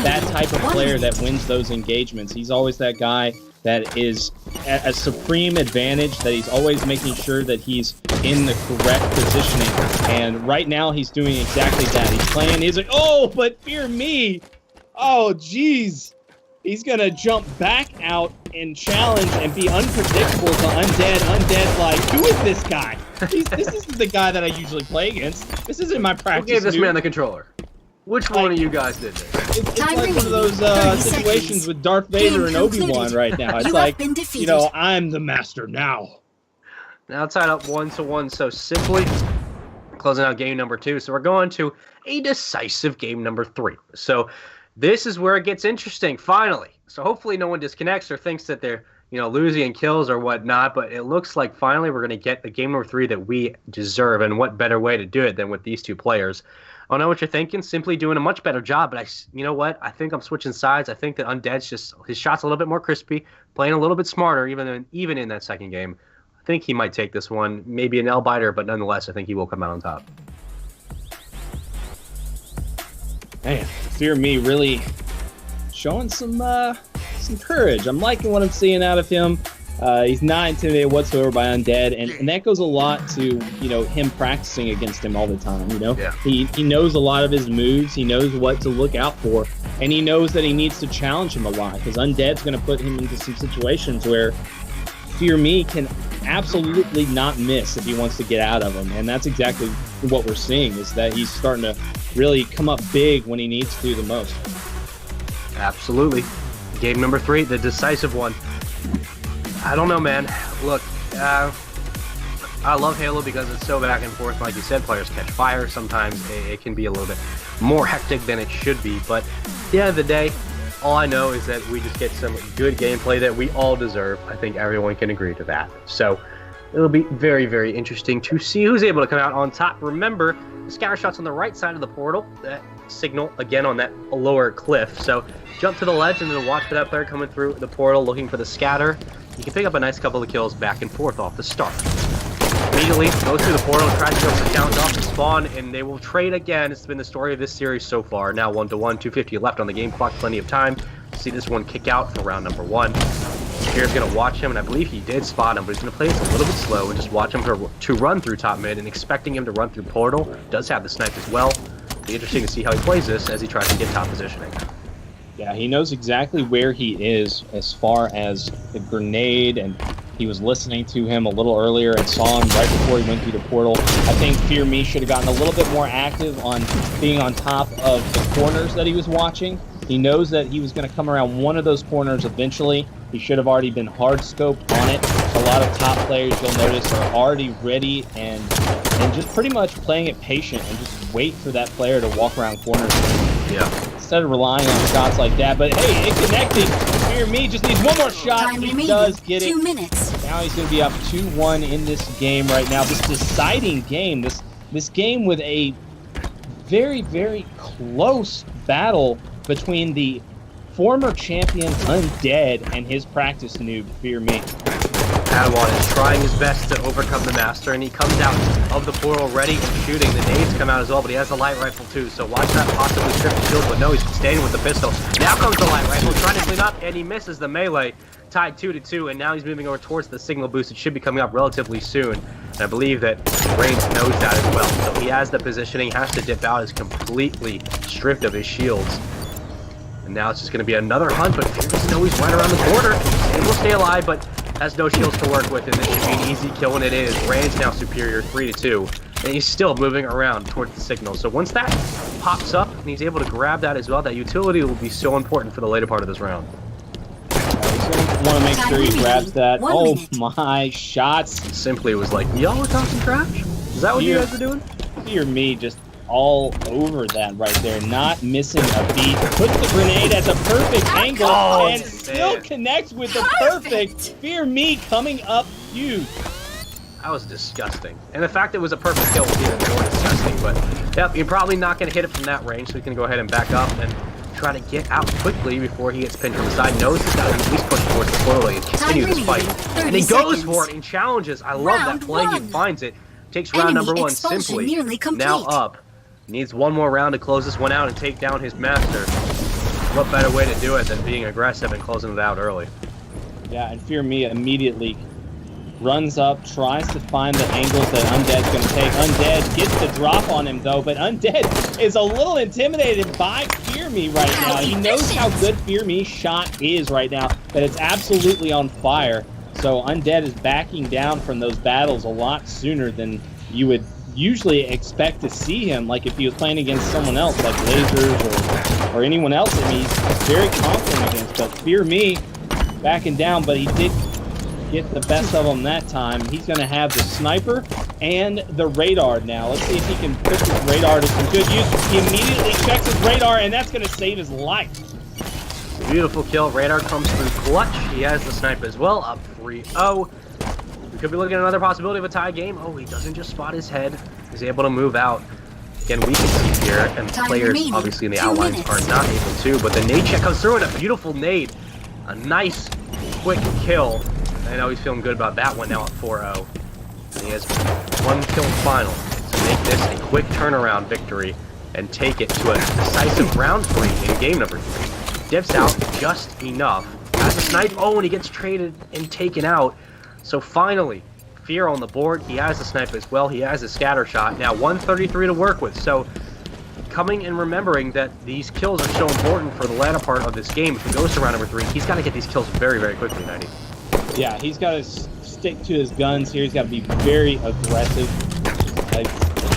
that type of player that wins those engagements. He's always that guy that is at a supreme advantage, that he's always making sure that he's in the correct positioning. And right now, he's doing exactly that. He's playing, he's like, oh, but Fear Me. Oh, jeez. He's going to jump back out and challenge and be unpredictable to Undead. Undead, like, who is this guy? This isn't the guy that I usually play against. This isn't my practice. Who gave this dude. man the controller? Which one of you guys did this? It's Time like one of those 30 situations seconds. with Darth Vader Game and Obi-Wan concluded. right now. It's You like, have been defeated. you know, I'm the master now. Now tied up 1-1, so simply closing out game number 2. So we're going to a decisive game number 3. So this is where it gets interesting, finally. So hopefully no one disconnects or thinks that they're, you know, losing in kills or whatnot, but it looks like finally we're going to get the game number 3 that we deserve, and what better way to do it than with these two players. I don't know what you're thinking, simply doing a much better job, but you know what? I think I'm switching sides. I think that Undead's just, his shot's a little bit more crispy, playing a little bit smarter even in that second game. I think he might take this one, maybe an L-biter, but nonetheless, I think he will come out on top. Man, Fear Me really showing some courage. I'm liking what I'm seeing out of him. He's not intimidated whatsoever by Undead, and that goes a lot to, you know, him practicing against him all the time. You know, Yeah. he knows a lot of his moves. He knows what to look out for, and he knows that he needs to challenge him a lot, because Undead's going to put him into some situations where Fear Me can absolutely not miss if he wants to get out of them. And that's exactly what we're seeing, is that he's starting to really come up big when he needs to the most. Absolutely. Game number 3, the decisive one. I don't know, man. Look, I love Halo because it's so back and forth. Like you said, players catch fire. Sometimes it can be a little bit more hectic than it should be. But at the end of the day, all I know is that we just get some good gameplay that we all deserve. I think everyone can agree to that. So it'll be very, very interesting to see who's able to come out on top. Remember, the scatter shot's on the right side of the portal. That signal, again, on that lower cliff. So jump to the ledge and then watch for that player coming through the portal looking for the scatter. You can pick up a nice couple of kills back and forth off the start. Immediately goes through the portal, tries to go for the count off the spawn, and they will trade again. It's been the story of this series so far. Now 1-1, 250 left on the game clock, plenty of time to see this one kick out for round number 1. Pierre's going to watch him, and I believe he did spot him, but he's going to play this a little bit slow and just watch him to run through top mid, and expecting him to run through portal. Does have the snipe as well. Be interesting to see how he plays this as he tries to get top positioning. Yeah, he knows exactly where he is as far as the grenade, and he was listening to him a little earlier and saw him right before he went through the portal. I think Fear Me should have gotten a little bit more active on being on top of the corners that he was watching. He knows that he was going to come around one of those corners eventually. He should have already been hard scoped on it. A lot of top players, you'll notice, are already ready and just pretty much playing it patient and just wait for that player to walk around corners. Yeah. Instead of relying on shots like that. But hey, it connected. Fear Me just needs one more shot. Time He remaining, does get 2 it. minutes. Now he's going to be up 2-1 in this game right now. This deciding game, this game with a very, very close battle between the former champion Undead and his practice noob, Fear Me. Padawan is trying his best to overcome the Master, and he comes out of the portal ready and shooting. The nades come out as well, but he has a light rifle too, so watch that possibly strip the shield, but no, he's staying with the pistol. Now comes the light rifle, trying to clean up, and he misses the melee. Tied 2-2, and now he's moving over towards the signal boost. It should be coming up relatively soon, and I believe that Reigns knows that as well. So he has the positioning, has to dip out, is completely stripped of his shields. And now it's just going to be another hunt, but Fear doesn't know he's right around the corner. He will stay alive, but has no shields to work with, and this should be an easy kill, and it is. Reigns now superior, 3-2, and he's still moving around towards the signal. So once that pops up, and he's able to grab that as well, that utility will be so important for the later part of this round. Want to make sure he grabs that. 1 Oh minute. my, shots. Simply was like, y'all were talking trash? Is that what you guys were doing? Fear Me just all over that right there, not missing a beat. Puts the grenade at the perfect angle Oh, and still man. connects with the Perfect. perfect. Fear Me coming up huge. That was disgusting. And the fact that it was a perfect kill was even more disgusting, but yep, you're probably not going to hit it from that range, so you can go ahead and back up and try to get out quickly before he gets pinned from the side. Knows he's got to at least push towards the portal and continue this fight. And he goes for it and challenges. I love that Round play. He 1. finds it. Takes round Enemy number 1 expulsion simply. nearly complete. Now up. Needs one more round to close this one out and take down his master. What better way to do it than being aggressive and closing it out early? Yeah, and Fear Me immediately runs up, tries to find the angles that Undead's going to take. Undead gets the drop on him, though, but Undead is a little intimidated by Fear Me right now. He knows how good Fear Me's shot is right now, that it's absolutely on fire. So Undead is backing down from those battles a lot sooner than you would usually expect to see him, like if he was playing against someone else, like Lasers or anyone else that he's very confident against. But Fear Me backing down, but he did get the best of him that time. He's going to have the sniper and the radar now. Let's see if he can put this radar to some good use. He immediately checks his radar, and that's going to save his life. Beautiful kill. Radar comes through clutch. He has the snipe as well. Up 3-0. We could be looking at another possibility of a tie game. Oh, he doesn't just spot his head. He's able to move out. Again, we can see here, and Time players remaining. obviously in the 2 outlines minutes. are not able to, but the nade check comes through and a beautiful nade. A nice, quick kill. I know he's feeling good about that one now at 4-0. And he has one kill final to make this a quick turnaround victory and take it to a decisive round 3 in game number 3. Dips out just enough. Has a snipe. Oh, and he gets traded and taken out. So finally, Fear on the board. He has the snipe as well. He has a scatter shot. Now 133 to work with. So coming and remembering that these kills are so important for the latter part of this game. If he goes to round number 3, he's got to get these kills very, very quickly, 90. Yeah, he's got to stick to his guns here. He's got to be very aggressive. Like,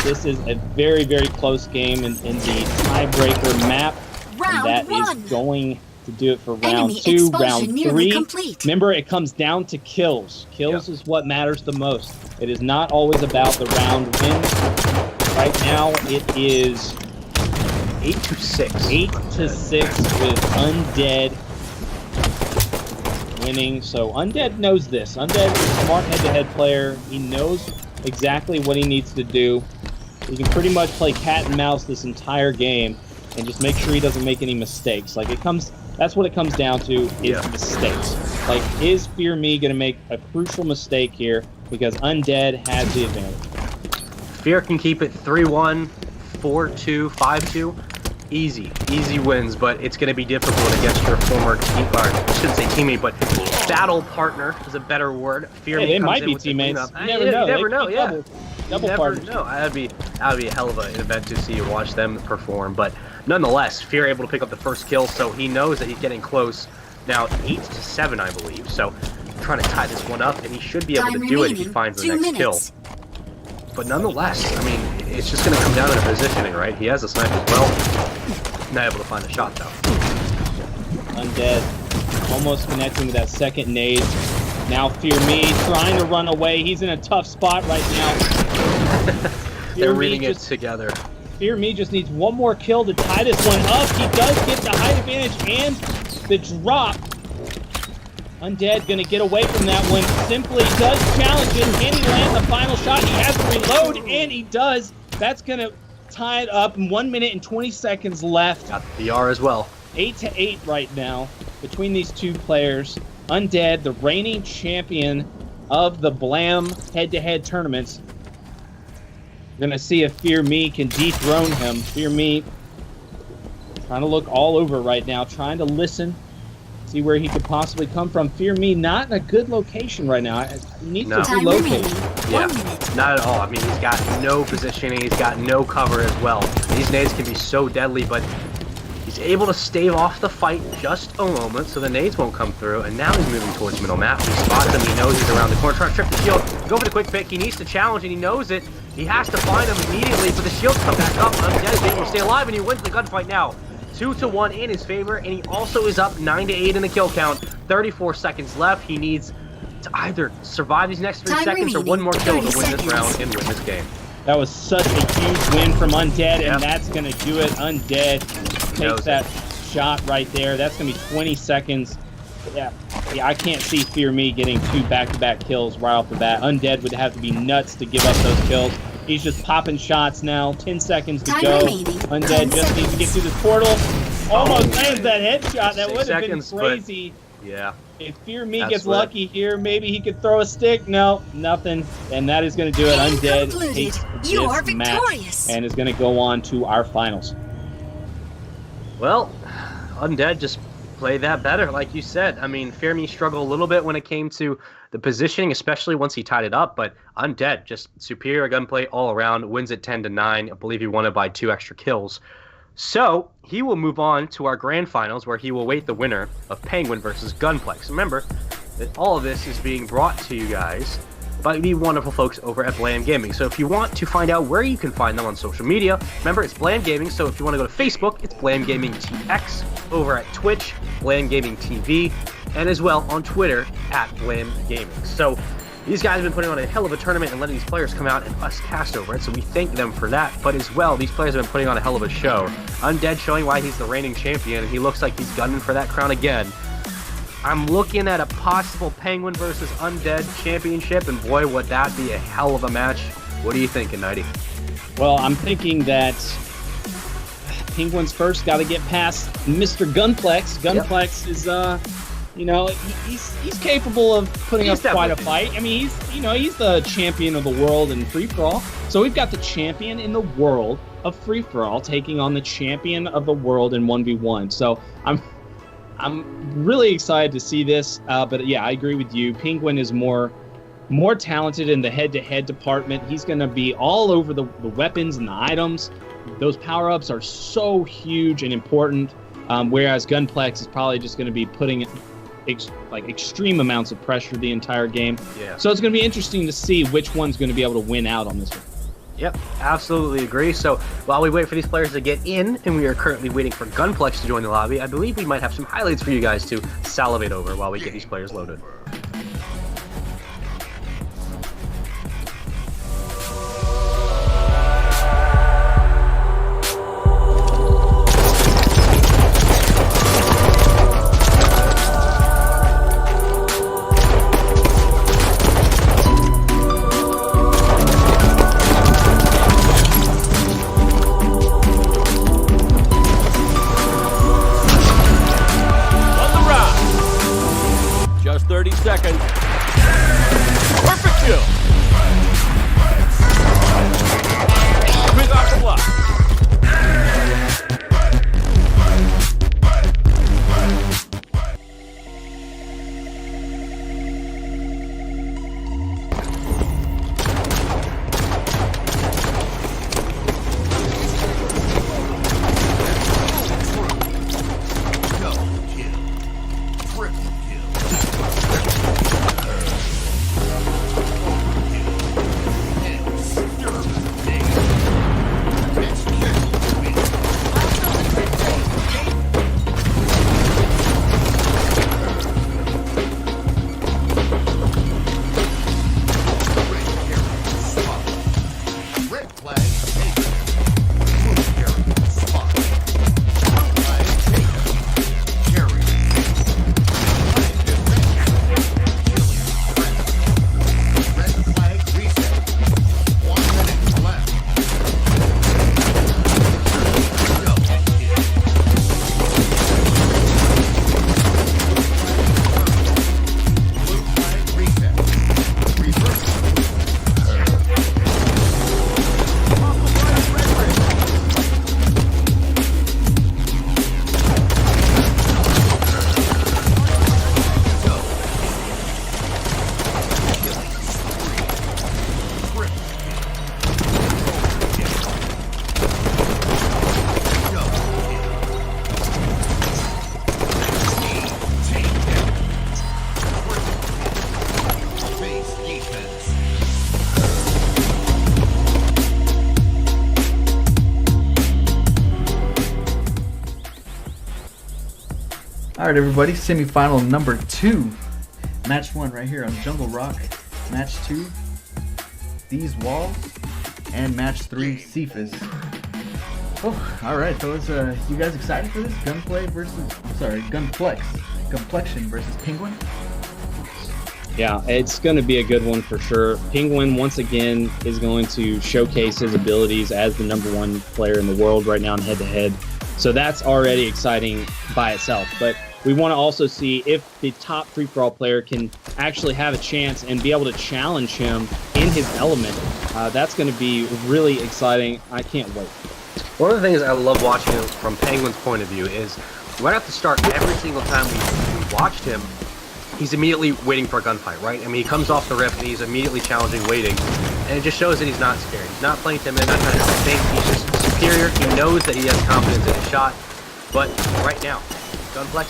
This is a very, very close game in the tiebreaker map. Round And that one. is going to do it for round Enemy 2. expulsion Round nearly 3. complete. Remember, it comes down to kills. Kills is what matters the most. It is not always about the round wins. Right now, it is 8-6. 8-6 with Undead winning. So Undead knows this. Undead is a smart head-to-head player. He knows exactly what he needs to do. He can pretty much play cat and mouse this entire game and just make sure he doesn't make any mistakes. That's what it comes down to, is mistakes. Like, is Fear Me going to make a crucial mistake here? Because Undead has the advantage. Fear can keep it 3-1, 4-2, 5-2. Easy wins, but it's going to be difficult against your former I shouldn't say teammate, but battle partner is a better word. Fear Me They comes might in be with the teammates. cleanup. You never know. You never They know, could be yeah. Double You never partners. know. That'd be a hell of an event to see and watch them perform. But nonetheless, Fear able to pick up the first kill, so he knows that he's getting close. Now 8-7, I believe. So trying to tie this one up, and he should be able Time to do it if he remaining. finds the 2 next kill. minutes. But nonetheless, I mean, it's just going to come down to the positioning, right? He has a snipe as well. Not able to find a shot though. Undead almost connecting with that second nade. Now Fear Me trying to run away. He's in a tough spot right now. They're reading it together. Fear Me just needs one more kill to tie this one up. He does get the height advantage and the drop. Undead gonna get away from that one. Simply does challenge it. Can he land the final shot? He has to reload, and he does. That's gonna tie it up. 1 minute and 20 seconds left. Got the PR as well. 8-8 right now between these two players. Undead, the reigning champion of the Blam head-to-head tournaments. We're gonna see if Fear Me can dethrone him. Fear Me trying to look all over right now, trying to listen, see where he could possibly come from. Fear Me not in a good location right now. He needs to Time relocate. remaining. Yeah, 1 minute. not at all. I mean, he's got no positioning. He's got no cover as well. These nades can be so deadly, but he's able to stave off the fight just a moment so the nades won't come through, and now he's moving towards middle map. He spots him. He knows he's around the corner. Trying to trip the shield. Go for the quick pick. He needs to challenge, and he knows it. He has to find him immediately, but the shield's come back up. Undead is able to stay alive, and he wins the gunfight now. 2-1 in his favor, and he also is up 9-8 in the kill count. 34 seconds left. He needs to either survive these next 3 Time seconds or remaining. one more kill to 30 win this seconds. round and win this game. That was such a huge win from Undead, Yep. and that's going to do it. Undead Knows takes that shot right there. That's going to be 20 seconds. Yeah, I can't see Fear Me getting 2 back-to-back kills right off the bat. Undead would have to be nuts to give up those kills. He's just popping shots now. 10 seconds to Time go. remaining. Undead 10 just needs to get seconds. through this portal. Almost lands that headshot. That 6 would have been seconds, but- crazy. Yeah. If Fear Me That's gets what- lucky here, maybe he could throw a stick. No, nothing. And that is going to do it. Game Undead concluded. takes You this are match victorious. and is going to go on to our finals. Well, Undead just played that better, like you said. I mean, Fear Me struggled a little bit when it came to the positioning, especially once he tied it up, but Undead, just superior gunplay all around, wins it 10-9. I believe he won it by 2 extra kills. So, he will move on to our grand finals, where he will await the winner of Penguin versus Gunplex. Remember that all of this is being brought to you guys by the wonderful folks over at Blam Gaming. So if you want to find out where you can find them on social media, remember it's Blam Gaming. So if you want to go to Facebook, it's Blam Gaming TX. Over at Twitch, Blam Gaming TV, and as well on Twitter at Blam Gaming. So these guys have been putting on a hell of a tournament and letting these players come out and us cast over it. So we thank them for that. But as well, these players have been putting on a hell of a show. Undead showing why he's the reigning champion, and he looks like he's gunning for that crown again. I'm looking at a possible Penguin versus Undead championship, and boy, would that be a hell of a match. What are you thinking, Nighty? Well, I'm thinking that Penguins first got to get past Mr. Gunplex. Gunplex is, he's capable of putting He's up quite a definitely- fight. I mean, he's the champion of the world in free-for-all. So we've got the champion in the world of free-for-all taking on the champion of the world in 1v1. So I'm really excited to see this. But yeah, I agree with you. Penguin is more talented in the head-to-head department. He's going to be all over the weapons and the items. Those power-ups are so huge and important, whereas Gunplex is probably just going to be putting extreme amounts of pressure the entire game. Yeah. So it's going to be interesting to see which one's going to be able to win out on this one. Yep, absolutely agree. So while we wait for these players to get in, and we are currently waiting for Gunplex to join the lobby, I believe we might have some highlights for you guys to salivate over while we get these players loaded. On the round. Just 30 seconds. Perfect kill. Coming off the block. All right, everybody, semifinal number 2. Match 1 right here on Jungle Rock. Match 2, These Walls. And match 3, Cephas. Oh, all right, fellas. You guys excited for this? Gunplex versus Penguin? Yeah, it's going to be a good one for sure. Penguin, once again, is going to showcase his abilities as the #1 player in the world right now in head-to-head. So that's already exciting by itself. But we want to also see if the top free-for-all player can actually have a chance and be able to challenge him in his element. That's going to be really exciting. I can't wait. One of the things I love watching from Penguin's point of view is right at the start, every single time we watched him, he's immediately waiting for a gunfight, right? I mean, he comes off the rip and he's immediately challenging, waiting. And it just shows that he's not scared. He's not playing timid, not trying to think. He's just superior. He knows that he has confidence in his shot. But right now, Gunplex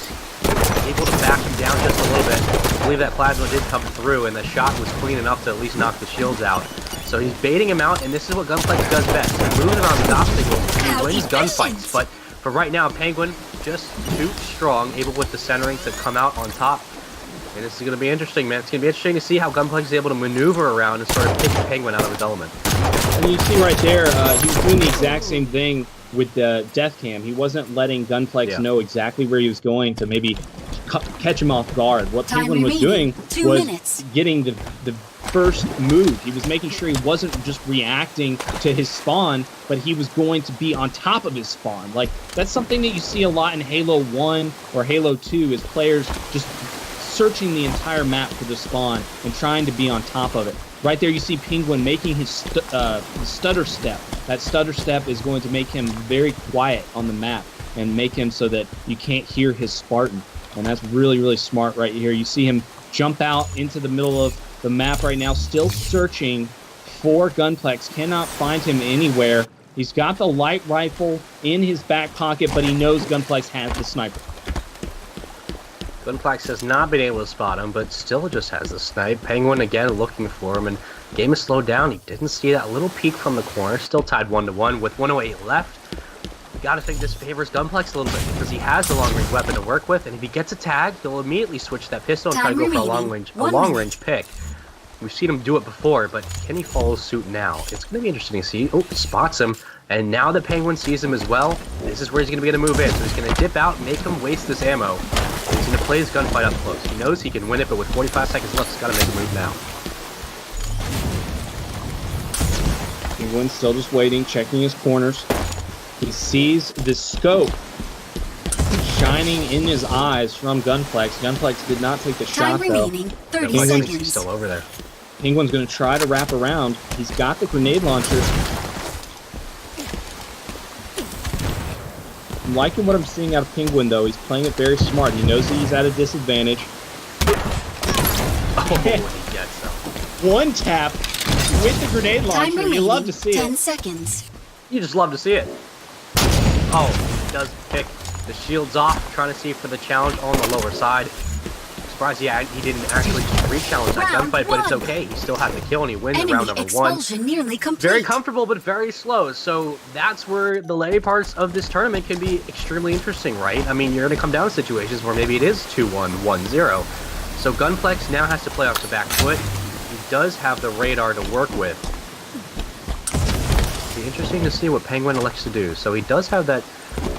able to back him down just a little bit. I believe that plasma did come through and the shot was clean enough to at least knock the shields out. So he's baiting him out, and this is what Gunplex does best. He moves around the obstacles, he wins gunfights. But for right now, Penguin just too strong, able with the centering to come out on top. And this is going to be interesting, man. It's going to be interesting to see how Gunplex is able to maneuver around and sort of pick the Penguin out of his element. And you see right there, he was doing the exact same thing with the death cam. He wasn't letting Gunplex know exactly where he was going to maybe catch him off guard. What Penguin was doing was getting the first move. He was making sure he wasn't just reacting to his spawn, but he was going to be on top of his spawn. Like, that's something that you see a lot in Halo 1 or Halo 2 is players just searching the entire map for the spawn and trying to be on top of it. Right there you see Penguin making his stutter step. That stutter step is going to make him very quiet on the map and make him so that you can't hear his Spartan. And that's really, really smart right here. You see him jump out into the middle of the map right now, still searching for Gunplex. Cannot find him anywhere. He's got the light rifle in his back pocket, but he knows Gunplex has the sniper. Gunplex has not been able to spot him, but still just has the snipe. Penguin again looking for him, and Game is slowed down. He didn't see that little peek from the corner. Still tied 1-1 with 1:08 left. You gotta think this favors Gunplex a little bit because he has the long-range weapon to work with, and if he gets a tag, he'll immediately switch to that pistol and try to go for a long-range pick. We've seen him do it before, but can he follow suit now? It's going to be interesting to see. Oh, spots him. And now that Penguin sees him as well, this is where he's going to be able to move in. So he's going to dip out, make him waste this ammo. He's going to play his gunfight up close. He knows he can win it, but with 45 seconds left, he's got to make a move now. Penguin still just waiting, checking his corners. He sees the scope shining in his eyes from Gunplex. Gunplex did not take the Time shot, though. remaining, 30 Gunplex thinks he's seconds. still over there. Penguin's going to try to wrap around. He's got the grenade launcher. I'm liking what I'm seeing out of Penguin, though. He's playing it very smart. He knows that he's at a disadvantage. Oh, he gets him. One tap with the grenade Time launcher. remaining, You love to see 10 it. seconds. You just love to see it. Oh, he does pick the shields off, trying to see for the challenge on the lower side. Surprised he didn't actually re-challenge that Round gunfight, but it's one. okay. He still has the kill, and he wins Enemy round number one. expulsion nearly complete. Very comfortable, but very slow. So that's where the later parts of this tournament can be extremely interesting, right? I mean, you're going to come down to situations where maybe it is 2-1, 1-0. So Gunplex now has to play off the back foot. He does have the radar to work with. It'll be interesting to see what Penguin elects to do. So he does have that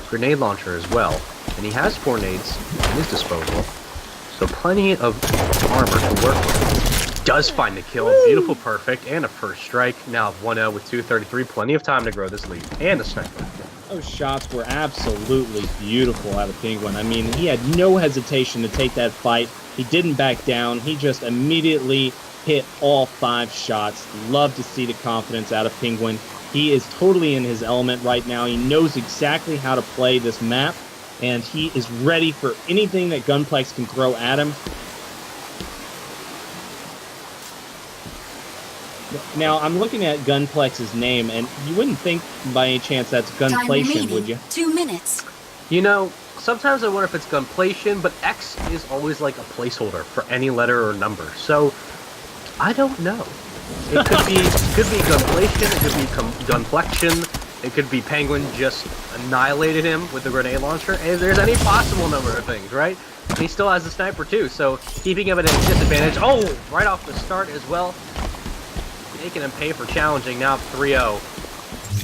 grenade launcher as well, and he has 4 nades at his disposal. So plenty of armor to work with. Does find the kill. Beautiful, perfect, and a first strike. Now 1-0 with 2:33. Plenty of time to grow this lead. And a sniper. Those shots were absolutely beautiful out of Penguin. I mean, he had no hesitation to take that fight. He didn't back down. He just immediately hit all 5 shots. Love to see the confidence out of Penguin. He is totally in his element right now. He knows exactly how to play this map, and he is ready for anything that Gunplex can throw at him. Now, I'm looking at Gunplex's name, and you wouldn't think by any chance that's Time Gunplation, remaining, would you? 2 minutes. You know, sometimes I wonder if it's Gunplation, but X is always like a placeholder for any letter or number. So, I don't know. It could be Gunplation, it could be Gunplexion, it could be Penguin just annihilated him with the grenade launcher. And there's any possible number of things, right? And he still has the sniper too, so keeping him at a disadvantage. Oh, right off the start as well. Making him pay for challenging, now 3-0.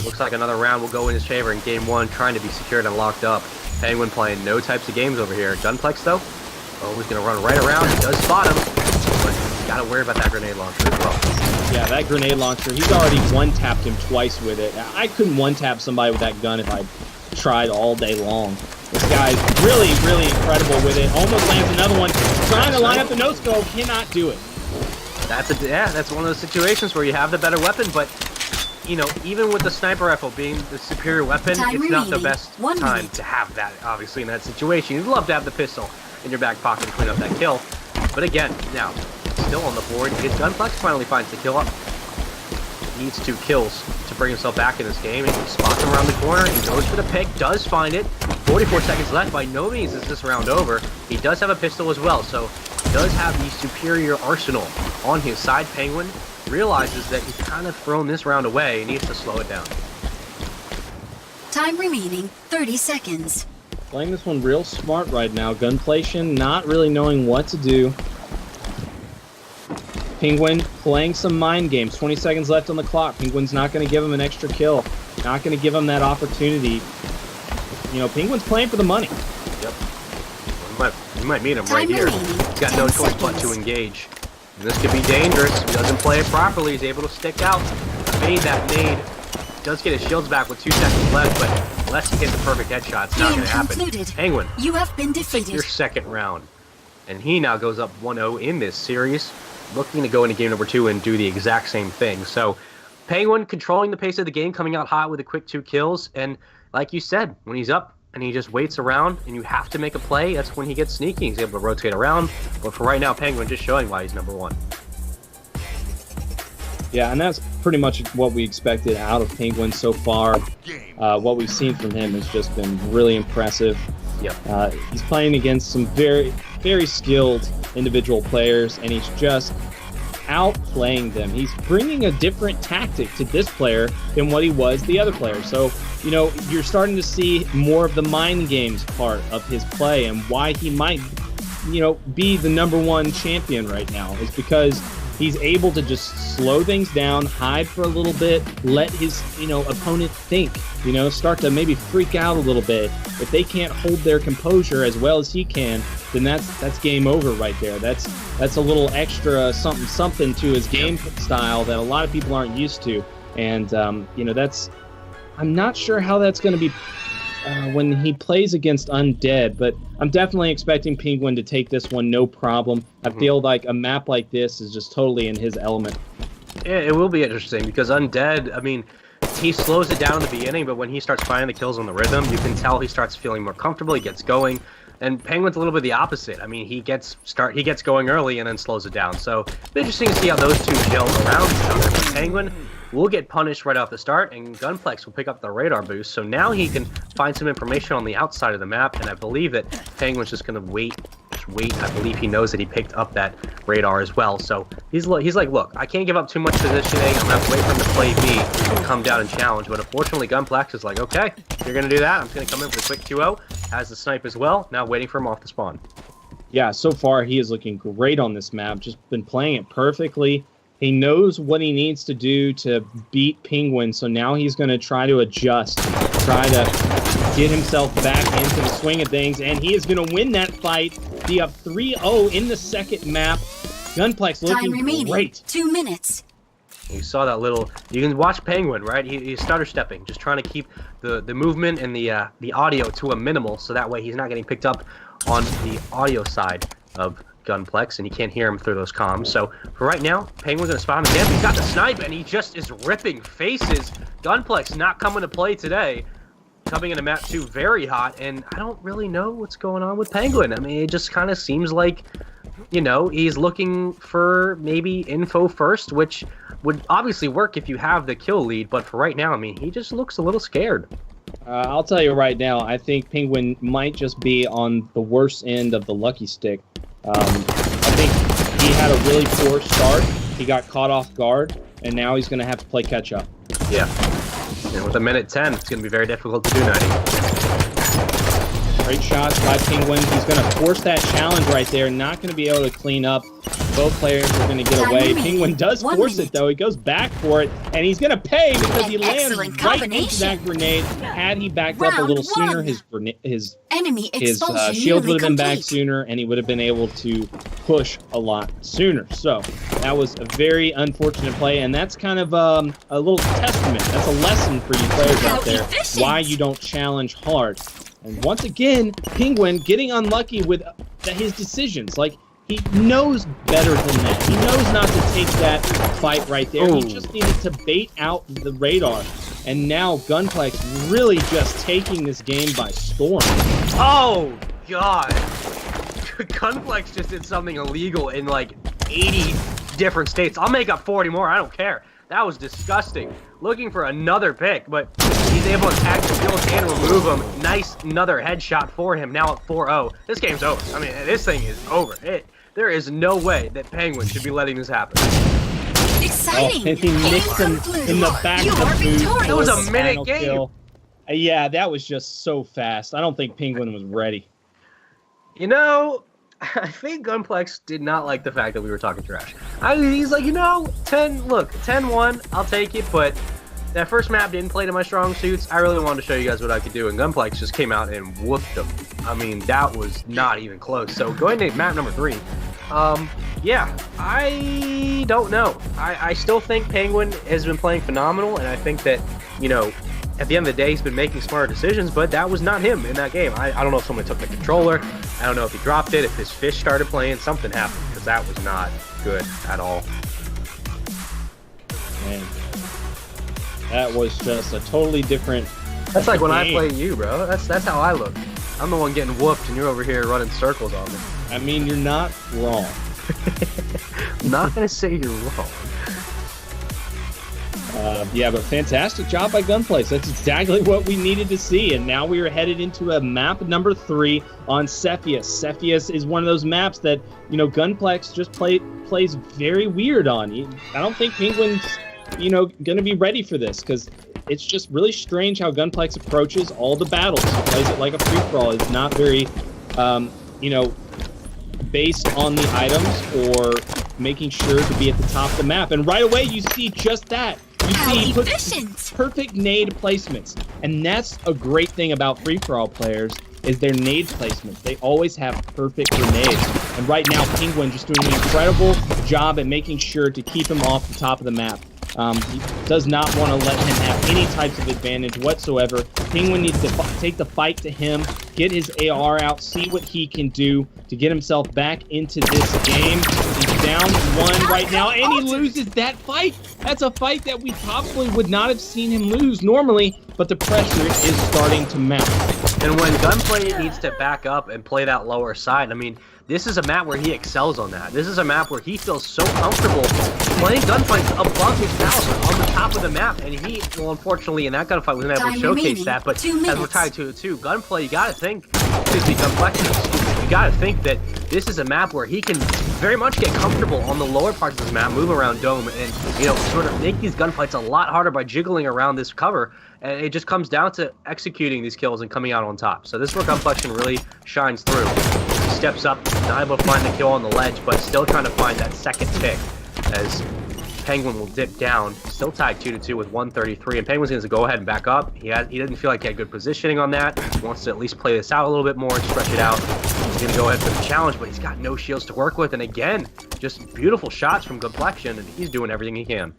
Looks like another round will go in his favor in game 1, trying to be secured and locked up. Penguin playing no types of games over here. Gunplex, though, he's going to run right around. He does spot him, but he's got to worry about that grenade launcher as well. Yeah, that grenade launcher, he's already one-tapped him twice with it. I couldn't one-tap somebody with that gun if I tried all day long. This guy's really, really incredible with it. Almost lands another one. Trying to line up the no-scope, cannot do it. That's one of those situations where you have the better weapon, but you know, even with the sniper rifle being the superior weapon, Time it's not the remaining. best 1 time minute. to have that. Obviously, in that situation, you'd love to have the pistol in your back pocket to clean up that kill. But again, now still on the board. His Gunplex finally finds the kill up. Needs 2 kills to bring himself back in this game, and he spots him around the corner. He goes for the pick, does find it. 44 seconds left. By no means is this round over. He does have a pistol as well, so he does have the superior arsenal on his side. Penguin realizes that he's kind of thrown this round away and needs to slow it down. Time remaining, 30 seconds. Playing this one real smart right now. Gunplation not really knowing what to do. Penguin playing some mind games. 20 seconds left on the clock. Penguin's not going to give him an extra kill. Not going to give him that opportunity. You know, Penguin's playing for the money. Yep. You might meet him Time right here. remaining, He's got no 10 choice but to seconds. engage. And this could be dangerous. If he doesn't play it properly, he's able to stick out. Fade that nade. Does get his shields back with 2 seconds left, but unless he gets a perfect headshot, it's not Game going to happen. concluded. Penguin, You have been take defeated. your second round. And he now goes up 1-0 in this series, looking to go into game number 2 and do the exact same thing. So Penguin controlling the pace of the game, coming out hot with a quick 2 kills. And like you said, when he's up and he just waits around and you have to make a play, that's when he gets sneaky. He's able to rotate around. But for right now, Penguin just showing why he's number 1. Yeah, and that's pretty much what we expected out of Penguin so far. What we've seen from him has just been really impressive. Yep. He's playing against some very, very skilled individual players, and he's just outplaying them. He's bringing a different tactic to this player than what he was the other player. So, you know, you're starting to see more of the mind games part of his play, and why he might, you know, be the #1 champion right now is because he's able to just slow things down, hide for a little bit, let his, you know, opponent think, you know, start to maybe freak out a little bit. If they can't hold their composure as well as he can, then that's game over right there. That's a little extra something to his game style that a lot of people aren't used to. And, you know, I'm not sure how that's going to be when he plays against Undead, but I'm definitely expecting Penguin to take this one no problem. I feel like a map like this is just totally in his element. Yeah, it will be interesting because Undead, I mean, he slows it down in the beginning, but when he starts finding the kills on the rhythm, you can tell he starts feeling more comfortable, he gets going. And Penguin's a little bit the opposite. I mean, he gets going early and then slows it down. So it's interesting to see how those two gel around each other. But Penguin will get punished right off the start, and Gunplex will pick up the radar boost. So now he can find some information on the outside of the map, and I believe that Penguin's just going to wait. I believe he knows that he picked up that radar as well. So he's like, look, I can't give up too much positioning. I'm going to have to wait for him to play B and come down and challenge. But unfortunately, Gunplex is like, okay, if you're going to do that, I'm just going to come in for a quick 2-0. Has the snipe as well. Now waiting for him off the spawn. Yeah, so far he is looking great on this map. Just been playing it perfectly. He knows what he needs to do to beat Penguin, so now he's going to try to adjust, try to get himself back into the swing of things, and he is going to win that fight, be up 3-0 in the second map. Gunplex looking great. 2 minutes. You saw that little, you can watch Penguin, right? He's stutter stepping, just trying to keep the movement and the audio to a minimal, so that way he's not getting picked up on the audio side of Gunplex, and you can't hear him through those comms. So for right now, Penguin's gonna spot him again. He's got the snipe, and he just is ripping faces. Gunplex not coming to play today. Coming into map 2 very hot, and I don't really know what's going on with Penguin. I mean, it just kind of seems like, you know, he's looking for maybe info first, which would obviously work if you have the kill lead, but for right now, I mean, he just looks a little scared. I'll tell you right now, I think Penguin might just be on the worst end of the lucky stick. I think he had a really poor start. He got caught off guard, and now he's going to have to play catch up. Yeah. And with a minute 10, it's going to be very difficult to do 90. Great shots by Penguin. He's going to force that challenge right there. Not going to be able to clean up. Both players are going to get away. Penguin does force it, though. He goes back for it, and he's going to pay because he lands right into that grenade. Had he backed up a little sooner, his shield would have been back sooner, and he would have been able to push a lot sooner. So that was a very unfortunate play, and that's kind of a little testament. That's a lesson for you players out there, why you don't challenge hard. And once again, Penguin getting unlucky with his decisions. Like, he knows better than that. He knows not to take that fight right there. He just needed to bait out the radar. And now Gunplex really just taking this game by storm. Oh, God. Gunplex just did something illegal in like 80 different states. I'll make up 40 more. I don't care. That was disgusting. Looking for another pick, but he's able to tag the field and remove him. Nice, another headshot for him. Now at 4-0. This game's over. I mean, this thing is over. There is no way that Penguin should be letting this happen. Exciting! Oh, and he nicked him in the back of the boot. It was a minute game. Kill. Yeah, that was just so fast. I don't think Penguin was ready. You know, I think Gunplex did not like the fact that we were talking trash. He's like, you know, 10-1, I'll take it, but that first map didn't play to my strong suits. I really wanted to show you guys what I could do, and Gunplex just came out and whooped them. I mean, that was not even close. So going to map number 3, yeah, I don't know. I still think Penguin has been playing phenomenal, and I think that, you know, at the end of the day, he's been making smarter decisions, but that was not him in that game. I don't know if someone took the controller. I don't know if he dropped it, if his fish started playing. Something happened, because that was not good at all. Man, that was just a totally different That's like when game. I play you, bro. That's how I look. I'm the one getting whooped, and you're over here running circles on me. I mean, you're not wrong. I'm not going to say you're wrong. Yeah, but fantastic job by Gunplex. That's exactly what we needed to see. And now we are headed into a map number 3 on Cepheus. Cepheus is one of those maps that, Gunplex just plays very weird on. I don't think Penguin's, going to be ready for this because it's just really strange how Gunplex approaches all the battles. He plays it like a free-for-all. It's not very, based on the items or making sure to be at the top of the map. And right away, you see just that. You see he puts perfect nade placements. And that's a great thing about free-for-all players is their nade placements. They always have perfect grenades. And right now, Penguin just doing an incredible job at making sure to keep him off the top of the map. He does not want to let him have any types of advantage whatsoever. Penguin needs to take the fight to him, get his AR out, see what he can do to get himself back into this game. He's down 1 right now, and he loses that fight. That's a fight that we probably would not have seen him lose normally, but the pressure is starting to mount. And when Gunplay needs to back up and play that lower side, I mean, this is a map where he excels on that. This is a map where he feels so comfortable playing gunfights above his caliber on the top of the map. And he, well, unfortunately, in that gunfight wasn't able to showcase that. But as we're tied 2-2, Gunplay, you gotta think, you gotta think that this is a map where he can very much get comfortable on the lower parts of the map, move around Dome, and, sort of make these gunfights a lot harder by jiggling around this cover. And it just comes down to executing these kills and coming out on top. So this is where Gunplexion really shines through. He steps up, not able to find the kill on the ledge, but still trying to find that second pick as Penguin will dip down. Still tied 2-2 with 133, and Penguin's going to go ahead and back up. He didn't feel like he had good positioning on that. He wants to at least play this out a little bit more and stretch it out. He's going to go ahead for the challenge, but he's got no shields to work with. And again, just beautiful shots from Gunplexion, and he's doing everything he can.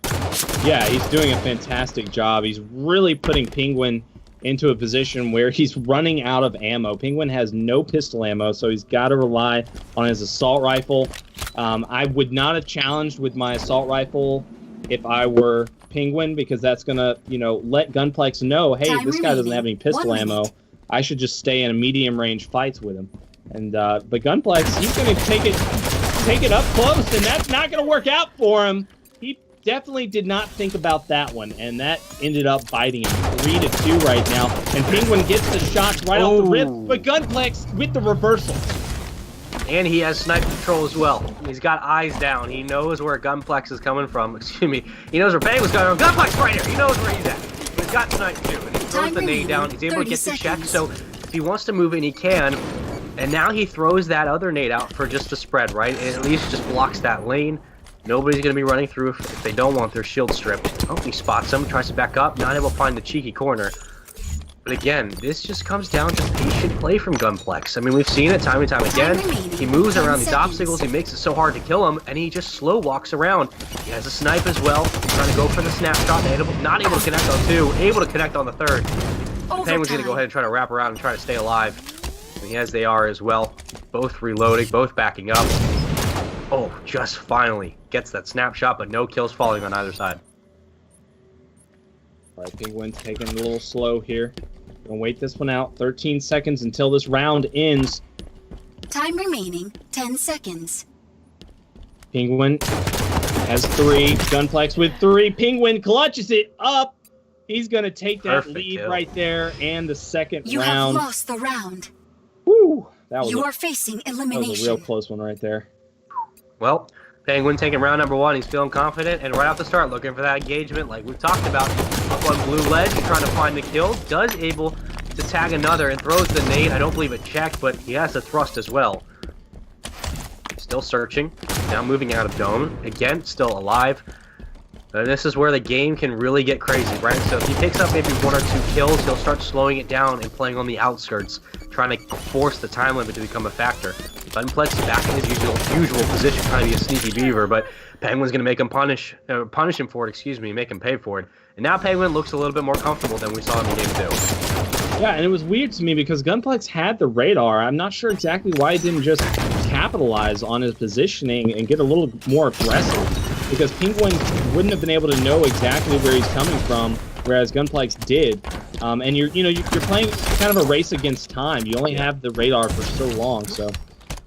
Yeah, he's doing a fantastic job. He's really putting Penguin into a position where he's running out of ammo. Penguin has no pistol ammo, so he's got to rely on his assault rifle. I would not have challenged with my assault rifle if I were Penguin, because that's going to, let Gunplex know, hey, this guy doesn't have any pistol ammo. I should just stay in a medium range fights with him. And but Gunplex, he's going to take it up close, and that's not going to work out for him. He definitely did not think about that one, and that ended up biting him. 3-2 right now, and Penguin gets the shots right off the rip, but Gunplex with the reversal. And he has sniper control as well. He's got eyes down. He knows where Gunplex is coming from. Excuse me. He knows where Penguin's going. Gunplex right here. He knows where he's at. He's got sniper too, and he throws the nade down. He's able to get the check, so if he wants to move in, he can. And now he throws that other nade out for just a spread, right? It at least just blocks that lane. Nobody's going to be running through if they don't want their shield stripped. Oh, he spots him, tries to back up, not able to find the cheeky corner. But again, this just comes down to patient play from Gunplex. I mean, we've seen it time and time again. He moves around these obstacles, he makes it so hard to kill him, and he just slow walks around. He has a snipe as well, trying to go for the snapshot, not able to connect on 2, able to connect on the 3rd. Penguin's going to go ahead and try to wrap around and try to stay alive. And he has the AR as well. Both reloading, both backing up. Oh, just finally gets that snapshot, but no kills falling on either side. All right, Penguin's taking it a little slow here. Gonna wait this one out. 13 seconds until this round ends. Time remaining, 10 seconds. Penguin has 3. Gunplex with 3. Penguin clutches it up. He's gonna take that Perfect lead kill. Right there, and the second You round. have lost the round. Woo! That You was are facing a real elimination. close one right there. Well, Penguin taking round number 1. He's feeling confident, and right off the start, looking for that engagement like we've talked about. Up on blue ledge, trying to find the kill. Does able to tag another and throws the nade. I don't believe it checked, but he has the thrust as well. Still searching. Now moving out of Dome. Again, still alive. This is where the game can really get crazy, right? So if he picks up maybe 1 or 2 kills, he'll start slowing it down and playing on the outskirts, trying to force the time limit to become a factor. Gunplex is back in his usual position, trying to be a sneaky beaver, but Penguin's going to make him punish him for it, make him pay for it. And now Penguin looks a little bit more comfortable than we saw in game 2. Yeah, and it was weird to me because Gunplex had the radar. I'm not sure exactly why he didn't just capitalize on his positioning and get a little more aggressive, because Penguin wouldn't have been able to know exactly where he's coming from, whereas Gunplex did. And you're playing kind of a race against time. You only have the radar for so long, so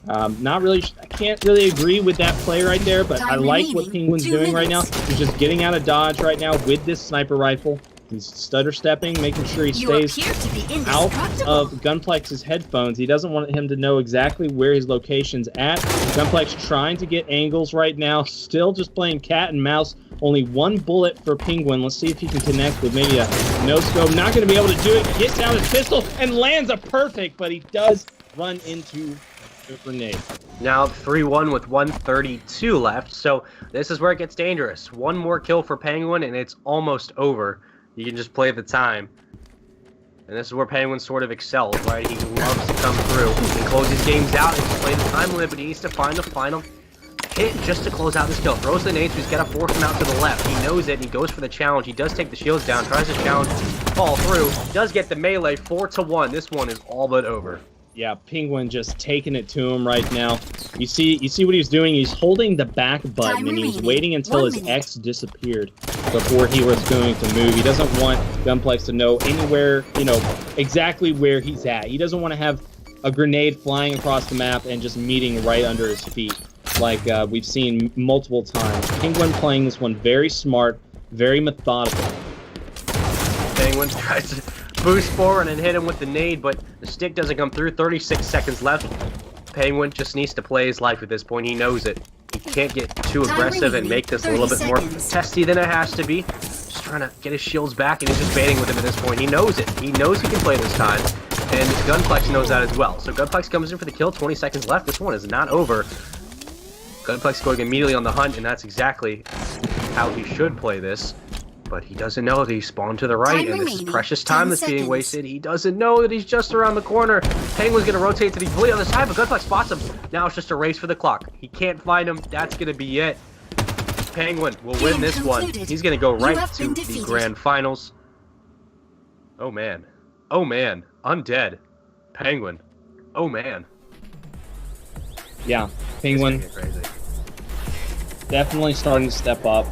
Not really. I can't really agree with that play right there, but I Time like what remaining. Penguin's 2 doing right now. minutes. He's just getting out of dodge right now with this sniper rifle. He's stutter stepping, making sure he You stays appear to be out indestructible. of Gunplex's headphones. He doesn't want him to know exactly where his location's at. Gunplex trying to get angles right now, still just playing cat and mouse. Only 1 bullet for Penguin. Let's see if he can connect with maybe a no-scope. Not going to be able to do it. Gets out his pistol and lands a perfect, but he does run into a grenade. Now 3-1 with 132 left, so this is where it gets dangerous. 1 more kill for Penguin, and it's almost over. You can just play the time. And this is where Penguin sort of excels, right? He loves to come through and close his games out and just play the time limit, but he needs to find the final hit just to close out this kill. Throws the nades, he's got to force him out to the left. He knows it, and he goes for the challenge. He does take the shields down, tries to challenge, fall through, does get the melee, 4-1. This one is all but over. Yeah, Penguin just taking it to him right now. You see what he's doing? He's holding the back button, and he's remaining. waiting until 1 his minute. X disappeared before he was going to move. He doesn't want Gunplex to know anywhere, exactly where he's at. He doesn't want to have a grenade flying across the map and just meeting right under his feet, like we've seen multiple times. Penguin playing this one very smart, very methodical. Penguin tries to boost forward and hit him with the nade, but the stick doesn't come through. 36 seconds left. Penguin just needs to play his life at this point. He knows it. He can't get too Time aggressive and remaining. make this a 30 little bit more seconds. testy than it has to be. Just trying to get his shields back, and he's just baiting with him at this point. He knows it. He knows he can play this time, and Gunplex knows that as well. So Gunplex comes in for the kill. 20 seconds left. This one is not over. Gunplex going immediately on the hunt, and that's exactly how he should play this. But he doesn't know that he spawned to the right, Time and this is remaining. precious time 10 that's being seconds. wasted. He doesn't know that he's just around the corner. Penguin's going to rotate to the completely other side, but Gunplex spots him. Now it's just a race for the clock. He can't find him. That's going to be it. Penguin will win Game this one. concluded. He's going to go You right have to been the defeated. grand finals. Oh, man. Oh, man. Undead. Penguin. Oh, man. Yeah, It's Penguin gonna get crazy. definitely starting to step up.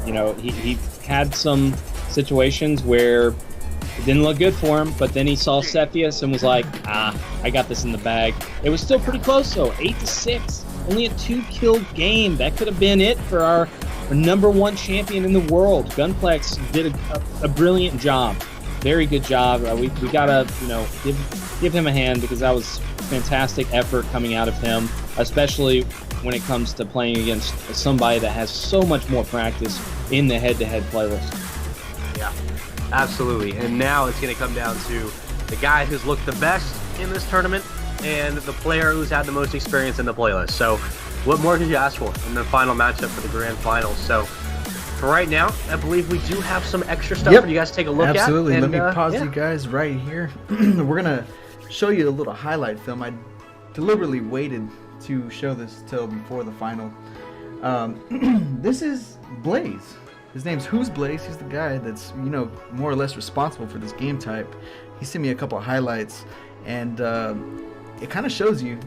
He had some situations where it didn't look good for him, but then he saw Cepheus and was like, I got this in the bag. It was still pretty close though, 8-6. Only a 2-kill game. That could have been it for our #1 champion in the world. Gunplex did a brilliant job. Very good job. We gotta, give him a hand, because that was fantastic effort coming out of him, especially when it comes to playing against somebody that has so much more practice in the head-to-head playlist. Yeah, absolutely. And now it's going to come down to the guy who's looked the best in this tournament and the player who's had the most experience in the playlist. So what more could you ask for in the final matchup for the grand finals? So for right now, I believe we do have some extra stuff Yep. for you guys to take a look Absolutely. at. Let me pause yeah. you guys right here. We're gonna show you a little highlight film. I deliberately waited to show this till before the final. This is Blaze. His name's Who's Blaze. He's the guy that's more or less responsible for this game type. He sent me a couple of highlights, and it kind of shows you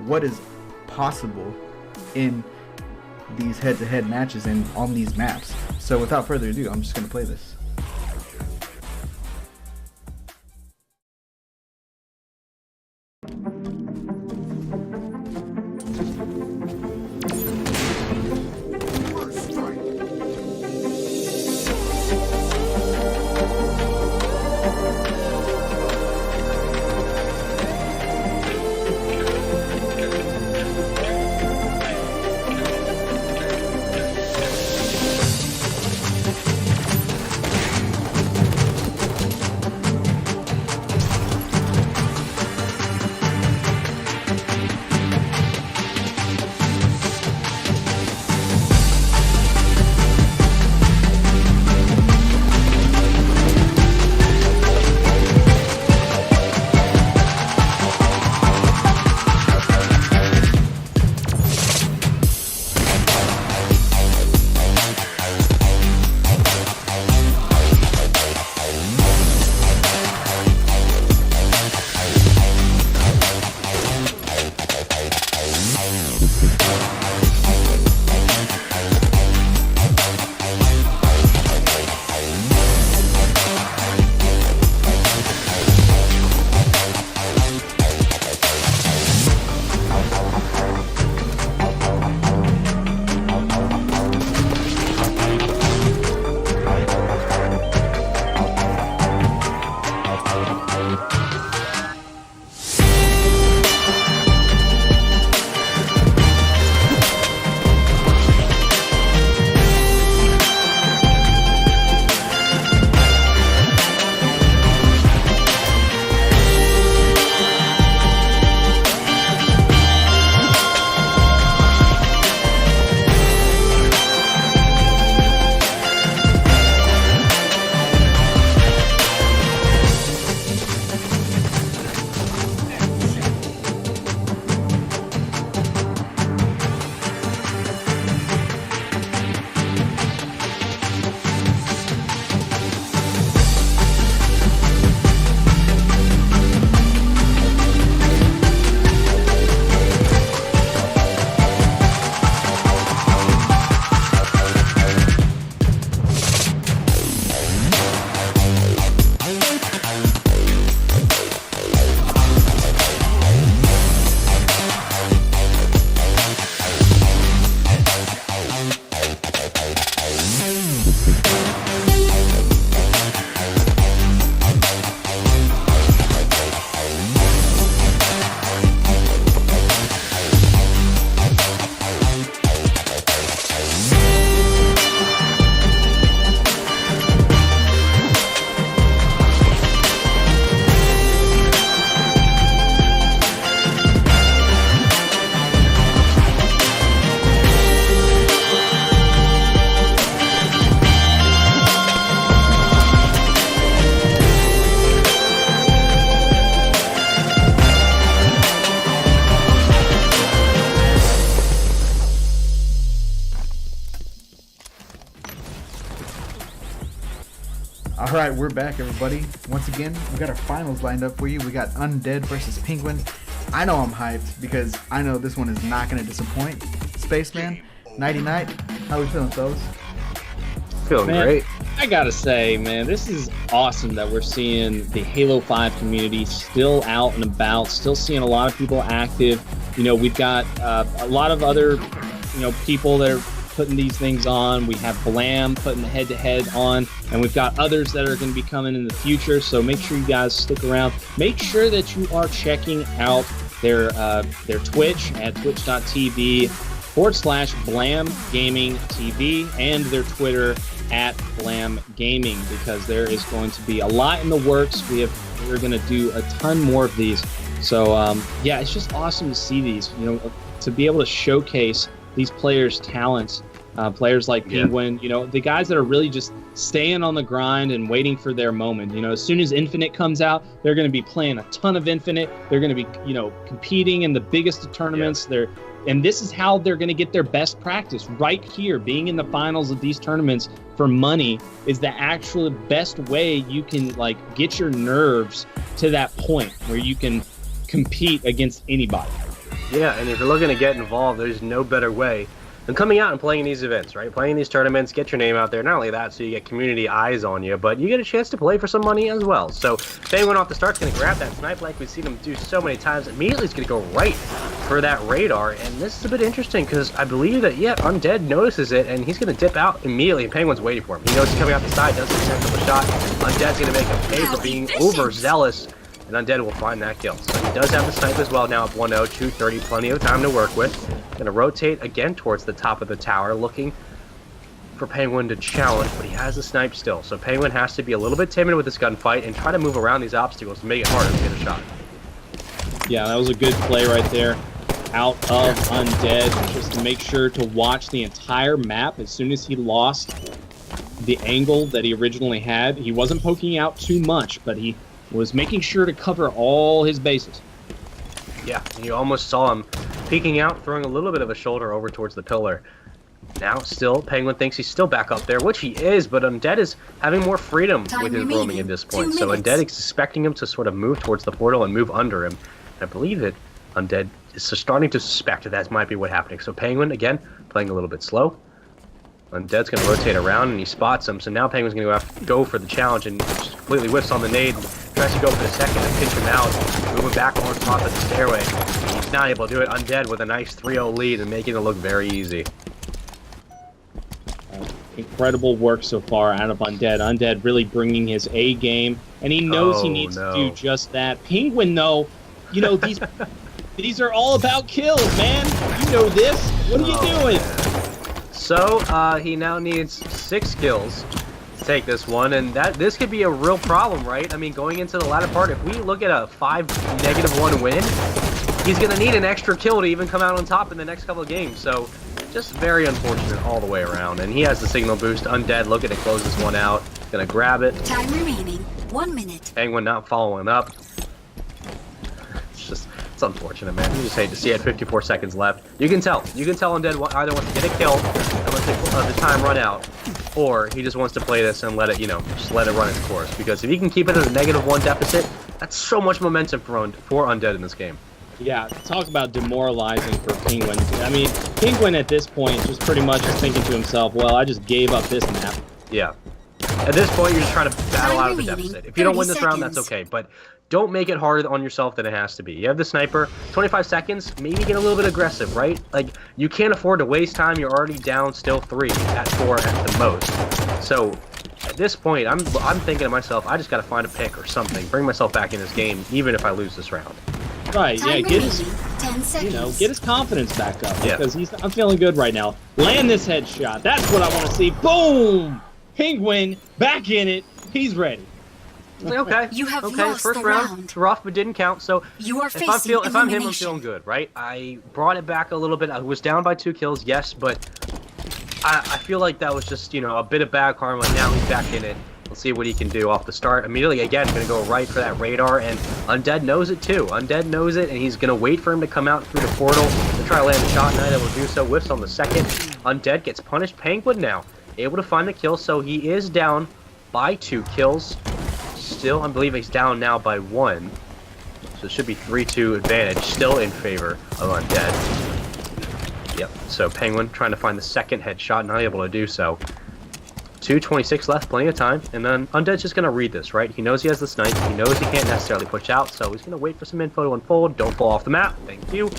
what is possible in these head-to-head matches and on these maps. So without further ado, I'm just gonna play this. right, we're back, everybody. Once again, we got our finals lined up for you. We got Undead versus Penguin. I know I'm hyped because I know this one is not going to disappoint. Spaceman, Nighty Night, how we feeling, fellas? Feeling Man, great. I gotta say, man, this is awesome that we're seeing the Halo 5 community still out and about, still seeing a lot of people active. You know, we've got a lot of other, people that are putting these things on. We have Blam putting the head-to-head on, and we've got others that are going to be coming in the future. So make sure you guys stick around. Make sure that you are checking out their Twitch at twitch.tv/Blam Gaming TV and their Twitter at Blam Gaming, because there is going to be a lot in the works. We're going to do a ton more of these. So it's just awesome to see these, to be able to showcase these players' talents, players like Penguin, the guys that are really just staying on the grind and waiting for their moment. As soon as Infinite comes out, they're going to be playing a ton of Infinite. They're going to be, competing in the biggest of tournaments. And this is how they're going to get their best practice right here. Being in the finals of these tournaments for money is the actual best way you can get your nerves to that point where you can compete against anybody. Yeah, and if you're looking to get involved, there's no better way than coming out and playing these events, right? Playing these tournaments, get your name out there. Not only that, so you get community eyes on you, but you get a chance to play for some money as well. So Penguin off the start's going to grab that snipe like we've seen him do so many times. Immediately he's going to go right for that radar, and this is a bit interesting because I believe that, Undead notices it, and he's going to dip out immediately, and Penguin's waiting for him. He knows he's coming out the side, doesn't attempt a shot. Undead's going to make him pay for being overzealous, and Undead will find that kill. So he does have the snipe as well now at 1-0, 2:30, plenty of time to work with. Going to rotate again towards the top of the tower, looking for Penguin to challenge, but he has the snipe still. So Penguin has to be a little bit timid with this gunfight and try to move around these obstacles to make it harder to get a shot. Yeah, that was a good play right there out of Undead, just to make sure to watch the entire map. As soon as he lost the angle that he originally had, he wasn't poking out too much, but he was making sure to cover all his bases. Yeah, and you almost saw him peeking out, throwing a little bit of a shoulder over towards the pillar. Now, still, Penguin thinks he's still back up there, which he is, but Undead is having more freedom with his roaming at this point. So Undead is expecting him to sort of move towards the portal and move under him. And I believe that Undead is starting to suspect that might be what's happening. So Penguin, again, playing a little bit slow. Undead's going to rotate around, and he spots him. So now Penguin's going to have to go for the challenge and just completely whiffs on the nade. Tries to go for the second and pinch him out, moving back on top of the stairway. He's not able to do it. Undead with a nice 3-0 lead and making it look very easy. Incredible work so far out of Undead. Undead really bringing his A game, and he knows he needs to do just that. Penguin, though, these are all about kills, man. You know this. What are you doing? Man. So he now needs 6 kills to take this one, and this could be a real problem, right? I mean, going into the latter part, if we look at a 5-1 win, he's going to need an extra kill to even come out on top in the next couple of games. So just very unfortunate all the way around. And he has the signal boost. Undead looking to close this one out. Going to grab it. Time remaining, 1 minute. Penguin not following up. It's unfortunate, man. You just hate to see it. 54 seconds left. You can tell Undead either wants to get a kill and let the time run out, or he just wants to play this and let it, just let it run its course. Because if he can keep it at a -1 deficit, that's so much momentum for Undead in this game. Yeah, talk about demoralizing for Penguin. I mean, Penguin at this point just pretty much is thinking to himself, well, I just gave up this map. Yeah. At this point, you're just trying to battle out of the deficit. If you don't win this round, that's okay, but don't make it harder on yourself than it has to be. You have the sniper, 25 seconds, maybe get a little bit aggressive, right? Like, you can't afford to waste time. You're already down still 3 at 4 at the most. So, at this point, I'm thinking to myself, I just got to find a pick or something, bring myself back in this game, even if I lose this round. Right, yeah, get his, 10 seconds. get his confidence back up, because I'm feeling good right now. Land this headshot. That's what I want to see. Boom! Penguin back in it. He's ready. Okay. You have lost first the round, rough but didn't count. So you are if I'm him, I'm elimination. feeling good, right? I brought it back a little bit. I was down by 2 kills, yes, but I feel like that was just a bit of bad karma. Now he's back in it. Let's see what he can do off the start. Immediately, again, going to go right for that radar, and Undead knows it too. Undead knows it, and he's going to wait for him to come out through the portal to try to land a shot, and that will do so. Whiffs on the second. Undead gets punished. Penguin now able to find the kill, so he is down by 2 kills. Still, I believe he's down now by 1. So it should be 3-2 advantage, still in favor of Undead. Yep, so Penguin trying to find the second headshot, not able to do so. 2:26 left, plenty of time, and then Undead's just going to read this, right? He knows he has the snipe, he knows he can't necessarily push out, so he's going to wait for some info to unfold. Don't fall off the map, thank you.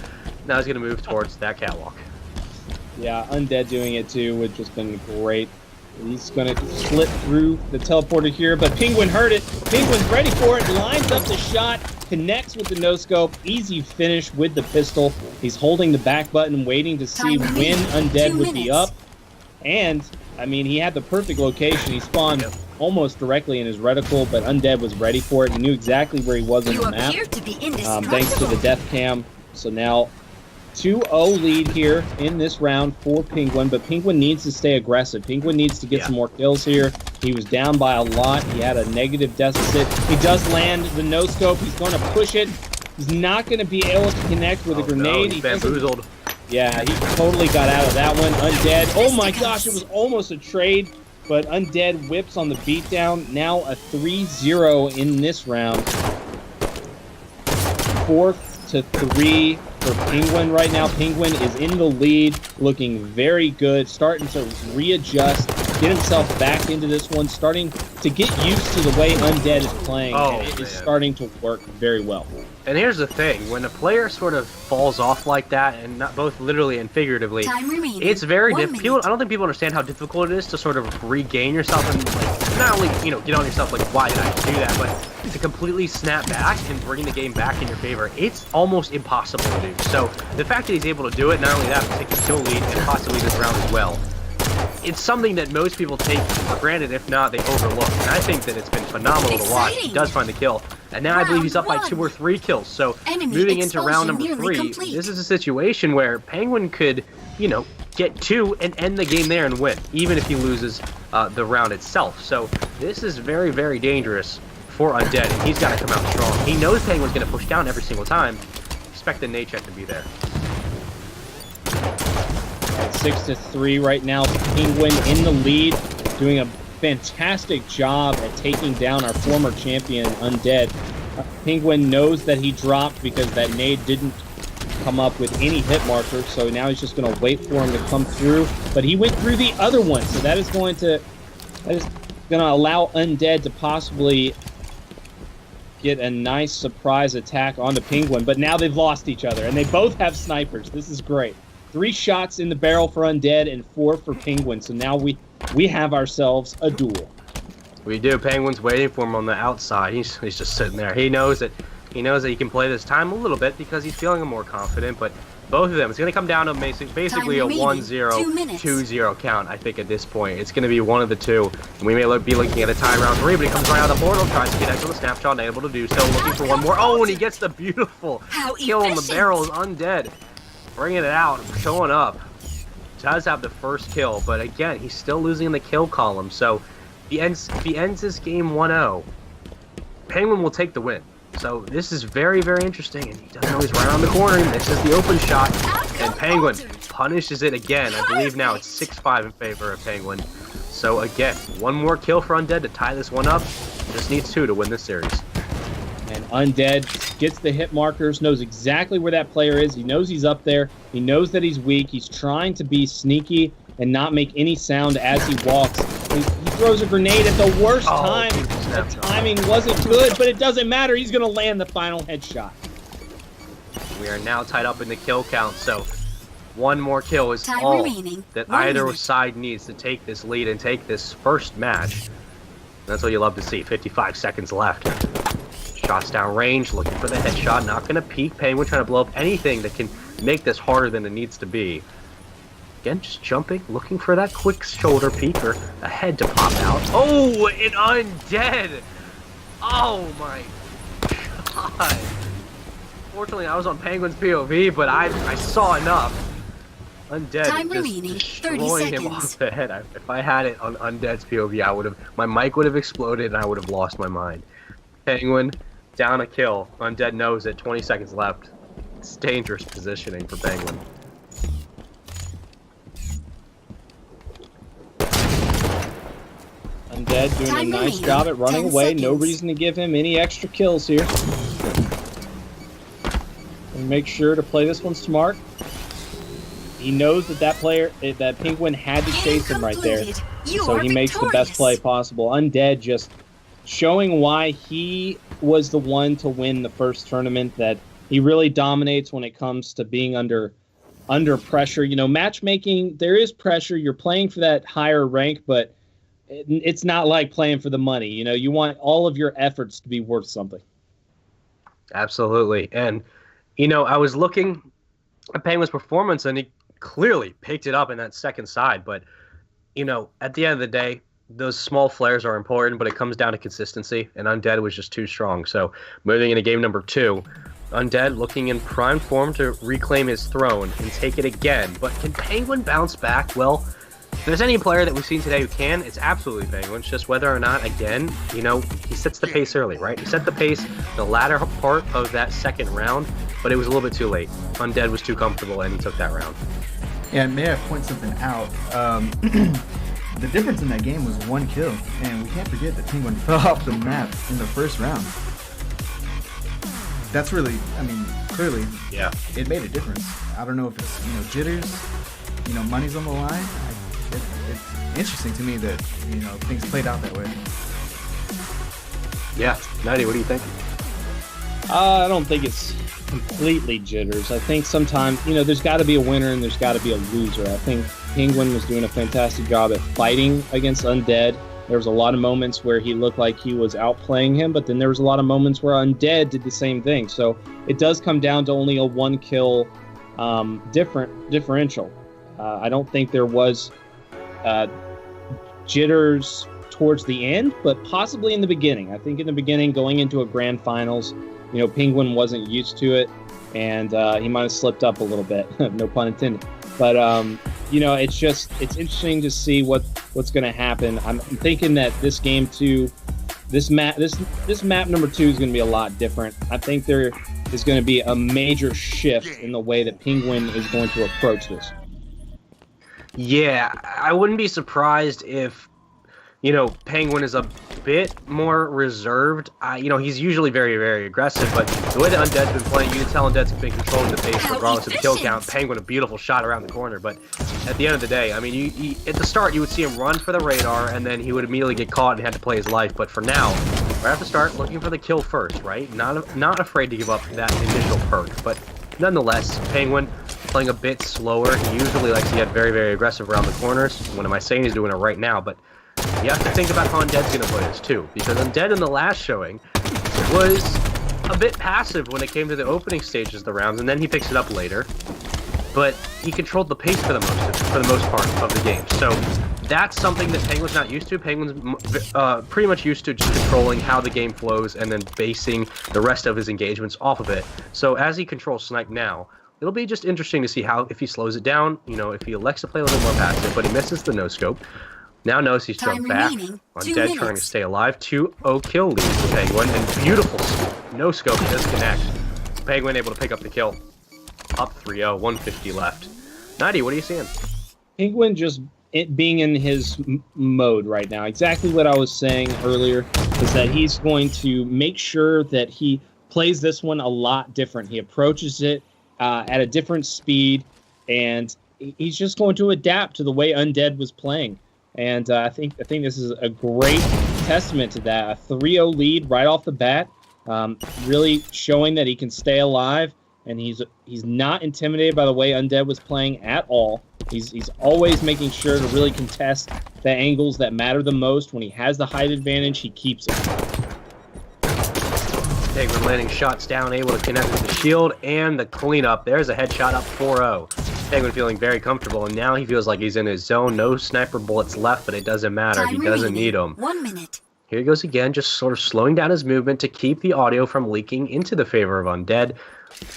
Now he's going to move towards that catwalk. Yeah, Undead doing it too would just been great. He's going to slip through the teleporter here, but Penguin heard it. Penguin's ready for it, lines up the shot, connects with the no-scope, easy finish with the pistol. He's holding the back button, waiting to see when Undead would be up. And, I mean, he had the perfect location. He spawned almost directly in his reticle, but Undead was ready for it. He knew exactly where he was on the map, thanks to the death cam. So now 2-0 lead here in this round for Penguin, but Penguin needs to stay aggressive. Penguin needs to get some more kills here. He was down by a lot. He had a negative deficit. He does land the no-scope. He's going to push it. He's not going to be able to connect with a grenade. No, he's bamboozled. Yeah, he totally got out of that one. Undead. Oh my gosh, it was almost a trade, but Undead whips on the beatdown. Now a 3-0 in this round. 4-3 for Penguin right now. Penguin is in the lead, looking very good, starting to readjust, get himself back into this one, starting to get used to the way Undead is playing, and it is starting to work very well. And here's the thing, when a player sort of falls off like that, and not both literally and figuratively, it's very difficult. I don't think people understand how difficult it is to sort of regain yourself and like, not only, you know, get on yourself like, why did I do that, but to completely snap back and bring the game back in your favor. It's almost impossible to do. So the fact that he's able to do it, not only that, but take a kill lead and possibly this round as well, it's something that most people take for granted, if not, they overlook. And I think that it's been phenomenal to watch. He does find the kill. And now I believe he's up by 2 or 3 kills. So moving into round number 3, this is a situation where Penguin could, you know, get 2 and end the game there and win, even if he loses the round itself. So this is very, very dangerous for Undead. And he's got to come out strong. He knows Penguin's going to push down every single time. Expect the nade check to be there. 6-3 right now. Penguin in the lead, doing a fantastic job at taking down our former champion, Undead. Penguin knows that he dropped because that nade didn't come up with any hit marker, so now he's just going to wait for him to come through. But he went through the other one, so that is going to allow Undead to possibly get a nice surprise attack on the Penguin. But now they've lost each other, and they both have snipers. This is great. 3 shots in the barrel for Undead and 4 for Penguin. So now we have ourselves a duel. We do. Penguin's waiting for him on the outside. He's just sitting there. He knows that he can play this time a little bit because he's feeling more confident. But both of them, it's going to come down to basically a 1-0, 2-0 count. I think at this point it's going to be one of the two. And we may be looking at a tie round 3. But he comes right out of the portal, tries to connect on the snapshot, unable to do so. Looking for one more. Oh, and he gets the beautiful kill on the barrel. Is Undead. Bringing it out, showing up. Does have the first kill, but again, he's still losing in the kill column. So if he ends this game 1-0, Penguin will take the win. So this is very, very interesting. And he doesn't know he's right around the corner. He misses the open shot, and Penguin punishes it again. I believe now it's 6-5 in favor of Penguin. So again, one more kill for Undead to tie this one up. Just needs 2 to win this series. And Undead gets the hit markers, knows exactly where that player is. He knows he's up there. He knows that he's weak. He's trying to be sneaky and not make any sound as he walks. He throws a grenade at the worst time. The timing wasn't good, but it doesn't matter. He's going to land the final headshot. We are now tied up in the kill count, so one more kill is all that either side needs to take this lead and take this first match. That's what you love to see. 55 seconds left. Shots down range, looking for the headshot, not going to peek. Penguin trying to blow up anything that can make this harder than it needs to be. Again, just jumping, looking for that quick shoulder peek or a head to pop out. Oh, an Undead! Oh my god. Fortunately, I was on Penguin's POV, but I saw enough. Undead just destroying him off the head. If I had it on Undead's POV, my mic would have exploded and I would have lost my mind. Penguin down a kill. Undead knows it. 20 seconds left. It's dangerous positioning for Penguin. Undead doing a Time nice remaining. job at running 10 away. No seconds. reason to give him any extra kills here. And make sure to play this one smart. He knows that that Penguin had to chase him right there. Completed. You So are he makes the best play victorious. possible. Undead just showing why he was the one to win the first tournament, that he really dominates when it comes to being under pressure. You know, matchmaking, there is pressure. You're playing for that higher rank, but it's not like playing for the money. You know, you want all of your efforts to be worth something. Absolutely. And, you know, I was looking at Penguin's performance, and he clearly picked it up in that second side. But, you know, at the end of the day, those small flares are important, but it comes down to consistency, and Undead was just too strong. So moving into game number 2, Undead looking in prime form to reclaim his throne and take it again. But can Penguin bounce back? Well, if there's any player that we've seen today who can, it's absolutely Penguin. It's just whether or not, again, you know, he sets the pace early, right? He set the pace the latter part of that second round, but it was a little bit too late. Undead was too comfortable, and he took that round. Yeah, and may I point something out? The difference in that game was 1 kill, and we can't forget that Penguin fell off the map in the first round. That's really, I mean, clearly, Yeah. it made a difference. I don't know if it's, you know, jitters, you know, money's on the line. It's interesting to me that, you know, things played out that way. Yeah. 90, what do you think? I don't think it's completely jitters. I think sometimes, you know, there's got to be a winner and there's got to be a loser. I think Penguin was doing a fantastic job at fighting against Undead. There was a lot of moments where he looked like he was outplaying him, but then there was a lot of moments where Undead did the same thing. So it does come down to only a 1 kill differential. I don't think there was jitters towards the end, but possibly in the beginning. I think in the beginning, going into a grand finals, you know, Penguin wasn't used to it, and he might have slipped up a little bit. No pun intended. But you know, it's interesting to see what's going to happen. I'm thinking that this game 2, this map number 2 is going to be a lot different. I think there is going to be a major shift in the way that Penguin is going to approach this. Yeah, I wouldn't be surprised if, you know, Penguin is a bit more reserved. You know, he's usually very, very aggressive, but the way that Undead's been playing, you can tell Undead's been controlling the pace regardless of the kill count. Penguin, a beautiful shot around the corner, but at the end of the day, I mean, at the start, you would see him run for the radar, and then he would immediately get caught and had to play his life. But for now, right at the start, looking for the kill first, right? Not afraid to give up that initial perk, but nonetheless, Penguin playing a bit slower. He usually likes to get very, very aggressive around the corners. What am I saying? He's doing it right now, but you have to think about how Undead's going to play this too, because Undead in the last showing was a bit passive when it came to the opening stages of the rounds, and then he picks it up later. But he controlled the pace for the most part of the game. So that's something that Penguin's not used to. Penguin's pretty much used to just controlling how the game flows and then basing the rest of his engagements off of it. So as he controls Snipe now, it'll be just interesting to see if he slows it down, you know, if he elects to play a little bit more passive, but he misses the no-scope. Now knows he's Time jumped back. remaining, 2 Undead trying to minutes. stay alive. 2-0 kill lead for Penguin, and beautiful no-scope disconnect. Penguin able to pick up the kill. Up 3-0, 150 left. 90, what are you seeing? Penguin just being in his mode right now. Exactly what I was saying earlier is that he's going to make sure that he plays this one a lot different. He approaches it at a different speed, and he's just going to adapt to the way Undead was playing. And I think this is a great testament to that. A 3-0 lead right off the bat, really showing that he can stay alive, and he's not intimidated by the way Undead was playing at all. He's always making sure to really contest the angles that matter the most. When he has the height advantage, he keeps it. Penguin landing shots down, able to connect with the shield, and the cleanup. There's a headshot up 4-0. Penguin feeling very comfortable, and now he feels like he's in his zone. No sniper bullets left, but it doesn't matter. He doesn't need them. 1 minute. Here he goes again, just sort of slowing down his movement to keep the audio from leaking into the favor of Undead.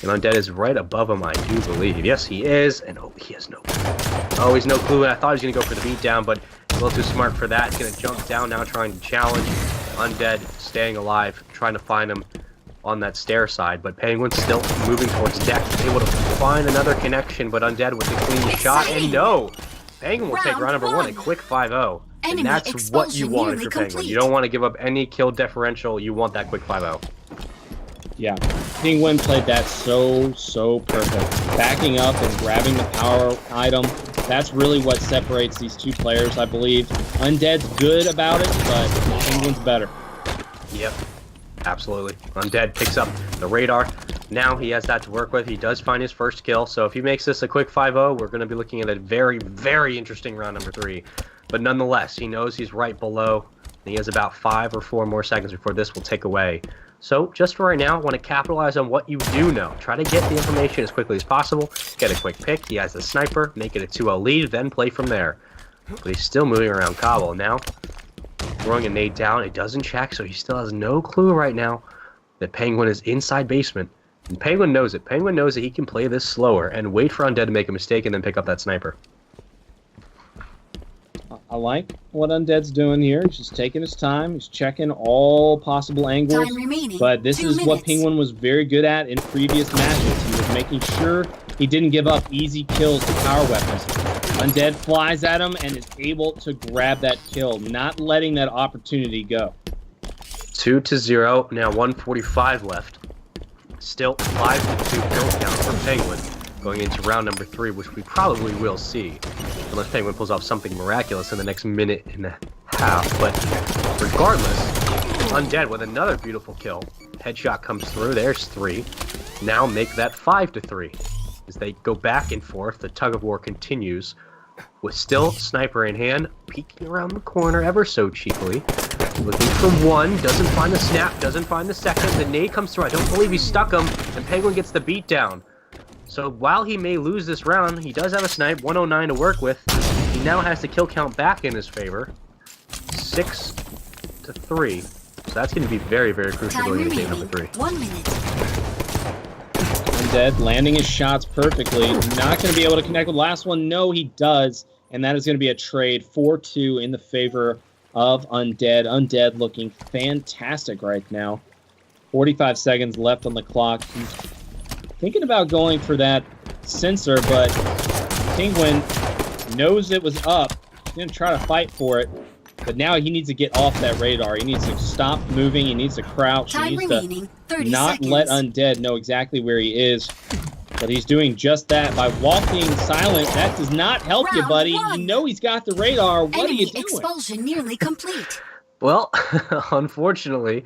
And Undead is right above him, I do believe. Yes, he is. And oh, he has no clue. Oh, he's no clue. And I thought he was going to go for the beatdown, but a little too smart for that. He's going to jump down now, trying to challenge Undead, staying alive, trying to find him on that stair side. But Penguin's still moving towards deck, able to find another connection, but Undead with the clean shot. And no! Penguin will take round number 1, a quick 5-0. Enemy And that's what you expulsion want if nearly you're Penguin. complete. You don't want to give up any kill differential. You want that quick 5-0. Yeah, Penguin played that so perfect. Backing up and grabbing the power item, that's really what separates these two players, I believe. Undead's good about it, but Penguin's better. Yep, absolutely. Undead picks up the radar. Now he has that to work with. He does find his first kill, so if he makes this a quick 5-0, we're going to be looking at a very interesting round number 3. But nonetheless, he knows he's right below. And he has about 5 or 4 more seconds before this will take away. So just for right now, I want to capitalize on what you do know. Try to get the information as quickly as possible. Get a quick pick. He has the sniper. Make it a 2-0 lead, then play from there. But he's still moving around Cobble. Now, throwing a nade down. It doesn't check, so he still has no clue right now that Penguin is inside basement. And Penguin knows it. Penguin knows that he can play this slower and wait for Undead to make a mistake and then pick up that sniper. I like what Undead's doing here. He's just taking his time. He's checking all possible angles. Time remaining. But this 2 is what minutes. Penguin was very good at in previous matches. He was making sure he didn't give up easy kills to power weapons. Undead flies at him and is able to grab that kill, not letting that opportunity go. 2-0. Now 1:45 left. Still 5-2 kill count for Penguin going into round number 3, which we probably will see. Unless Penguin pulls off something miraculous in the next minute and a half. But regardless, Undead with another beautiful kill. Headshot comes through. There's 3. Now make that 5-3. As they go back and forth, the tug of war continues. With still sniper in hand, peeking around the corner ever so cheekily. Looking for one, doesn't find the snap, doesn't find the second. The nade comes through. I don't believe he stuck him, and Penguin gets the beat down. So while he may lose this round, he does have a snipe, 109 to work with. He now has the kill count back in his favor. 6-3. So that's going to be very crucial Time going into game remaining. number 3. 1 minute. Undead landing his shots perfectly. Not going to be able to connect with the last one. No, he does. And that is going to be a trade 4-2 in the favor of Undead. Undead looking fantastic right now. 45 seconds left on the clock. He's thinking about going for that sensor, but Penguin knows it was up. He's going to try to fight for it. But now he needs to get off that radar. He needs to stop moving. He needs to crouch. He Time needs to remaining. 30 not seconds. let Undead know exactly where he is. But he's doing just that by walking silent. That does not help you, Round buddy. one. You know he's got the radar. What are Enemy you doing? expulsion nearly complete. Well, unfortunately,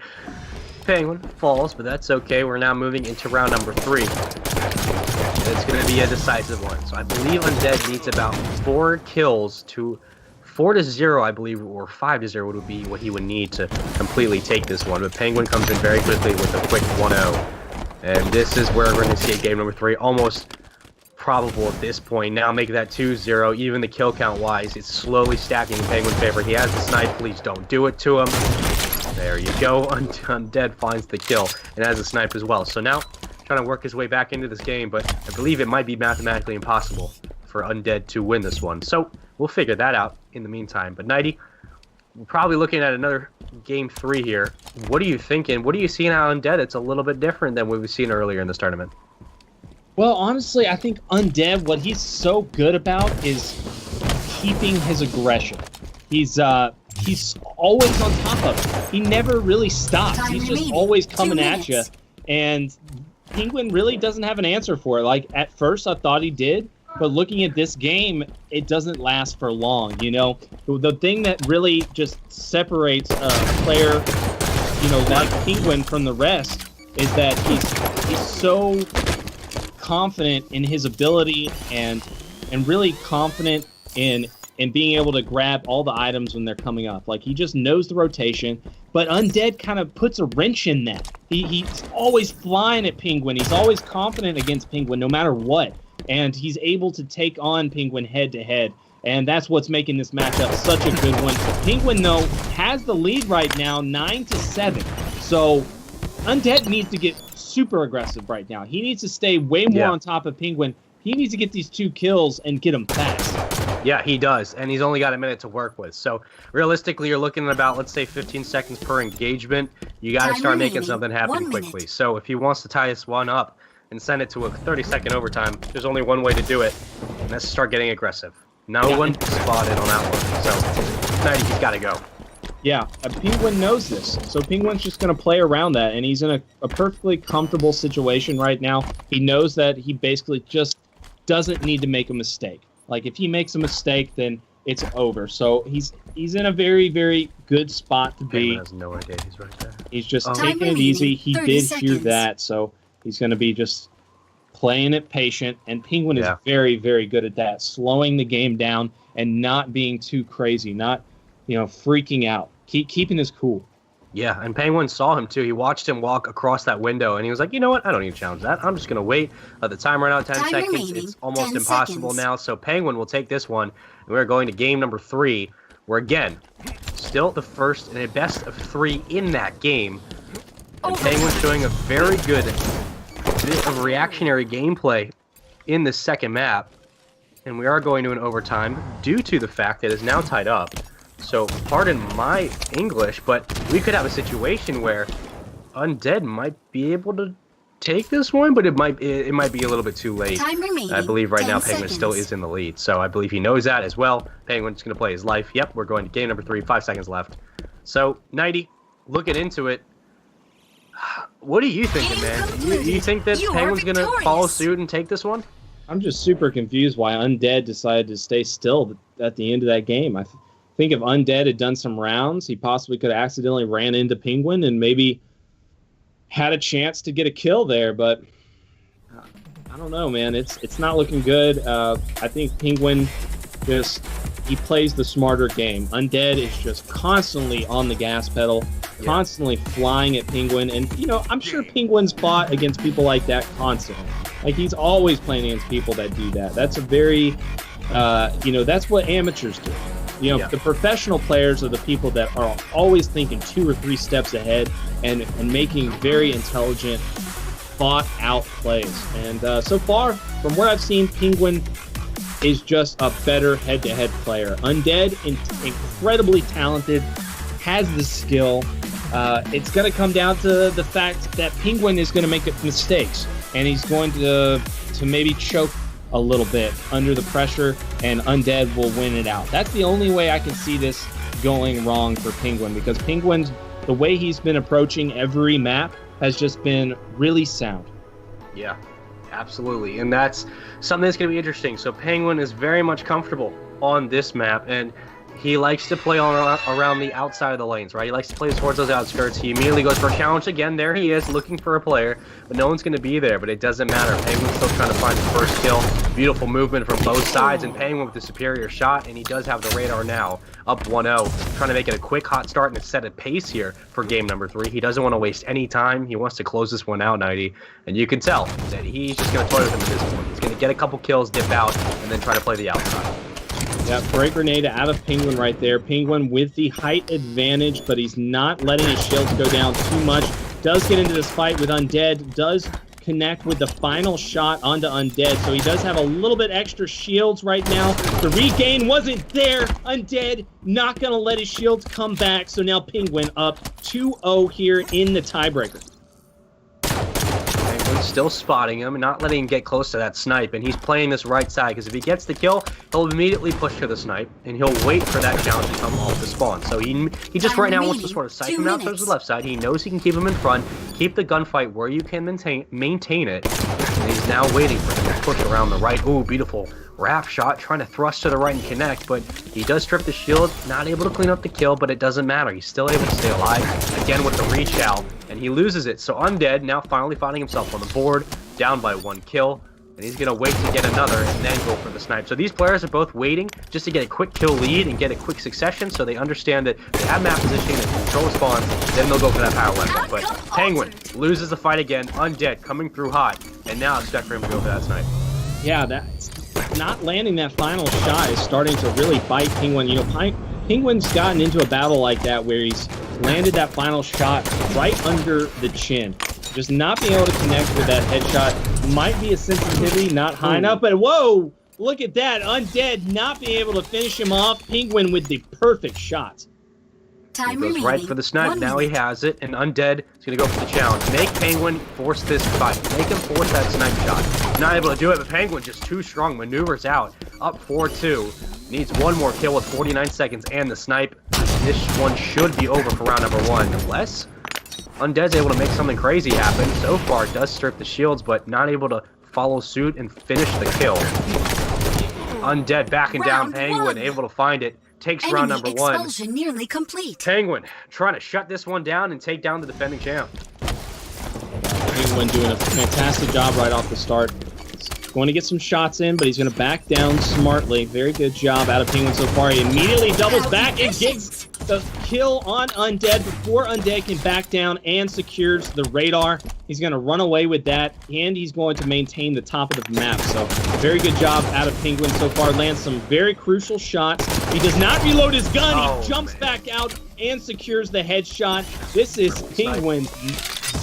Penguin falls, but that's okay. We're now moving into round number 3. It's going to be a decisive one. So I believe Undead needs about 4 kills to 4-0, I believe, or 5-0 would be what he would need to completely take this one. But Penguin comes in very quickly with a quick 1-0. And this is where we're going to see game number 3. Almost probable at this point. Now make that 2-0. Even the kill count wise, it's slowly stacking in Penguin's favor. He has the snipe. Please don't do it to him. There you go. Undead finds the kill and has a snipe as well. So now trying to work his way back into this game, but I believe it might be mathematically impossible for Undead to win this one. So we'll figure that out in the meantime. But Nighty, we're probably looking at another game 3 here. What are you thinking? What are you seeing out of Undead? It's a little bit different than what we've seen earlier in this tournament. Well, honestly, I think Undead, what he's so good about is keeping his aggression. He's always on top of it. He never really stops. Time He's just remaining. always 2 coming at you. minutes. And Penguin really doesn't have an answer for it. Like, at first I thought he did, but looking at this game, it doesn't last for long, you know? The thing that really just separates a player, you know, like Penguin from the rest is that he's so confident in his ability and really confident in being able to grab all the items when they're coming up. Like, he just knows the rotation, but Undead kind of puts a wrench in that. He's always flying at Penguin. He's always confident against Penguin no matter what. And he's able to take on Penguin head-to-head. And that's what's making this matchup such a good one. Penguin, though, has the lead right now, 9-7. So Undead needs to get super aggressive right now. He needs to stay way more on top of Penguin. He needs to get these 2 kills and get them fast. Yeah, he does, and he's only got a minute to work with. So realistically, you're looking at about, let's say, 15 seconds per engagement. You got to Time start making remaining. something happen 1 minute. quickly. So if he wants to tie this one up and send it to a 30-second overtime, there's only one way to do it, and that's to start getting aggressive. No one spotted on that one. So tonight, he's got to go. Yeah, Penguin knows this. So Penguin's just going to play around that, and he's in a perfectly comfortable situation right now. He knows that he basically just doesn't need to make a mistake. Like, if he makes a mistake, then it's over. So he's in a very, very good spot to be. Penguin has no idea he's right there. He's just Time taking it remaining, easy. He 30 did hear seconds. that, so he's going to be just playing it patient. And Penguin is Yeah. very, very good at that, slowing the game down and not being too crazy, not freaking out, keeping his cool. Yeah, and Penguin saw him too. He watched him walk across that window, and he was like, you know what? I don't need to challenge that. I'm just going to wait. The time ran out 10 Time seconds. remaining, It's almost 10 impossible seconds. now. So Penguin will take this one, and we're going to game number 3, where again, still the first and a best of 3 in that game. And Penguin showing a very good bit of reactionary gameplay in the second map. And we are going to an overtime due to the fact that it's now tied up. So, pardon my English, but we could have a situation where Undead might be able to take this one, but it might be a little bit too late. Time remaining, I believe right 10 now Penguin still seconds. is in the lead, so I believe he knows that as well. Penguin's going to play his life. Yep, we're going to game number 3, 5 seconds left. So, Nighty, looking into it, what are you thinking, man? You think that You are Penguin's going to follow victorious. suit and take this one? I'm just super confused why Undead decided to stay still at the end of that game. I think if Undead had done some rounds, he possibly could have accidentally ran into Penguin and maybe had a chance to get a kill there, but I don't know, man. It's not looking good. I think Penguin he plays the smarter game. Undead is just constantly on the gas pedal, constantly flying at Penguin, and I'm sure Penguin's fought against people like that constantly. Like, he's always playing against people that do that. That's a very that's what amateurs do. The professional players are the people that are always thinking 2 or 3 steps ahead and making very intelligent, thought-out plays. And so far, from what I've seen, Penguin is just a better head-to-head player. Undead, incredibly talented, has the skill. It's going to come down to the fact that Penguin is going to make mistakes, and he's going to maybe choke a little bit under the pressure, and Undead will win it out. That's the only way I can see this going wrong for Penguin, because Penguin's, the way he's been approaching every map has just been really sound. Yeah, absolutely. And that's something that's going to be interesting. So Penguin is very much comfortable on this map, and he likes to play around the outside of the lanes, right? He likes to play towards those outskirts. He immediately goes for a challenge again. There he is, looking for a player, but no one's going to be there, but it doesn't matter. Penguin's still trying to find the first kill. Beautiful movement from both sides, and Penguin with the superior shot, and he does have the radar now, up 1-0, trying to make it a quick, hot start and a set a pace here for game number 3. He doesn't want to waste any time. He wants to close this one out, Nighty, and you can tell that he's just going to toy with him at this point. He's going to get a couple kills, dip out, and then try to play the outside. Yeah, break grenade out of Penguin right there. Penguin with the height advantage, but he's not letting his shields go down too much. Does get into this fight with Undead, does connect with the final shot onto Undead, so he does have a little bit extra shields right now. The regain wasn't there. Undead not going to let his shields come back, so now Penguin up 2-0 here in the tiebreaker. Penguin's still spotting him and not letting him get close to that snipe, and he's playing this right side, because if he gets the kill, he'll immediately push to the snipe, and he'll wait for that challenge to come off the spawn. So he just right now wants to sort of psych him out towards the left side. He knows he can keep him in front, keep the gunfight where you can maintain it, and he's now waiting for him to push around the right. Ooh, beautiful Raph shot, trying to thrust to the right and connect, but he does strip the shield, not able to clean up the kill, but it doesn't matter. He's still able to stay alive, again with the reach out, and he loses it. So Undead now finally finding himself on the board, down by 1 kill, and he's going to wait to get another and then go for the snipe. So these players are both waiting just to get a quick kill lead and get a quick succession, so they understand that they have map position and control spawn, then they'll go for that power weapon. But Penguin loses the fight again. Undead coming through hot, and now expect for him to go for that snipe. Yeah, that's not landing that final shot is starting to really bite Penguin. Penguin's gotten into a battle like that where he's landed that final shot right under the chin. Just not being able to connect with that headshot might be a sensitivity not high enough, but whoa, look at that. Undead not being able to finish him off. Penguin with the perfect shot. He goes right for the snipe. Now he has it, and Undead is going to go for the challenge. Make Penguin force this fight. Make him force that snipe shot. Not able to do it, but Penguin just too strong. Maneuvers out. up 4-2. Needs one more kill with 49 seconds and the snipe. This one should be over for round number 1. Unless Undead's able to make something crazy happen. So far, does strip the shields, but not able to follow suit and finish the kill. Undead backing down Penguin, able to find it. Takes Enemy round number 1. expulsion nearly complete. Penguin trying to shut this one down and take down the defending champ. Penguin doing a fantastic job right off the start. He's going to get some shots in, but he's going to back down smartly. Very good job out of Penguin so far. He immediately doubles back and gets the kill on Undead before Undead can back down and secures the radar. He's going to run away with that, and he's going to maintain the top of the map. So very good job out of Penguin so far. Lands some very crucial shots. He does not reload his gun. He jumps back out and secures the headshot. This is Penguin's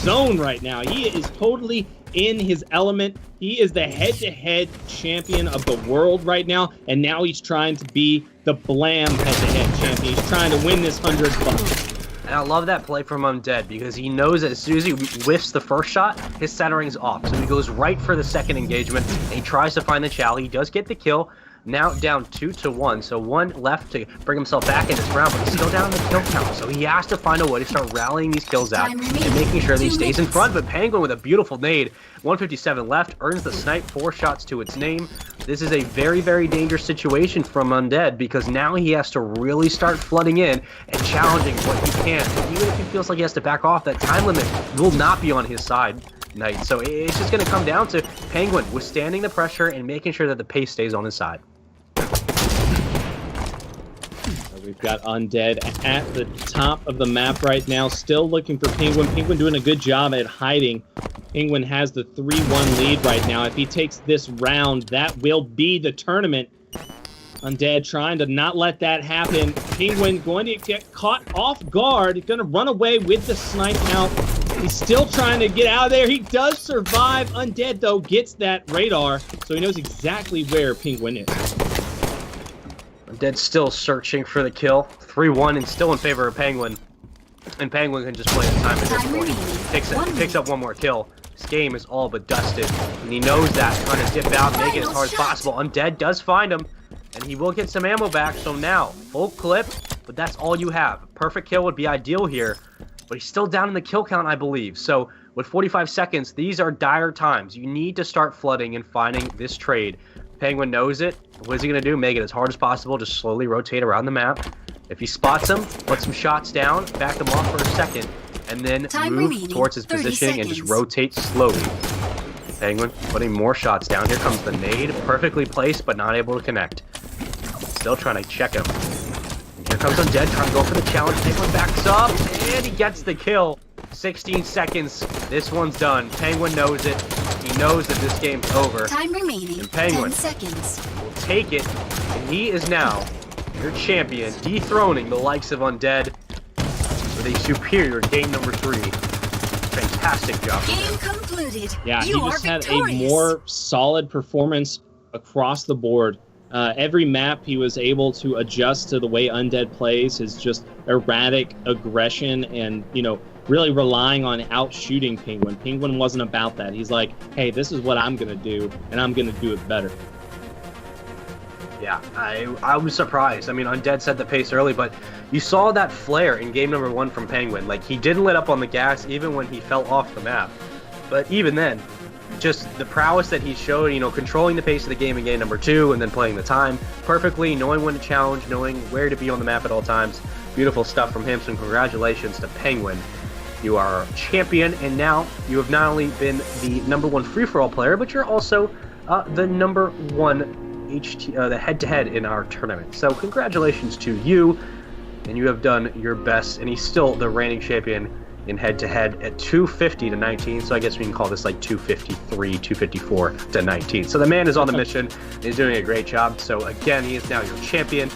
zone right now. He is totally in his element. He is the head-to-head champion of the world right now, and now he's trying to be the Blam head-to-head champion. He's trying to win this $100. And I love that play from Undead because he knows that as soon as he whiffs the first shot, his centering's off. So he goes right for the second engagement, and he tries to find the chow. He does get the kill. Now down 2-1, so 1 left to bring himself back in this round, but he's still down in the kill count. So he has to find a way to start rallying these kills out and making sure that he stays in front. But Penguin with a beautiful nade, 157 left, earns the snipe, 4 shots to its name. This is a very, very dangerous situation from Undead because now he has to really start flooding in and challenging what he can. Even if he feels like he has to back off, that time limit will not be on his side. Night. So it's just going to come down to Penguin withstanding the pressure and making sure that the pace stays on his side. We've got Undead at the top of the map right now, still looking for Penguin. Penguin doing a good job at hiding. Penguin has the 3-1 lead right now. If he takes this round, that will be the tournament. Undead trying to not let that happen. Penguin going to get caught off guard. Going to run away with the snipe out. He's still trying to get out of there. He does survive. Undead, though, gets that radar, so he knows exactly where Penguin is. Undead still searching for the kill. 3-1 and still in favor of Penguin. And Penguin can just play the time at this point. Picks up one more kill. This game is all but dusted. And he knows that. Trying to dip out, make it as hard as possible. Undead does find him. And he will get some ammo back. So now, full clip. But that's all you have. A perfect kill would be ideal here. But he's still down in the kill count, I believe. So with 45 seconds, these are dire times. You need to start flooding and finding this trade. Penguin knows it. What is he going to do? Make it as hard as possible. Just slowly rotate around the map. If he spots him, put some shots down, back them off for a second, and then move towards his positioning and just rotate slowly. Penguin putting more shots down. Here comes the nade. Perfectly placed, but not able to connect. Still trying to check him. And here comes Undead, trying to go for the challenge. Penguin backs up, and he gets the kill. 16 seconds. This one's done. Penguin knows it. He knows that this game's over. Time remaining. And Penguin 10 seconds. will take it, and he is now your champion, dethroning the likes of Undead with a superior game number 3. Fantastic job. Game concluded. Yeah, he You just are had victorious. a more solid performance across the board. Every map he was able to adjust to the way Undead plays, his just erratic aggression and, you know, really relying on out-shooting Penguin. Penguin wasn't about that. He's like, hey, this is what I'm going to do, and I'm going to do it better. Yeah, I was surprised. I mean, Undead set the pace early, but you saw that flare in game number 1 from Penguin. Like, he didn't let up on the gas even when he fell off the map. But even then, just the prowess that he showed, you know, controlling the pace of the game in game number 2 and then playing the time perfectly, knowing when to challenge, knowing where to be on the map at all times. Beautiful stuff from him, so congratulations to Penguin. You are a champion, and now you have not only been the number 1 free-for-all player, but you're also the number 1 the head-to-head in our tournament. So congratulations to you, and you have done your best, and he's still the reigning champion in head-to-head at 250-19, so I guess we can call this like 253, 254-19. So the man is on the mission, he's doing a great job. So again, he is now your champion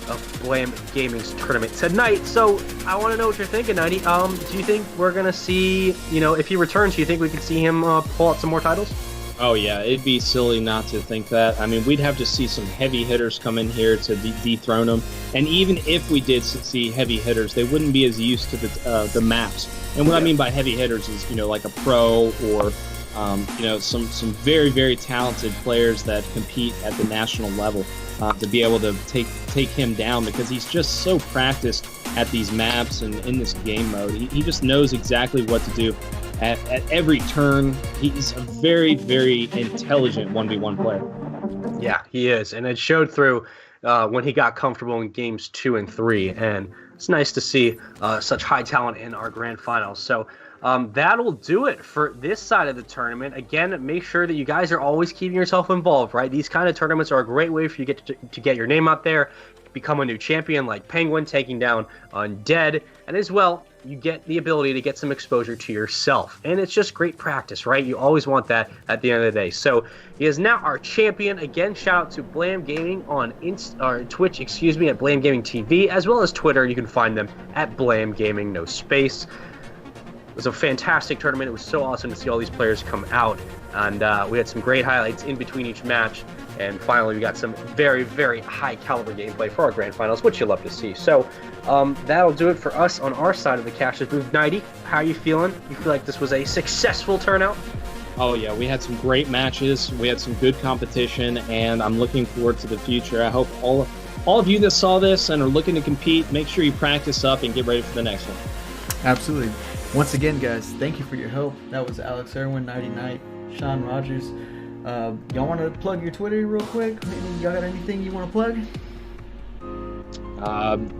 of Blam Gaming's tournament tonight. So I want to know what you're thinking, Nighty. Do you think we're going to see, you know, if he returns, do you think we can see him pull out some more titles? Oh, yeah, it'd be silly not to think that. I mean, we'd have to see some heavy hitters come in here to dethrone him. And even if we did see heavy hitters, they wouldn't be as used to the maps. And what I mean by heavy hitters is, you know, like a pro or some very, very talented players that compete at the national level, to be able to take him down, because he's just so practiced at these maps and in this game mode. He just knows exactly what to do at every turn. He's a very, very intelligent 1v1 player. Yeah, he is, and it showed through when he got comfortable in games 2 and 3, and it's nice to see such high talent in our grand finals. So that'll do it for this side of the tournament. Again, make sure that you guys are always keeping yourself involved, right? These kind of tournaments are a great way for you to get your name out there, become a new champion like Penguin taking down Undead, and as well, you get the ability to get some exposure to yourself. And it's just great practice, right? You always want that at the end of the day. So he is now our champion. Again, shout out to Blam Gaming on Twitch, at Blam Gaming TV, as well as Twitter. You can find them at Blam Gaming, no space. It was a fantastic tournament. It was so awesome to see all these players come out. And we had some great highlights in between each match. And finally, we got some very, very high caliber gameplay for our grand finals, which you'll love to see. So that'll do it for us on our side of the Cash's Booth. Nighty, how are you feeling? You feel like this was a successful turnout? Oh yeah, we had some great matches. We had some good competition, and I'm looking forward to the future. I hope all of you that saw this and are looking to compete, make sure you practice up and get ready for the next one. Absolutely. Once again, guys, thank you for your help. That was Alex Irwin, Nighty Night, Sean Rogers. Y'all want to plug your Twitter real quick? Y'all got anything you want to plug?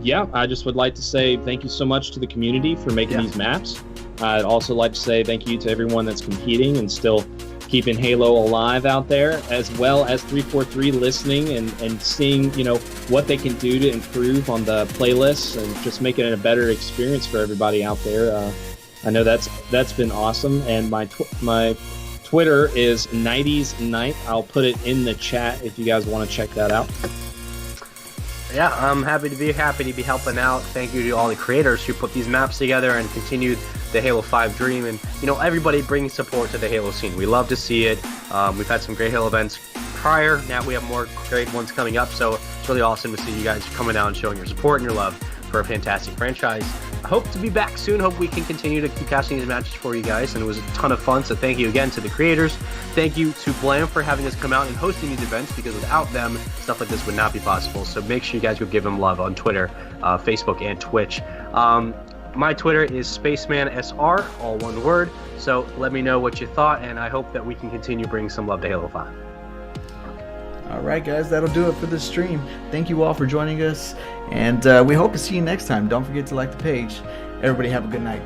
Yeah, I just would like to say thank you so much to the community for making these maps. I'd also like to say thank you to everyone that's competing and still keeping Halo alive out there, as well as 343 listening and seeing, what they can do to improve on the playlists and just making it a better experience for everybody out there. I know that's been awesome, and my Twitter is 90s Night. I'll put it in the chat if you guys want to check that out. Yeah, I'm happy to be helping out. Thank you to all the creators who put these maps together and continued the Halo 5 dream, and everybody brings support to the Halo scene. We love to see it. We've had some great Halo events prior. Now we have more great ones coming up, so it's really awesome to see you guys coming out and showing your support and your love for a fantastic franchise. I hope to be back soon. Hope we can continue to keep casting these matches for you guys, and it was a ton of fun. So thank you again to the creators. Thank you to Blam for having us come out and hosting these events, because without them, stuff like this would not be possible. So make sure you guys go give them love on Twitter, Facebook, and Twitch. My Twitter is SpacemanSR, all one word. So let me know what you thought, and I hope that we can continue bringing some love to Halo 5. All right, guys, that'll do it for this stream. Thank you all for joining us, and we hope to see you next time. Don't forget to like the page. Everybody have a good night.